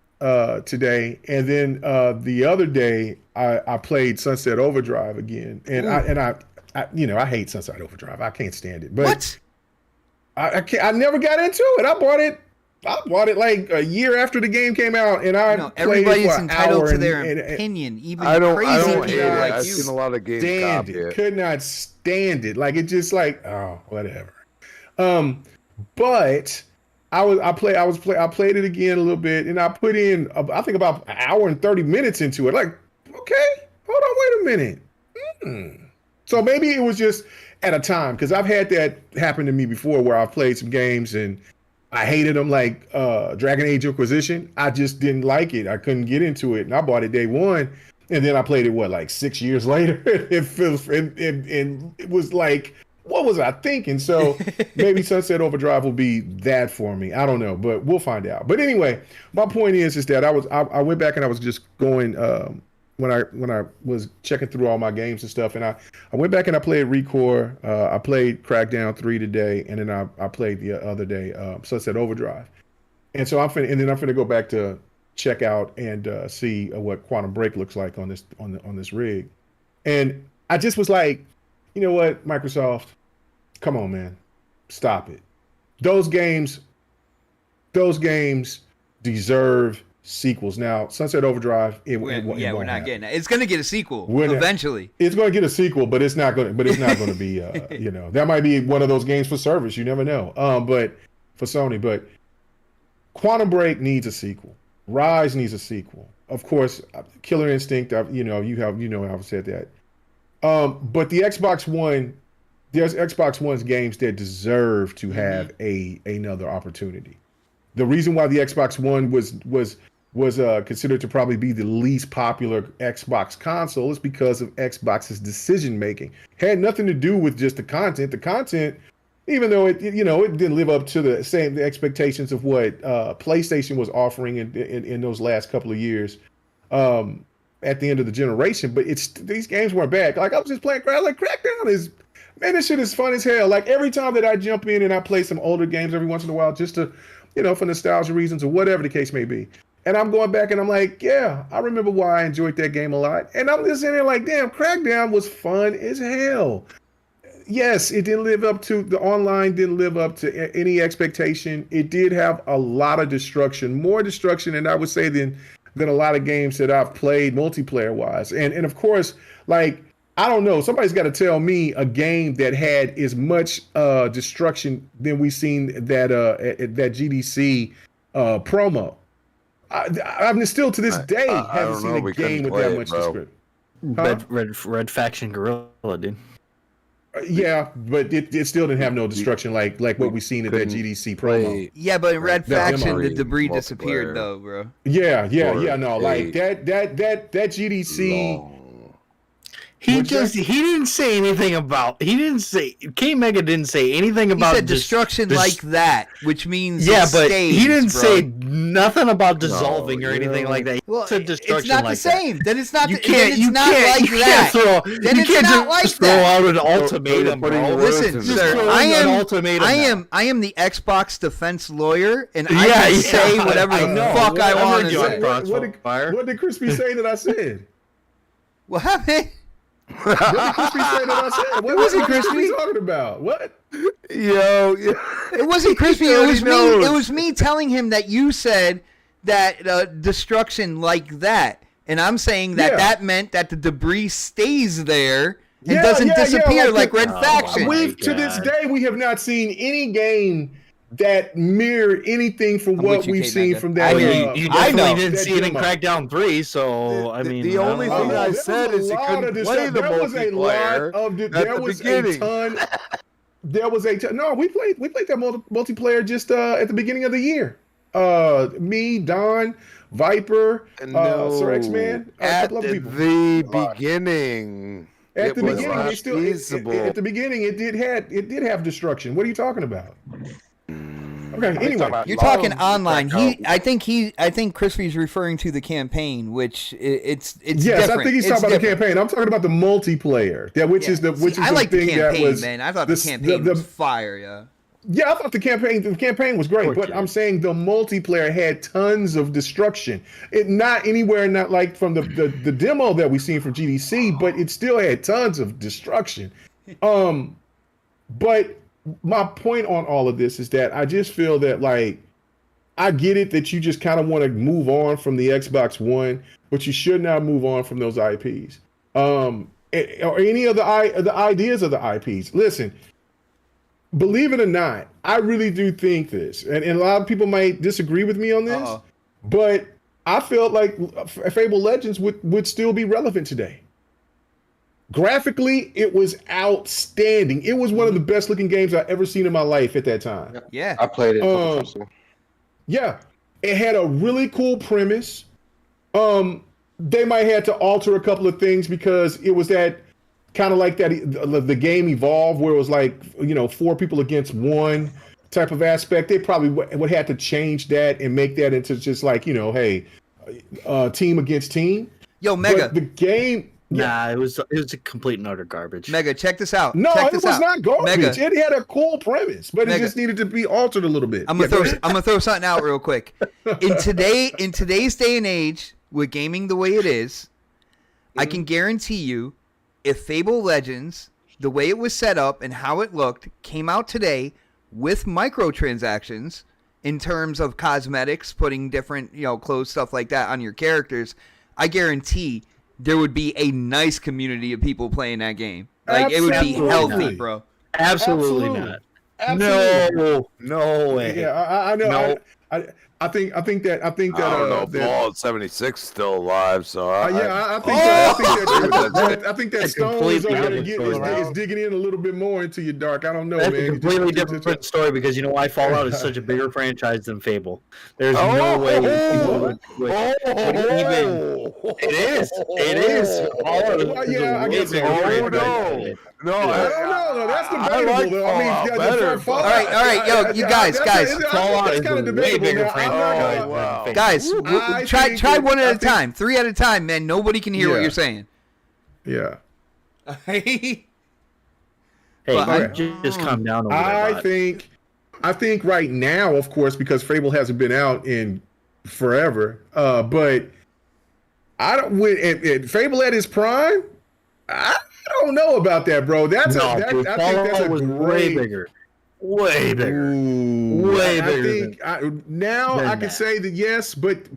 Speaker 7: today, and then the other day I played Sunset Overdrive again, and I hate Sunset Overdrive. I can't stand it. But
Speaker 3: what?
Speaker 7: I never got into it. I bought it I bought it like a year after the game came out, and I played
Speaker 3: everybody's
Speaker 7: it for an
Speaker 3: entitled
Speaker 7: hour
Speaker 3: to their
Speaker 7: and
Speaker 3: opinion. Even
Speaker 5: I don't
Speaker 3: crazy
Speaker 5: hate
Speaker 3: people
Speaker 5: it.
Speaker 3: like
Speaker 5: I've
Speaker 3: you.
Speaker 5: seen a lot of games
Speaker 7: stand
Speaker 5: copy
Speaker 7: it.
Speaker 5: it.
Speaker 7: Could not stand it. Like it just like whatever. But I played it again a little bit, and I put in I think about an hour and 30 minutes into it. Like, okay, hold on, wait a minute. So maybe it was just at a time, because I've had that happen to me before where I've played some games and I hated them, like Dragon Age Inquisition. I just didn't like it. I couldn't get into it, and I bought it day one, and then I played it like 6 years later. And it was like, what was I thinking? So maybe Sunset Overdrive will be that for me. I don't know, but we'll find out. But anyway, my point is that I went back and I was just going when I was checking through all my games and stuff, and I went back and I played Recore. I played Crackdown 3 today, and then I played the other day Sunset Overdrive. And so I'm finna go back to check out and see what Quantum Break looks like on this rig. And I just was like, you know what, Microsoft, come on, man, stop it. Those games deserve sequels. Now, Sunset Overdrive,
Speaker 3: we're not getting that. It's gonna get a sequel eventually.
Speaker 7: It's gonna get a sequel, but it's not gonna be that might be one of those games for service. You never know. But for Sony, but Quantum Break needs a sequel. Rise needs a sequel. Of course, Killer Instinct. I've said that. But the Xbox One, there's Xbox One's games that deserve to have another opportunity. The reason why the Xbox One was considered to probably be the least popular Xbox console is because of Xbox's decision making. Had nothing to do with just the content. The content, even though it didn't live up to the expectations of what PlayStation was offering in those last couple of years. At the end of the generation, but these games weren't bad. Like I was just playing Crackdown is, man, this shit is fun as hell. Like every time that I jump in and I play some older games every once in a while, just to, for nostalgia reasons or whatever the case may be. And I'm going back and I'm like, yeah, I remember why I enjoyed that game a lot. And I'm just sitting there like, damn, Crackdown was fun as hell. Yes, it didn't live up to the online, didn't live up to any expectation. It did have a lot of destruction, more destruction than I would say than a lot of games that I've played multiplayer wise. And of course, like, I don't know, somebody's got to tell me a game that had as much destruction than we've seen that GDC promo. I'm still to this day haven't seen a game with that much destruction.
Speaker 4: Red Faction Gorilla, dude.
Speaker 7: Yeah, but it still didn't have no destruction like what we seen at that GDC promo.
Speaker 3: Yeah, but in Red Faction, the debris disappeared though, bro.
Speaker 7: Yeah. No, like that GDC.
Speaker 4: He didn't say anything about. K Mega didn't say anything about.
Speaker 3: He said destruction like that, which means
Speaker 4: but
Speaker 3: stays,
Speaker 4: he didn't
Speaker 3: bro.
Speaker 4: say nothing about dissolving or anything like that. He said destruction
Speaker 3: it's not
Speaker 4: like
Speaker 3: the same.
Speaker 4: That.
Speaker 3: Then it's not.
Speaker 4: You
Speaker 3: then
Speaker 4: can't.
Speaker 3: it's
Speaker 4: You
Speaker 3: not
Speaker 4: can't.
Speaker 3: like
Speaker 4: You
Speaker 3: that.
Speaker 4: can't throw.
Speaker 3: Then
Speaker 4: You
Speaker 3: it's
Speaker 4: can't
Speaker 3: not like
Speaker 4: just throw
Speaker 3: that.
Speaker 4: out an ultimatum, bro.
Speaker 3: Listen, sir, I am the Xbox defense lawyer, and I can say whatever the fuck I want to say.
Speaker 7: What did Crispy say that I said?
Speaker 3: What happened?
Speaker 7: What did Crispy say that I said? What was Crispy talking about? What?
Speaker 5: Yo,
Speaker 3: it wasn't Crispy. It was me. It was me telling him that you said that destruction like that, and I'm saying that meant that the debris stays there and doesn't disappear like Red Faction.
Speaker 7: To this day, we have not seen any game that mirror anything from what we've seen from that.
Speaker 4: You definitely didn't see it in Crackdown 3, so I mean,
Speaker 5: the only thing I said is you couldn't play the multiplayer at the beginning.
Speaker 7: There was a ton. No, we played that multiplayer just at the beginning of the year. Me, Don, Viper, Sir X-Man, a couple other people.
Speaker 5: The beginning.
Speaker 7: At the beginning, it did have destruction. What are you talking about? Okay, anyway,
Speaker 3: you're talking online. I think Crispy's referring to the campaign, which it's
Speaker 7: yes,
Speaker 3: different.
Speaker 7: I think he's talking about the campaign. I'm talking about the multiplayer.
Speaker 3: I like the campaign, man. I thought the campaign was fire.
Speaker 7: Yeah, I thought the campaign was great, but I'm saying the multiplayer had tons of destruction. It not like from the demo that we seen from GDC, but it still had tons of destruction. But my point on all of this is that I just feel that, like, I get it that you just kind of want to move on from the Xbox One, but you should not move on from those IPs. Or any of the ideas of the IPs. Listen, believe it or not, I really do think this, and a lot of people might disagree with me on this, but I felt like Fable Legends would still be relevant today. Graphically, it was outstanding. It was one of the best looking games I've ever seen in my life at that time.
Speaker 3: Yeah.
Speaker 6: I played it.
Speaker 7: Yeah. It had a really cool premise. They might have to alter a couple of things because it was that kind of like that the game evolved where it was like, 4 people against 1 type of aspect. They probably would have to change that and make that into just like, hey, team against team.
Speaker 3: Yo, Mega.
Speaker 7: But the game...
Speaker 4: Nah, it was a complete and utter garbage.
Speaker 3: Mega, check this out.
Speaker 7: No,
Speaker 3: check
Speaker 7: it
Speaker 3: this
Speaker 7: was
Speaker 3: out.
Speaker 7: not garbage.
Speaker 3: Mega.
Speaker 7: It had a cool premise, but
Speaker 3: Mega.
Speaker 7: it just needed to be altered a little bit.
Speaker 3: I'm gonna throw something out real quick. In today's day and age, with gaming the way it is, I can guarantee you, if Fable Legends, the way it was set up and how it looked, came out today with microtransactions in terms of cosmetics, putting different clothes, stuff like that on your characters, I guarantee there would be a nice community of people playing that game. Like it would be healthy, bro.
Speaker 4: Absolutely not.
Speaker 7: Absolutely.
Speaker 4: No way.
Speaker 7: Yeah, I know.
Speaker 4: No.
Speaker 7: I think that
Speaker 5: I don't know. Fallout 76 is still alive, so
Speaker 7: I think that Stone is over there is digging in a little bit more into your dark. I don't know,
Speaker 4: That's
Speaker 7: man.
Speaker 4: a completely different story because why Fallout is such a bigger franchise than Fable. There's no way people would even. It is. Fallout is
Speaker 7: I guess.
Speaker 5: No,
Speaker 7: I don't know. That's debatable, though. I mean,
Speaker 5: better.
Speaker 3: All right, yo, you guys.
Speaker 4: Fallout is
Speaker 7: kind of
Speaker 4: a way bigger
Speaker 7: debatable.
Speaker 4: franchise.
Speaker 5: Wow.
Speaker 3: Guys, try one at a time, 3 at a time, man. Nobody can hear what you're saying.
Speaker 7: Yeah.
Speaker 4: Hey,
Speaker 3: But
Speaker 4: just calm down over there.
Speaker 7: I think right now, of course, because Fable hasn't been out in forever, but I don't. When Fable at its prime, I don't know about that, bro. I think that's a
Speaker 4: way bigger. Way bigger.
Speaker 7: Ooh,
Speaker 4: Way
Speaker 7: I
Speaker 4: bigger.
Speaker 7: think I can say that yes, but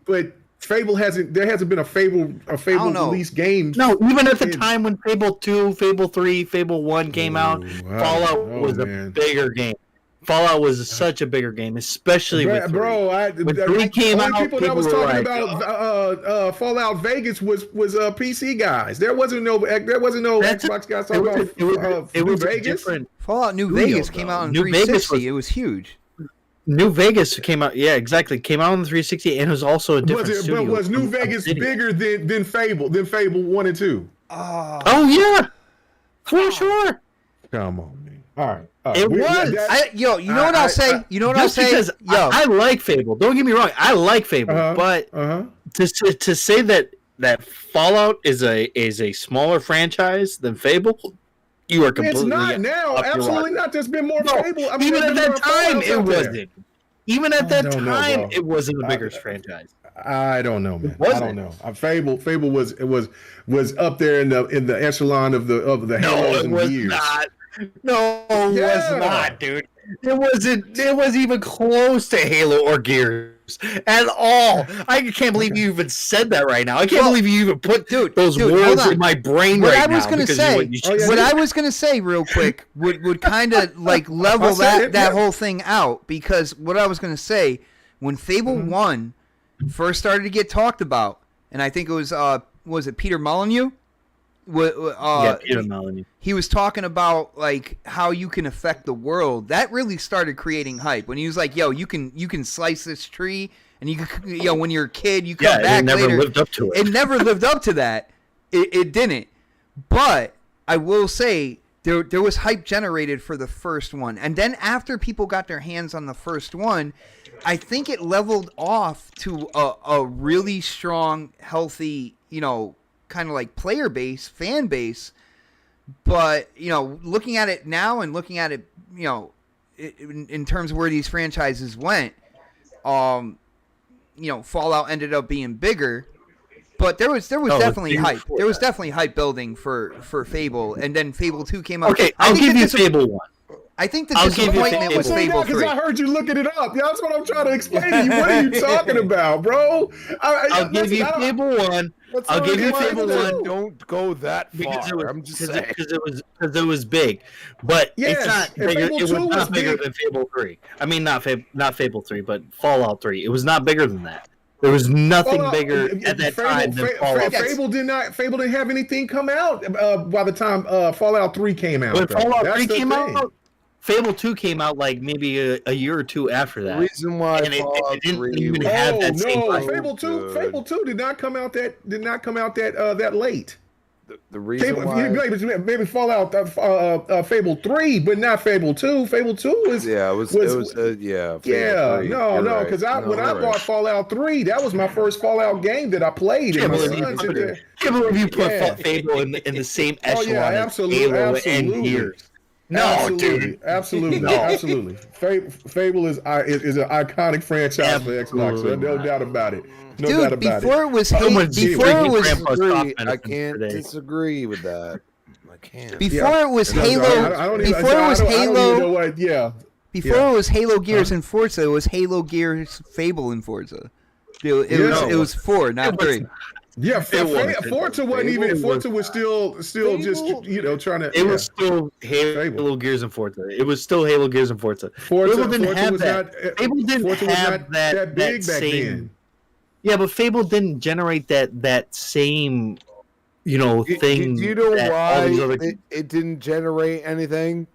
Speaker 7: Fable there hasn't been a Fable release game.
Speaker 4: No, even at the time when Fable 2, Fable 3, Fable 1 came out, Fallout was a bigger game. Fallout was such a bigger game, especially with 3. When 3 came out,
Speaker 7: people that was
Speaker 4: were
Speaker 7: talking
Speaker 4: like,
Speaker 7: about Fallout Vegas was PC guys. There wasn't no Xbox guys talking about
Speaker 4: it was
Speaker 7: Vegas.
Speaker 3: Fallout New Vegas came out on 360. It was huge.
Speaker 4: New Vegas came out, came out on the 360, and it was also a different studio.
Speaker 7: But was New Vegas bigger than Fable 1 and 2?
Speaker 4: Oh yeah, for sure.
Speaker 7: Come on, man. All right.
Speaker 4: It was.
Speaker 3: You know what I'll say? You know what I'll say?
Speaker 4: Because I like Fable. Don't get me wrong. I like Fable, but to say that Fallout is a smaller franchise than Fable, you are completely.
Speaker 7: It's not now. Absolutely not. There's been more Fable.
Speaker 4: Even at that time, it wasn't. Even at that time,
Speaker 7: know,
Speaker 4: it wasn't the biggest franchise.
Speaker 7: I don't know, man. I don't know. Fable was up there in the echelon of the Halos and Gears.
Speaker 4: Not. No, it was not, dude. It wasn't even close to Halo or Gears at all. I can't believe you even said that right now. I can't believe you even put those words in my brain right now.
Speaker 3: What I was gonna say real quick would kind of like level that whole thing out, because what I was gonna say, when Fable 1 first started to get talked about, and I think it was it Peter Molyneux?
Speaker 4: Peter Molyneux.
Speaker 3: He was talking about like how you can affect the world. That really started creating hype when he was like, "Yo, you can slice this tree, and you can, when you're a kid, you come back later."
Speaker 4: It never lived up to it.
Speaker 3: It never lived up to that. It didn't. But I will say there was hype generated for the first one, and then after people got their hands on the first one, I think it leveled off to a really strong, healthy, kind of like player base, fan base. But, looking at it now and looking at it, in terms of where these franchises went, Fallout ended up being bigger. But there was definitely hype. There was definitely hype building for Fable, and then Fable 2 came out.
Speaker 4: Okay, I'll give you Fable 1.
Speaker 3: I think the
Speaker 4: I'll give you
Speaker 3: disappointment was Fable
Speaker 7: Because
Speaker 3: 3.
Speaker 7: I heard you looking it up. Yeah, that's what I'm trying to explain to you. What are you talking about, bro?
Speaker 4: I'll give you Fable 1. I'll give you Fable 1.
Speaker 5: Don't go that far. I'm just saying.
Speaker 4: Because it was big, but
Speaker 7: Yes,
Speaker 4: it's not
Speaker 7: and
Speaker 4: bigger.
Speaker 7: Fable
Speaker 4: It was
Speaker 7: 2 was
Speaker 4: not bigger
Speaker 7: big.
Speaker 4: than Fable 3. I mean, not Fable 3, but Fallout 3. It was not bigger than that. There was nothing
Speaker 7: Fallout-
Speaker 4: bigger at that time than Fallout.
Speaker 7: Fable didn't have anything come out by the time Fallout 3 came out.
Speaker 4: When
Speaker 7: though.
Speaker 4: Fallout
Speaker 7: That's
Speaker 4: 3
Speaker 7: the
Speaker 4: came
Speaker 7: thing.
Speaker 4: out, Fable 2 came out like maybe a year or two after
Speaker 5: The
Speaker 4: that.
Speaker 5: reason why
Speaker 4: And it
Speaker 5: Fallout
Speaker 4: didn't
Speaker 5: 3
Speaker 4: even
Speaker 5: was
Speaker 4: have that
Speaker 7: Oh
Speaker 4: same
Speaker 7: no,
Speaker 4: hype.
Speaker 7: Fable 2
Speaker 5: good.
Speaker 7: Fable 2 did not come out that late.
Speaker 5: the reason why.
Speaker 7: Maybe Fallout Fable 3, but not Fable 2. Fable 2 is
Speaker 5: Yeah, it was
Speaker 7: Fable
Speaker 5: yeah.
Speaker 7: 3.
Speaker 5: When
Speaker 7: No, because when I bought Fallout 3, that was my first Fallout game that I played. And my son said that.
Speaker 4: Can't believe you put
Speaker 7: Yeah.
Speaker 4: Fable in the same
Speaker 7: Oh
Speaker 4: echelon
Speaker 7: yeah,
Speaker 4: as
Speaker 7: absolutely,
Speaker 4: Halo and
Speaker 7: absolutely.
Speaker 4: Gears. No,
Speaker 7: absolutely,
Speaker 4: dude.
Speaker 7: absolutely,
Speaker 4: No.
Speaker 7: absolutely. Fable is an iconic franchise for Xbox. So no doubt about it. No doubt
Speaker 3: Dude,
Speaker 7: about
Speaker 3: before
Speaker 7: it.
Speaker 3: it was
Speaker 4: So much
Speaker 3: before
Speaker 4: freaking
Speaker 3: it was
Speaker 4: grandpa
Speaker 5: disagree.
Speaker 4: soft
Speaker 5: I can't
Speaker 4: today.
Speaker 5: disagree with that. I can't.
Speaker 3: before it was
Speaker 7: No,
Speaker 3: Halo.
Speaker 7: I don't even,
Speaker 3: Before it was
Speaker 7: I don't even know
Speaker 3: Halo.
Speaker 7: what. Yeah.
Speaker 3: Before
Speaker 7: Yeah.
Speaker 3: it was Halo Gears and Forza, it was Halo Gears, Fable, and Forza. It
Speaker 7: Yeah.
Speaker 3: was 4, not
Speaker 4: It was
Speaker 3: 3.
Speaker 7: Yeah,
Speaker 4: wasn't.
Speaker 7: Forza wasn't even.
Speaker 4: Fable
Speaker 7: Forza was still just trying to.
Speaker 4: It was still Halo
Speaker 7: Fable.
Speaker 4: Gears and Forza. It was still Halo Gears and Forza.
Speaker 7: Forza,
Speaker 4: Fable didn't
Speaker 7: Forza
Speaker 4: have
Speaker 7: was
Speaker 4: that.
Speaker 7: not.
Speaker 4: Fable didn't
Speaker 7: Forza was
Speaker 4: have
Speaker 7: not
Speaker 4: that
Speaker 7: big back
Speaker 4: same.
Speaker 7: then.
Speaker 4: Yeah, but Fable didn't generate that same, thing.
Speaker 5: Do you know
Speaker 4: that all these other
Speaker 5: why it didn't generate anything?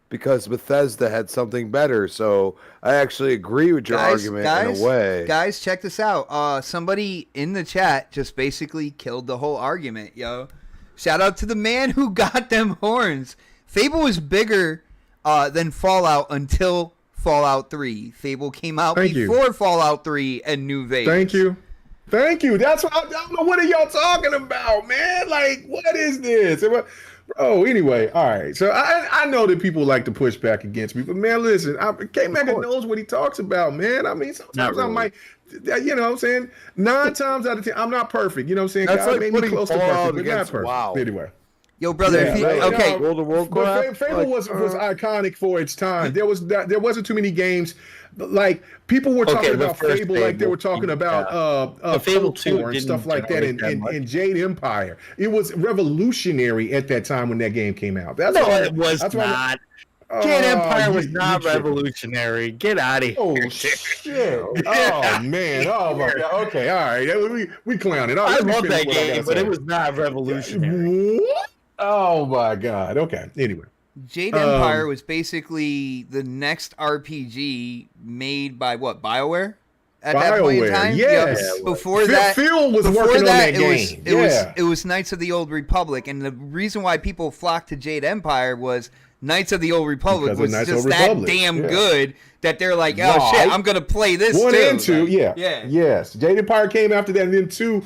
Speaker 5: Because Bethesda had something better. So I actually agree with your argument in a way.
Speaker 3: Guys, check this out. Somebody in the chat just basically killed the whole argument, yo. Shout out to the man who got them horns. Fable was bigger than Fallout until Fallout 3. Fable came out before Fallout 3 and New Vegas.
Speaker 7: Thank you. That's what I don't know. What are y'all talking about, man? Like, what is this? Oh, anyway, all right. So I know that people like to push back against me, but man, listen, K-Mega knows what he talks about, man. I mean, sometimes I might, you know what I'm saying? 9 times out of 10, I'm not perfect. You know what I'm saying?
Speaker 5: That's
Speaker 7: God
Speaker 5: like
Speaker 7: made me
Speaker 5: putting
Speaker 7: close to
Speaker 5: Fallout
Speaker 7: perfect, but not
Speaker 5: against
Speaker 7: perfect.
Speaker 5: WoW.
Speaker 7: Anyway.
Speaker 3: Yo, brother,
Speaker 7: Yeah,
Speaker 3: if you,
Speaker 7: right.
Speaker 3: okay.
Speaker 5: World of Warcraft.
Speaker 7: But Fable was iconic for its time. There wasn't too many games. Like people were talking
Speaker 4: the
Speaker 7: about
Speaker 4: first
Speaker 7: Fable like they were talking about
Speaker 4: Fable
Speaker 7: Cold
Speaker 4: 2
Speaker 7: War and
Speaker 4: didn't
Speaker 7: stuff like that
Speaker 4: generate that much.
Speaker 7: in Jade Empire. It was revolutionary at that time when that game came out. That's
Speaker 4: No,
Speaker 7: why,
Speaker 4: it was
Speaker 7: that's why-
Speaker 4: not. Jade Empire was not
Speaker 7: tripping.
Speaker 4: revolutionary. Get out of here.
Speaker 7: Oh shit! Oh man! Oh my god! Okay, all right. We clowning.
Speaker 4: I love that game, but it was not revolutionary.
Speaker 7: What? Oh my god! Okay. Anyway.
Speaker 3: Jade Empire was basically the next RPG made by what, BioWare? At that point in time?
Speaker 7: Yes.
Speaker 3: Yeah. Before that,
Speaker 7: Phil was
Speaker 3: before
Speaker 7: working
Speaker 3: that,
Speaker 7: on that game.
Speaker 3: it was Knights of the Old Republic, and the reason why people flocked to Jade Empire was Knights of the Old Republic
Speaker 7: Because of
Speaker 3: was
Speaker 7: Knights
Speaker 3: just
Speaker 7: of the
Speaker 3: that
Speaker 7: Republic,
Speaker 3: damn
Speaker 7: yeah.
Speaker 3: good that they're like, oh
Speaker 7: Right.
Speaker 3: shit, I'm gonna play this
Speaker 7: 1
Speaker 3: too.
Speaker 7: and 2,
Speaker 3: Like,
Speaker 7: yeah. Yes. Jade Empire came after that, and then 2,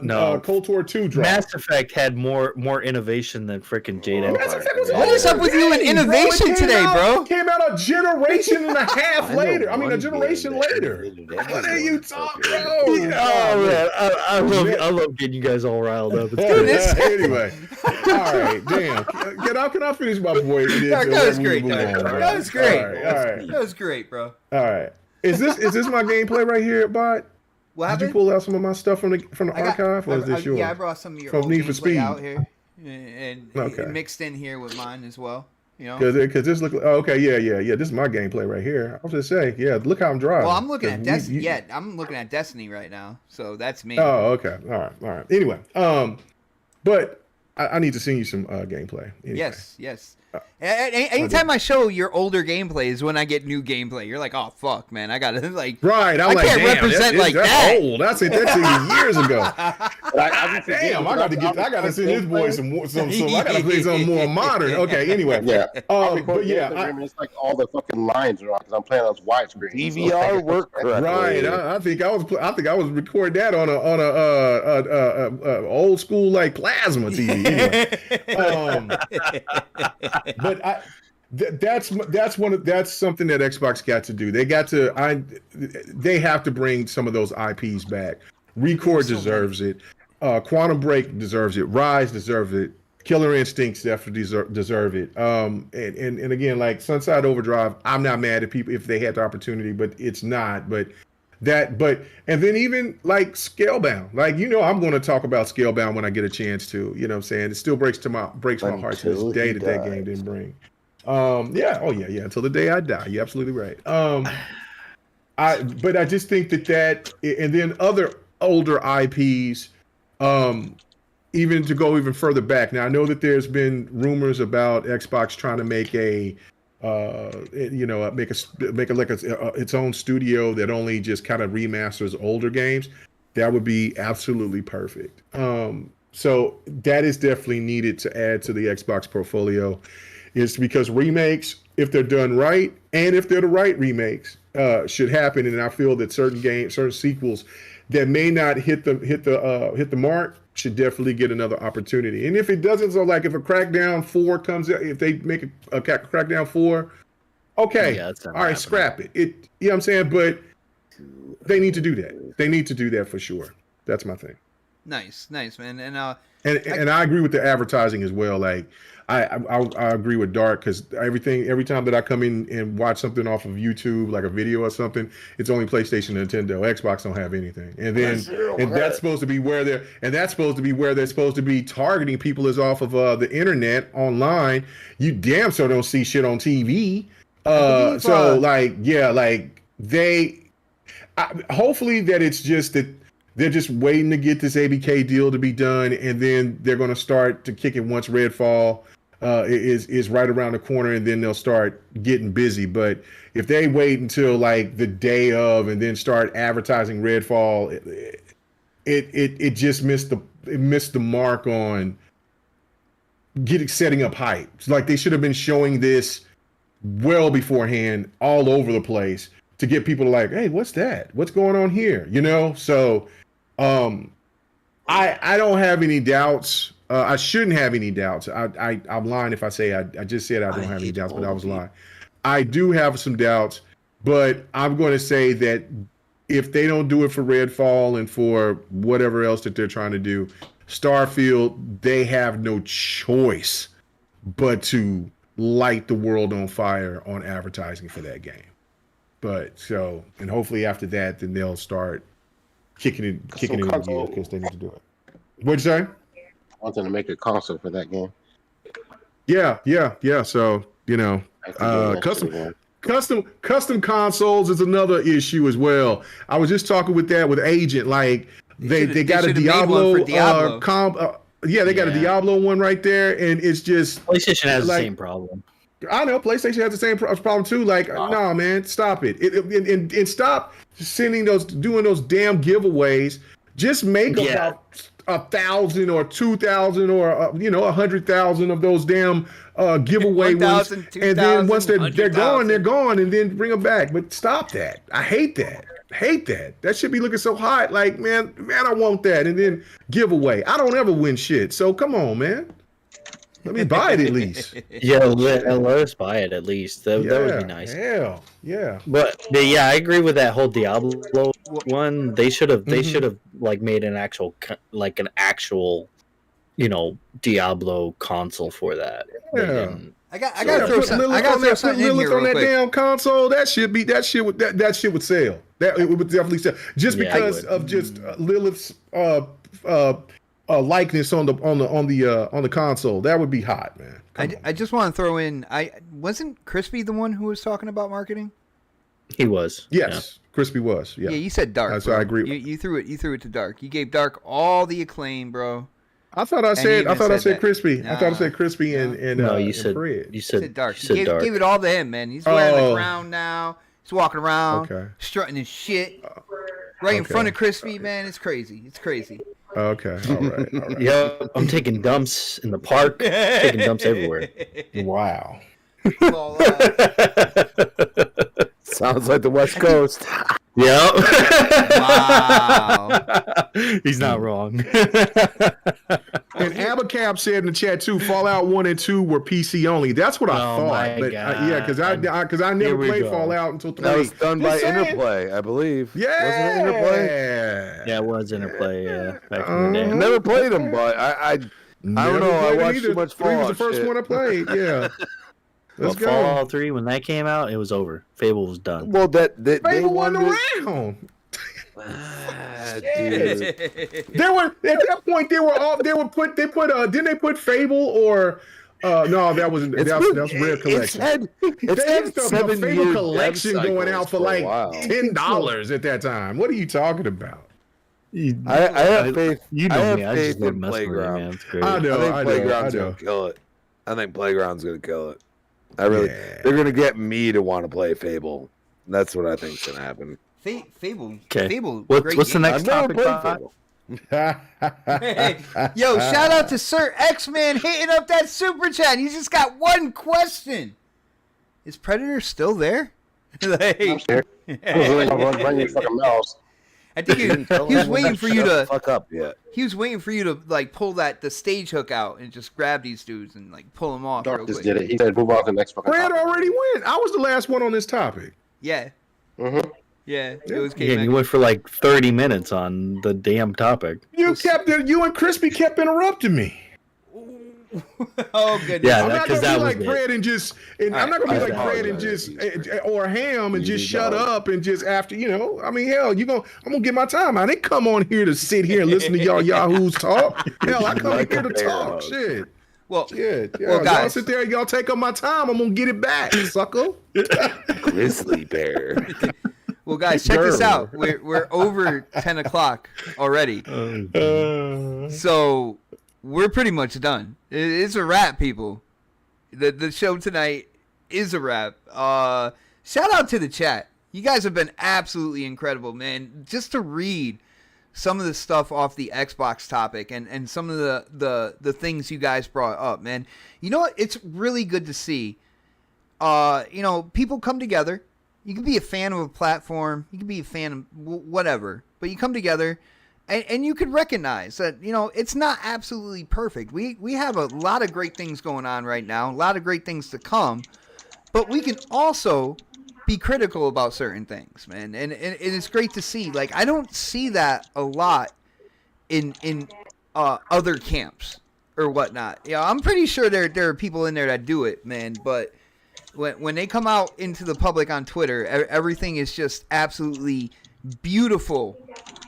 Speaker 4: No.
Speaker 7: Cold War 2 dropped.
Speaker 4: Mass Effect had more innovation than freaking Jade
Speaker 7: Mass
Speaker 4: Empire.
Speaker 7: Effect was
Speaker 3: What is up with you and
Speaker 7: game, bro.
Speaker 3: innovation
Speaker 7: It came
Speaker 3: today,
Speaker 7: out-
Speaker 3: bro?
Speaker 7: Came out a generation and a half
Speaker 5: I know
Speaker 7: later. I mean, a
Speaker 5: one
Speaker 7: generation
Speaker 5: game that
Speaker 7: later.
Speaker 5: innovated
Speaker 7: What are
Speaker 5: everyone.
Speaker 7: you talking
Speaker 5: Okay.
Speaker 7: about?
Speaker 4: Oh man, I love getting you guys all riled up. It's
Speaker 3: Dude,
Speaker 4: good.
Speaker 3: this-
Speaker 7: Anyway, all right, damn. Can I finish my boy?
Speaker 3: That was great, That was great.
Speaker 7: All right.
Speaker 3: That was great, bro.
Speaker 7: All right. Is this my gameplay right here, Bot?
Speaker 3: What
Speaker 7: Did you
Speaker 3: happened?
Speaker 7: pull out some of my stuff from the archive, or is this yours?
Speaker 3: Yeah, I brought some of your
Speaker 7: From
Speaker 3: old
Speaker 7: Need for
Speaker 3: gameplay
Speaker 7: Speed.
Speaker 3: out here, and
Speaker 7: Okay.
Speaker 3: mixed in here with mine as well. You know.
Speaker 7: Because this look. Oh, okay, yeah. This is my gameplay right here. I was just saying, yeah. Look how I'm driving.
Speaker 3: Well, I'm looking at
Speaker 7: 'Cause
Speaker 3: Destiny.
Speaker 7: you-
Speaker 3: Yeah, I'm looking at Destiny right now. So that's me.
Speaker 7: Oh, okay. All right. Anyway, but I need to send you some gameplay. Anyway.
Speaker 3: Yes. Anytime I show your older gameplay is when I get new gameplay. You're like, oh fuck, man, I gotta like.
Speaker 7: Right,
Speaker 3: I can't represent like
Speaker 7: that's
Speaker 3: that.
Speaker 7: old. That's years ago.
Speaker 6: I
Speaker 7: Damn, I got to send this boy some. I got to play something more modern. Okay, anyway.
Speaker 6: Yeah.
Speaker 7: But yeah,
Speaker 6: it's like all the fucking lines are on because I'm playing on widescreen.
Speaker 5: DVR work correctly.
Speaker 7: right. I think I was recording that on a old school like plasma TV. Anyway. But that's something that Xbox got to do. They have to bring some of those IPs back. Record deserves it. Quantum Break deserves it. Rise deserves it. Killer Instincts definitely deserve it. And again, like Sunside Overdrive, I'm not mad at people if they had the opportunity, but it's not. But and then even like Scalebound, like I'm going to talk about Scalebound when I get a chance to. You know what I'm saying? It still breaks my heart to this day that game didn't bring. Until the day I die. You're absolutely right. But I just think that and then other older IPs, even to go even further back. Now I know that there's been rumors about Xbox trying to make its own studio that only just kind of remasters older games. That would be absolutely perfect. So that is definitely needed to add to the Xbox portfolio. Is because remakes, if they're done right, and if they're the right remakes, should happen. And I feel that certain sequels that may not hit the mark should definitely get another opportunity. And if it doesn't, so like if a Crackdown 4 comes out, if they make a Crackdown 4, okay, all right, scrap it. You know what I'm saying? But they need to do that. They need to do that for sure. That's my thing.
Speaker 3: Nice, man. And
Speaker 7: I agree with the advertising as well. Like I agree with Dark, because every time that I come in and watch something off of YouTube, like a video or something, it's only PlayStation, Nintendo. Xbox don't have anything. And then that's supposed to be where they're supposed to be targeting people, is off of the internet online. You damn so don't see shit on TV. Hopefully that it's just that they're just waiting to get this ABK deal to be done, and then they're going to start to kick it once Redfall is right around the corner, and then they'll start getting busy. But if they wait until like the day of and then start advertising Redfall, it just missed the mark on setting up hype. It's like they should have been showing this well beforehand, all over the place, to get people to like, hey, what's that? What's going on here? So. I don't have any doubts. I shouldn't have any doubts. I'm lying if I say I just said I don't have any doubts, but I was lying. I do have some doubts, but I'm going to say that if they don't do it for Redfall and for whatever else that they're trying to do, Starfield, they have no choice but to light the world on fire on advertising for that game. And hopefully after that, then they'll start kicking it in the gear, because they need to do it. What'd you say?
Speaker 6: I want them to make a console for that game.
Speaker 7: Yeah. So custom consoles is another issue as well. I was just talking with Agent. Like they got a Diablo got a Diablo one right there, and it's just
Speaker 4: PlayStation has the same problem.
Speaker 7: I know PlayStation has the same problem too. Like, no, man, stop it. And stop doing those damn giveaways. Just make about 1,000 or 2,000 or 100,000 of those damn giveaway ones, and then once they're gone, and then bring them back. But stop that. I hate that. That should be looking so hot. Like, man, I want that, and then giveaway. I don't ever win shit. So come on, man. Let me buy it at least.
Speaker 4: Let us buy it at least. That would be nice.
Speaker 7: Hell, yeah.
Speaker 4: But I agree with that whole Diablo one. They should have like made an actual Diablo console for that.
Speaker 7: Yeah.
Speaker 3: I gotta throw something in here real quick.
Speaker 7: Damn console. That shit would sell. It would definitely sell. Just because of just Lilith's likeness on the console. That would be hot, man.
Speaker 3: I just want to throw in. Wasn't Crispy the one who was talking about marketing?
Speaker 4: He was.
Speaker 7: Yes, Crispy was. Yeah.
Speaker 3: Yeah, you said Dark.
Speaker 7: So I agree.
Speaker 3: You threw it to Dark. You gave Dark all the acclaim, bro.
Speaker 7: I thought I said Crispy.
Speaker 3: Nah.
Speaker 7: I thought I said Crispy and
Speaker 4: no, you said
Speaker 7: Fred.
Speaker 4: You said
Speaker 3: Dark.
Speaker 4: You said Dark.
Speaker 3: Give it all to him, man. He's wearing the crown now. He's walking around, strutting his shit right in front of Crispy, man. It's crazy.
Speaker 7: Okay, all right.
Speaker 4: Yeah, I'm taking dumps in the park, taking dumps everywhere.
Speaker 7: Wow.
Speaker 5: Sounds like the West Coast.
Speaker 4: Yep.
Speaker 3: Wow.
Speaker 4: He's not wrong.
Speaker 7: And Abacab said in the chat too, Fallout 1 and 2 were PC only. That's what I thought. But because I never played Fallout until 3.
Speaker 5: That was done by Interplay, I believe.
Speaker 7: Yeah.
Speaker 5: Wasn't it Interplay?
Speaker 4: Yeah, it was Interplay. Back in the day.
Speaker 5: I never played them, but I don't
Speaker 7: Never
Speaker 5: know. I
Speaker 7: played it
Speaker 5: watched
Speaker 7: either.
Speaker 5: too much
Speaker 7: 3 was
Speaker 5: Fallout
Speaker 7: the first
Speaker 5: shit.
Speaker 7: one I played. Yeah.
Speaker 4: Well,
Speaker 7: Let's go.
Speaker 4: Fallout 3, when that came out, it was over. Fable was done.
Speaker 5: Well, they
Speaker 7: Fable
Speaker 5: wanted
Speaker 7: wasn't around.
Speaker 5: dude.
Speaker 7: They were at that point. They were all. They put. Didn't they put Fable or? No, that wasn't. That was Rare Collection.
Speaker 5: It's
Speaker 7: They had
Speaker 5: had
Speaker 7: the
Speaker 5: 7
Speaker 7: Fable
Speaker 5: year
Speaker 7: collection going out for like $10 at that time. What are you talking about?
Speaker 5: I have faith.
Speaker 4: You know
Speaker 5: I have
Speaker 4: me. I
Speaker 5: faith
Speaker 4: just love
Speaker 5: in
Speaker 4: messing with you,
Speaker 5: Playground.
Speaker 4: man. It's great.
Speaker 7: I know.
Speaker 5: I think
Speaker 7: I
Speaker 5: Playground's
Speaker 7: know.
Speaker 5: gonna kill it. I think Playground's gonna kill it. They're gonna get me to want to play Fable. That's what I think's gonna happen.
Speaker 3: Fable.
Speaker 4: Okay.
Speaker 3: Fable.
Speaker 4: What's the
Speaker 3: game.
Speaker 4: next
Speaker 5: I've never
Speaker 4: topic?
Speaker 5: played
Speaker 4: Bob?
Speaker 5: Fable.
Speaker 3: Hey, yo, shout out to Sir X-Man hitting up that super chat. He's just got one question. Is Predator still there? Like,
Speaker 6: I'm scared. I was really gonna run your fucking mouse.
Speaker 3: I think he was waiting for you
Speaker 5: Shut the
Speaker 3: to.
Speaker 5: fuck up yet.
Speaker 3: He was waiting for you to like pull the stage hook out and just grab these dudes and like pull them off.
Speaker 6: Dark
Speaker 3: real
Speaker 6: just
Speaker 3: quick.
Speaker 6: did it. He said, "Move on to the next fucking."
Speaker 7: Brad
Speaker 6: topic."
Speaker 7: already went. I was the last one on this topic.
Speaker 3: Yeah,
Speaker 6: Mhm.
Speaker 3: yeah. It was
Speaker 4: Yeah,
Speaker 3: K-Mac.
Speaker 4: you went for like 30 minutes on the damn topic.
Speaker 7: You and Crispy kept interrupting me.
Speaker 3: Oh goodness.
Speaker 4: Yeah,
Speaker 7: I'm
Speaker 4: that-
Speaker 7: not
Speaker 4: 'cause
Speaker 7: gonna
Speaker 4: that
Speaker 7: be
Speaker 4: was
Speaker 7: like
Speaker 4: it.
Speaker 7: Fred and just. And I'm not gonna be
Speaker 5: I
Speaker 7: like Fred and
Speaker 5: apologize.
Speaker 7: just or Ham and
Speaker 5: You
Speaker 7: just
Speaker 5: need
Speaker 7: shut
Speaker 5: to-
Speaker 7: up and just after I mean, hell, I'm gonna get my time. I didn't come on here to sit here and listen to y'all yahoos talk. Hell, I come
Speaker 5: Like
Speaker 7: here
Speaker 5: a
Speaker 7: to
Speaker 5: bear
Speaker 7: talk.
Speaker 5: hug.
Speaker 7: Shit.
Speaker 3: Well,
Speaker 7: Shit. Yeah,
Speaker 3: Well,
Speaker 7: y'all
Speaker 3: guys.
Speaker 7: sit there, y'all take up my time. I'm gonna get it back, sucker.
Speaker 5: Grizzly bear.
Speaker 3: well, guys, check this
Speaker 7: Grr.
Speaker 3: out. We're over 10 o'clock already, so we're pretty much done. It's a wrap, people. The show tonight is a wrap. Shout out to the chat. You guys have been absolutely incredible, man. Just to read some of the stuff off the Xbox topic and some of the things you guys brought up, man. You know what? It's really good to see. People come together. You can be a fan of a platform. You can be a fan of whatever. But you come together, and you could recognize that, it's not absolutely perfect. We have a lot of great things going on right now, a lot of great things to come. But we can also be critical about certain things, man. And it's great to see. Like, I don't see that a lot in other camps or whatnot. I'm pretty sure there are people in there that do it, man. But when they come out into the public on Twitter, everything is just absolutely beautiful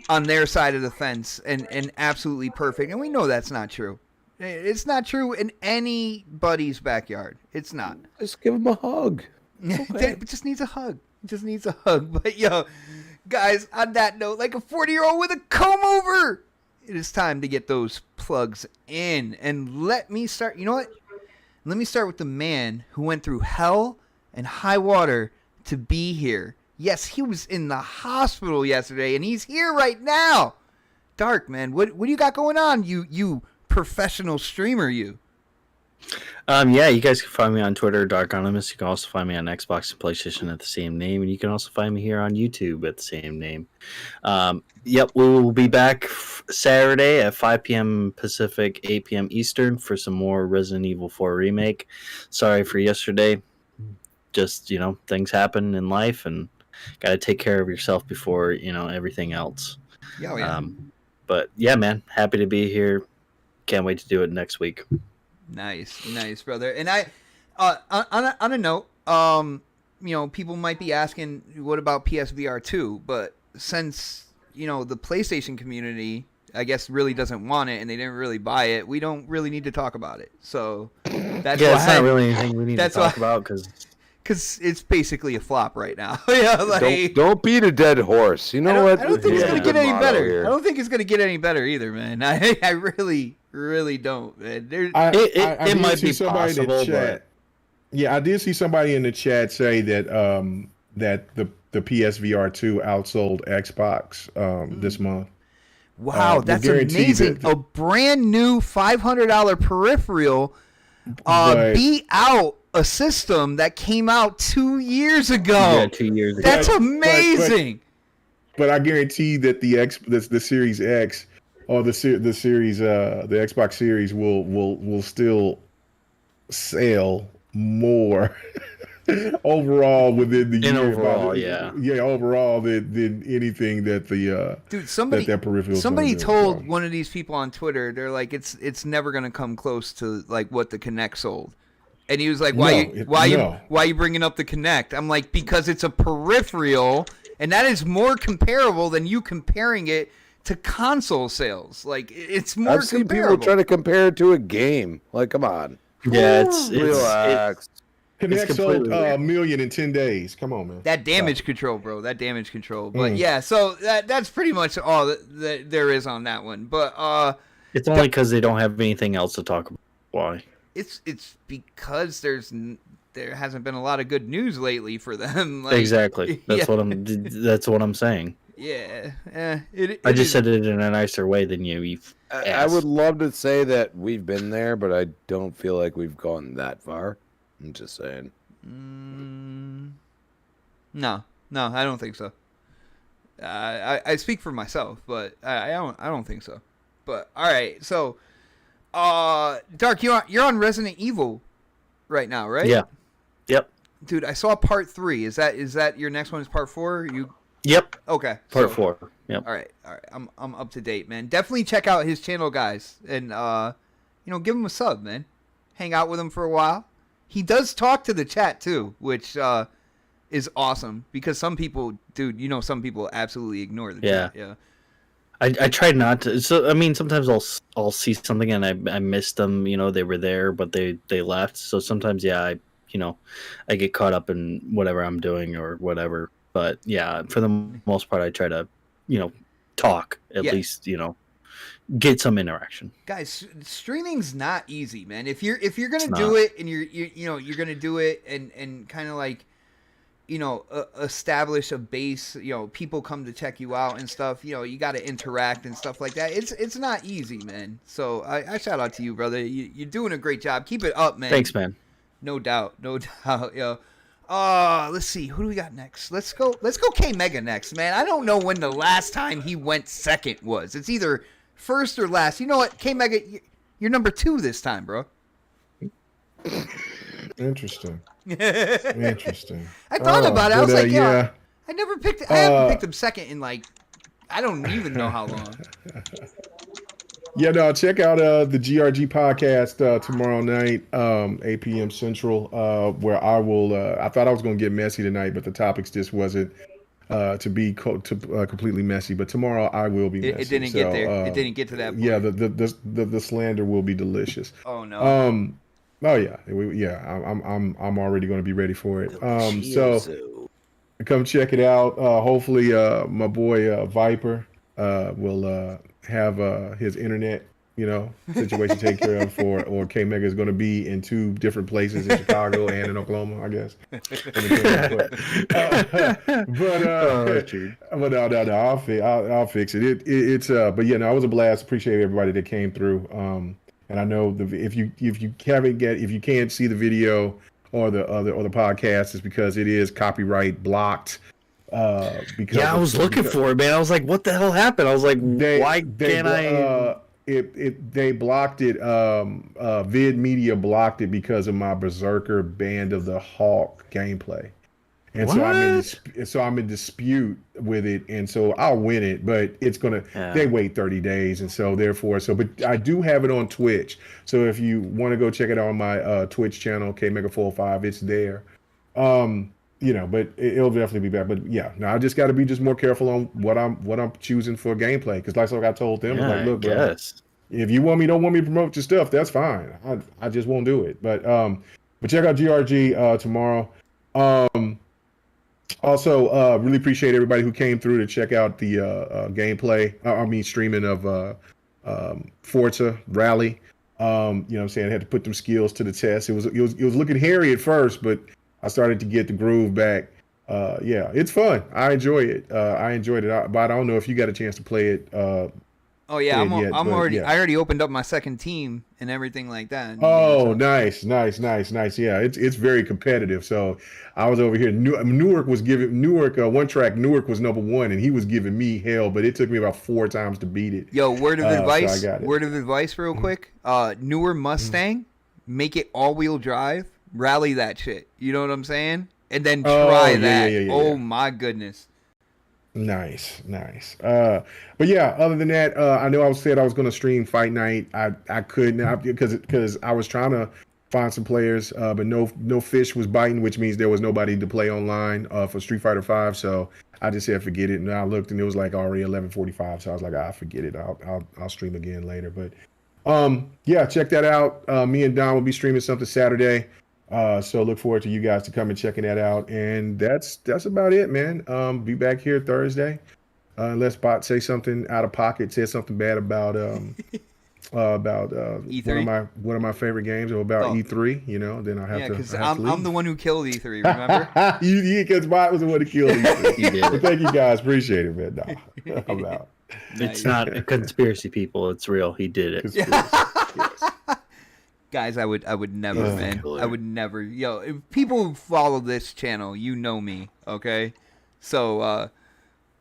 Speaker 3: on their side of the fence and absolutely perfect. And we know that's not true. It's not true in anybody's backyard. It's not.
Speaker 5: Just give him a hug.
Speaker 3: It just needs a hug. It just needs a hug. But guys, on that note, like a 40-year-old with a comb over, it is time to get those plugs in. And let me start. You know what? Let me start with the man who went through hell and high water to be here. Yes, he was in the hospital yesterday, and he's here right now. Dark, man, what do you got going on? You professional streamer, you.
Speaker 4: Yeah, you guys can find me on Twitter, Knoxximus. You can also find me on Xbox and PlayStation at the same name, and you can also find me here on YouTube at the same name. Yep, we will be back Saturday at 5 p.m. Pacific, 8 p.m. Eastern for some more Resident Evil 4 Remake. Sorry for yesterday. Just, things happen in life, and got to take care of yourself before, everything else.
Speaker 3: Yeah.
Speaker 4: But, yeah, man, happy to be here. Can't wait to do it next week.
Speaker 3: Nice, brother. And I, on a note, people might be asking, what about PSVR 2? But since, the PlayStation community, I guess, really doesn't want it and they didn't really buy it, we don't really need to talk about it. So that's why
Speaker 4: it's not really anything we need to talk about
Speaker 3: because it's basically a flop right now.
Speaker 5: Don't beat a dead horse. You know what?
Speaker 3: I don't think it's gonna get any better.
Speaker 5: Here.
Speaker 3: I don't think it's gonna get any better either, man. I really don't, man.
Speaker 4: It might
Speaker 7: see
Speaker 4: be
Speaker 7: somebody in the
Speaker 4: possible,
Speaker 7: chat. Yeah, I did see somebody in the chat say that that the PSVR 2 outsold Xbox this month.
Speaker 3: Wow, that's amazing. A brand new $500 peripheral beat out a system that came out 2 years ago.
Speaker 4: Yeah, 2 years ago.
Speaker 3: That's amazing.
Speaker 7: But I guarantee that the Series X or the series the Xbox Series will still sell more overall within the
Speaker 4: And
Speaker 7: year.
Speaker 4: overall, yeah.
Speaker 7: Overall than anything that the
Speaker 3: Dude, somebody
Speaker 7: that peripheral.
Speaker 3: somebody told one of these people on Twitter, they're like, it's never gonna come close to like what the Kinect sold. And he was like, why you bringing up the Kinect? I'm like, because it's a peripheral, and that is more comparable than you comparing it to console sales. Like, it's more
Speaker 5: I've seen
Speaker 3: comparable.
Speaker 5: people try to compare it to a game. Like, come on.
Speaker 4: Yeah, it's
Speaker 5: Relax.
Speaker 7: Kinect sold a million in 10 days. Come on, man.
Speaker 3: That damage control, bro. That damage control. But yeah, so that's pretty much all that there is on that one. But
Speaker 4: it's only because they don't have anything else to talk about. Why?
Speaker 3: It's because there hasn't been a lot of good news lately for them. Like,
Speaker 4: Exactly. That's what I'm saying.
Speaker 3: Yeah.
Speaker 4: I just said it in a nicer way than you.
Speaker 5: I would love to say that we've been there, but I don't feel like we've gone that far. I'm just saying.
Speaker 3: No, I don't think so. I speak for myself, but I don't think so. But all right, so Dark, you're on Resident Evil right now, right?
Speaker 4: Yeah. Yep.
Speaker 3: Dude, I saw part 3. Is that your next one? Is part 4?
Speaker 4: Yep.
Speaker 3: Okay.
Speaker 4: Part 4. Yep.
Speaker 3: All right. I'm up to date, man. Definitely check out his channel, guys, and give him a sub, man. Hang out with him for a while. He does talk to the chat too, which is awesome because some people, dude, some people absolutely ignore the chat. Yeah.
Speaker 4: I tried not to. So I mean, sometimes I'll see something and I missed them. They were there, but they left. So sometimes, I get caught up in whatever I'm doing or whatever. But yeah, for the most part, I try to, talk at least, get some interaction.
Speaker 3: Guys, streaming's not easy, man. If you're gonna do it and you're gonna do it and kind of like, establish a base, people come to check you out and stuff, you got to interact and stuff like that. It's not easy, man. So I shout out to you, brother. You're doing a great job. Keep it up, man.
Speaker 4: Thanks, man.
Speaker 3: No doubt, yo. Let's see. Who do we got next? Let's go K Mega next, man. I don't know when the last time he went second was. It's either first or last. You know what, K Mega, you're number 2 this time, bro.
Speaker 7: Interesting. I
Speaker 3: thought about it. I was like, I haven't picked him second in like, I don't even know how long.
Speaker 7: Yeah, no, check out the GRG podcast tomorrow night, 8 p.m. Central, where I will, I thought I was going to get messy tonight, but the topics just wasn't completely messy. But tomorrow I will be messy.
Speaker 3: It didn't get there. It didn't get to that point.
Speaker 7: Yeah, the slander will be delicious.
Speaker 3: Oh, no.
Speaker 7: Oh, yeah. I'm already going to be ready for it. So come check it out. Hopefully my boy Viper will have his internet situation taken care of or K Mega is going to be in 2 different places in Chicago and in Oklahoma, I guess. But no, I'll fix it. It's but yeah, no, it was a blast. Appreciate everybody that came through. And I know if you can't see the video or the podcast, it's because it is copyright blocked. Because
Speaker 4: I was looking for it, man. I was like, what the hell happened? I was like, why can't I?
Speaker 7: They blocked it. Vid Media blocked it because of my Berserker Band of the Hawk gameplay. And so I'm in dispute with it, and so I'll win it, but it's gonna. They wait 30 days, and so therefore, but I do have it on Twitch. So if you want to go check it out on my Twitch channel, KMega405, it's there. But it'll definitely be back. But yeah, now I just got to be just more careful on what I'm choosing for gameplay, because like I told them, like, look, bro, if you don't want me to promote your stuff, that's fine. I just won't do it. But check out GRG tomorrow. Also, really appreciate everybody who came through to check out the gameplay. Streaming of Forza Rally. I'm saying I had to put them skills to the test. It was looking hairy at first, but I started to get the groove back. It's fun. I enjoy it. I enjoyed it, but I don't know if you got a chance to play it.
Speaker 3: I already opened up my second team and everything like that.
Speaker 7: Oh, nice. Yeah, it's very competitive. So I was over here. Newark was one track. Newark was number 1, and he was giving me hell, but it took me about 4 times to beat it.
Speaker 3: Yo, word of advice. Word of advice, real quick. Newer Mustang, make it all-wheel drive. rally that shit. You know what I'm saying? And then try that. Oh my goodness.
Speaker 7: Nice. But yeah, other than that, I know I said I was going to stream Fight Night. I couldn't because I was trying to find some players, but no fish was biting, which means there was nobody to play online for Street Fighter 5. So I just said forget it. And I looked and it was like already 11:45. So I was like, forget it. I'll stream again later. But yeah, check that out. Me and Don will be streaming something Saturday. So look forward to you guys to come and checking that out. And that's about it, man. Be back here Thursday. Unless Bot say something out of pocket, said something bad about E3? one of my favorite games, or about E3. You know, then I have to. Yeah,
Speaker 3: because I'm the one who killed E3. Remember?
Speaker 7: Because Bot was the one who killed E3. He did. But thank you guys, appreciate it, man. Nah, I'm out.
Speaker 4: It's not a conspiracy, people. It's real. He did it.
Speaker 7: Yes.
Speaker 3: Guys, I would never, man. I would never. Yo, if people who follow this channel, you know me, okay? So,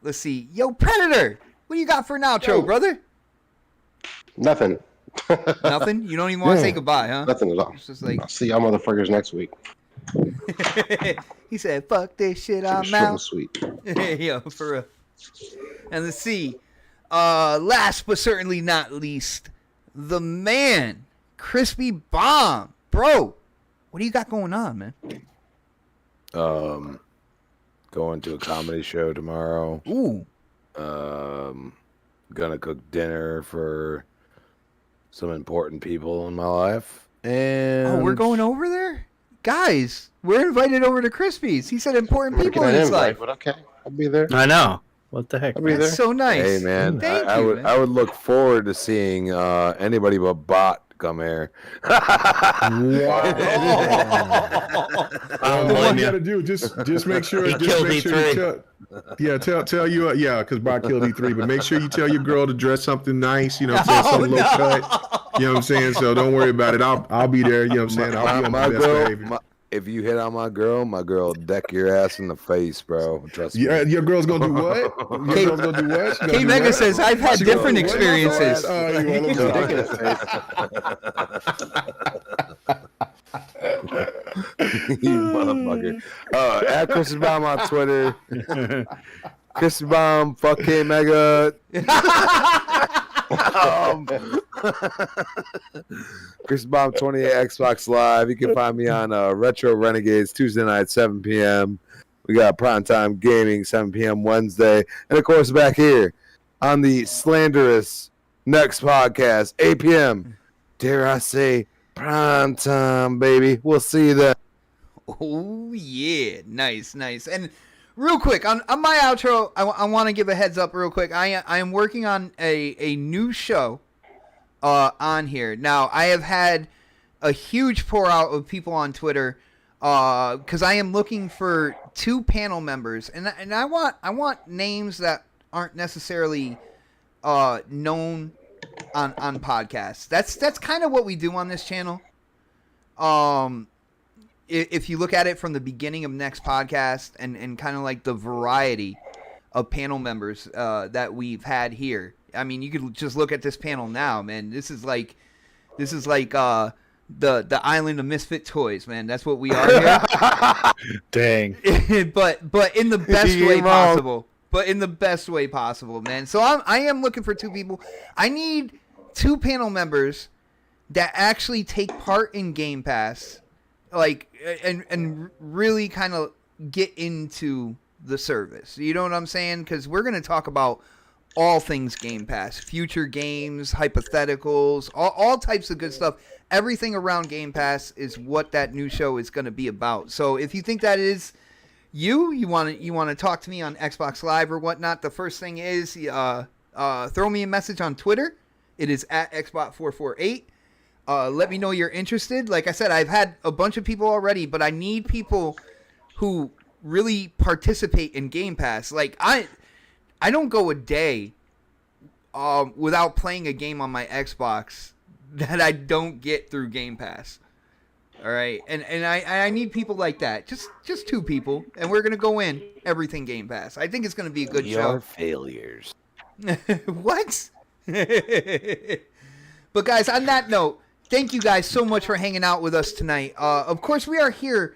Speaker 3: let's see. Yo, Predator, what do you got for an outro, brother?
Speaker 6: Nothing.
Speaker 3: Nothing? You don't even want to say goodbye, huh?
Speaker 6: Nothing at all.
Speaker 3: It's just like...
Speaker 6: I'll see y'all motherfuckers next week.
Speaker 3: He said, fuck this shit, I'm
Speaker 6: Short
Speaker 3: out.
Speaker 6: and sweet.
Speaker 3: Yo, for real. And let's see. Last but certainly not least, the man... Crispy Bomb, bro. What do you got going on, man?
Speaker 5: Going to a comedy show tomorrow.
Speaker 3: Ooh.
Speaker 5: Gonna cook dinner for some important people in my life. And
Speaker 3: we're going over there, guys. We're invited over to Crispy's. He said important people in his life.
Speaker 6: But okay, I'll be there.
Speaker 4: I know. What the heck?
Speaker 6: I'll be there.
Speaker 3: That's so nice.
Speaker 5: Hey man,
Speaker 3: Thank
Speaker 5: I
Speaker 3: you,
Speaker 5: would
Speaker 3: man.
Speaker 5: I would look forward to seeing anybody but Bot come here.
Speaker 7: Wow. All you gotta do just make sure you tell you because Bot killed E3, but make sure you tell your girl to dress something nice, something low cut. You know what I'm saying? So don't worry about it. I'll be there, you know what I'm saying? I'll be on my best behavior.
Speaker 5: If you hit on my girl will deck your ass in the face, bro. Trust me.
Speaker 7: Your girl's gonna do what? Your girl's gonna do what?
Speaker 3: K Mega says I've had different experiences.
Speaker 5: You motherfucker. At Chris Bomb on Twitter. Chris Bomb, fuck K Mega. Chris Bomb 28 Xbox Live. You can find me on Retro Renegades Tuesday night 7 p.m. We got Primetime Gaming 7 p.m. Wednesday, and of course back here on the slanderous next podcast 8 p.m. Dare I say primetime, baby? We'll see you then.
Speaker 3: Oh yeah, nice. And real quick, on my outro, I want to give a heads up real quick. I am working on a new show on here. Now, I have had a huge pour out of people on Twitter because I am looking for 2 panel members. And I want names that aren't necessarily known on podcasts. That's kind of what we do on this channel. If you look at it from the beginning of Next Podcast and kind of like the variety of panel members that we've had here. I mean, you could just look at this panel now, man. This is like the Island of Misfit Toys, man. That's what we are here.
Speaker 4: Dang.
Speaker 3: but in the best way possible. But in the best way possible, man. So I am looking for 2 people. I need 2 panel members that actually take part in Game Pass. Like and really kind of get into the service. You know what I'm saying? Because we're going to talk about all things Game Pass, future games, hypotheticals, all types of good stuff. Everything around Game Pass is what that new show is going to be about. So if you think that is you want to talk to me on Xbox Live or whatnot, the first thing is throw me a message on Twitter. It is at Xbot448. Let me know you're interested. Like I said, I've had a bunch of people already, but I need people who really participate in Game Pass. Like I don't go a day without playing a game on my Xbox that I don't get through Game Pass. All right, and I need people like that. Just 2 people, and we're gonna go in everything Game Pass. I think it's gonna be a good show.
Speaker 5: Your failures.
Speaker 3: What? But guys, on that note, thank you guys so much for hanging out with us tonight. Of course, we are here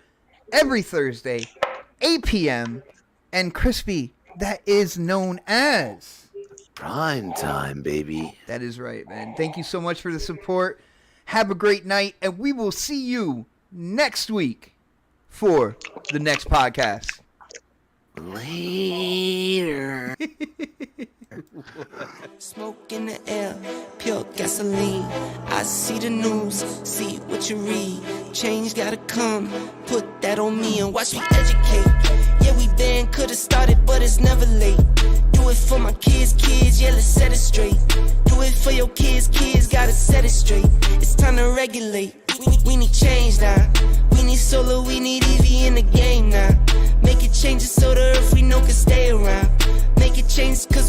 Speaker 3: every Thursday, 8 p.m. And Crispy, that is known as
Speaker 5: Prime time, baby.
Speaker 3: That is right, man. Thank you so much for the support. Have a great night, and we will see you next week for the next podcast.
Speaker 5: Later.
Speaker 2: Smoke in the air, pure gasoline. I see the news, see what you read. Change gotta come, put that on me and watch me educate. Yeah, we been could've started, but it's never late. Do it for my kids, yeah, let's set it straight. Do it for your kids, gotta set it straight. It's time to regulate. We need change now. We need solar, we need EV in the game now. Make it changes so the earth we know can stay around. Make it change cause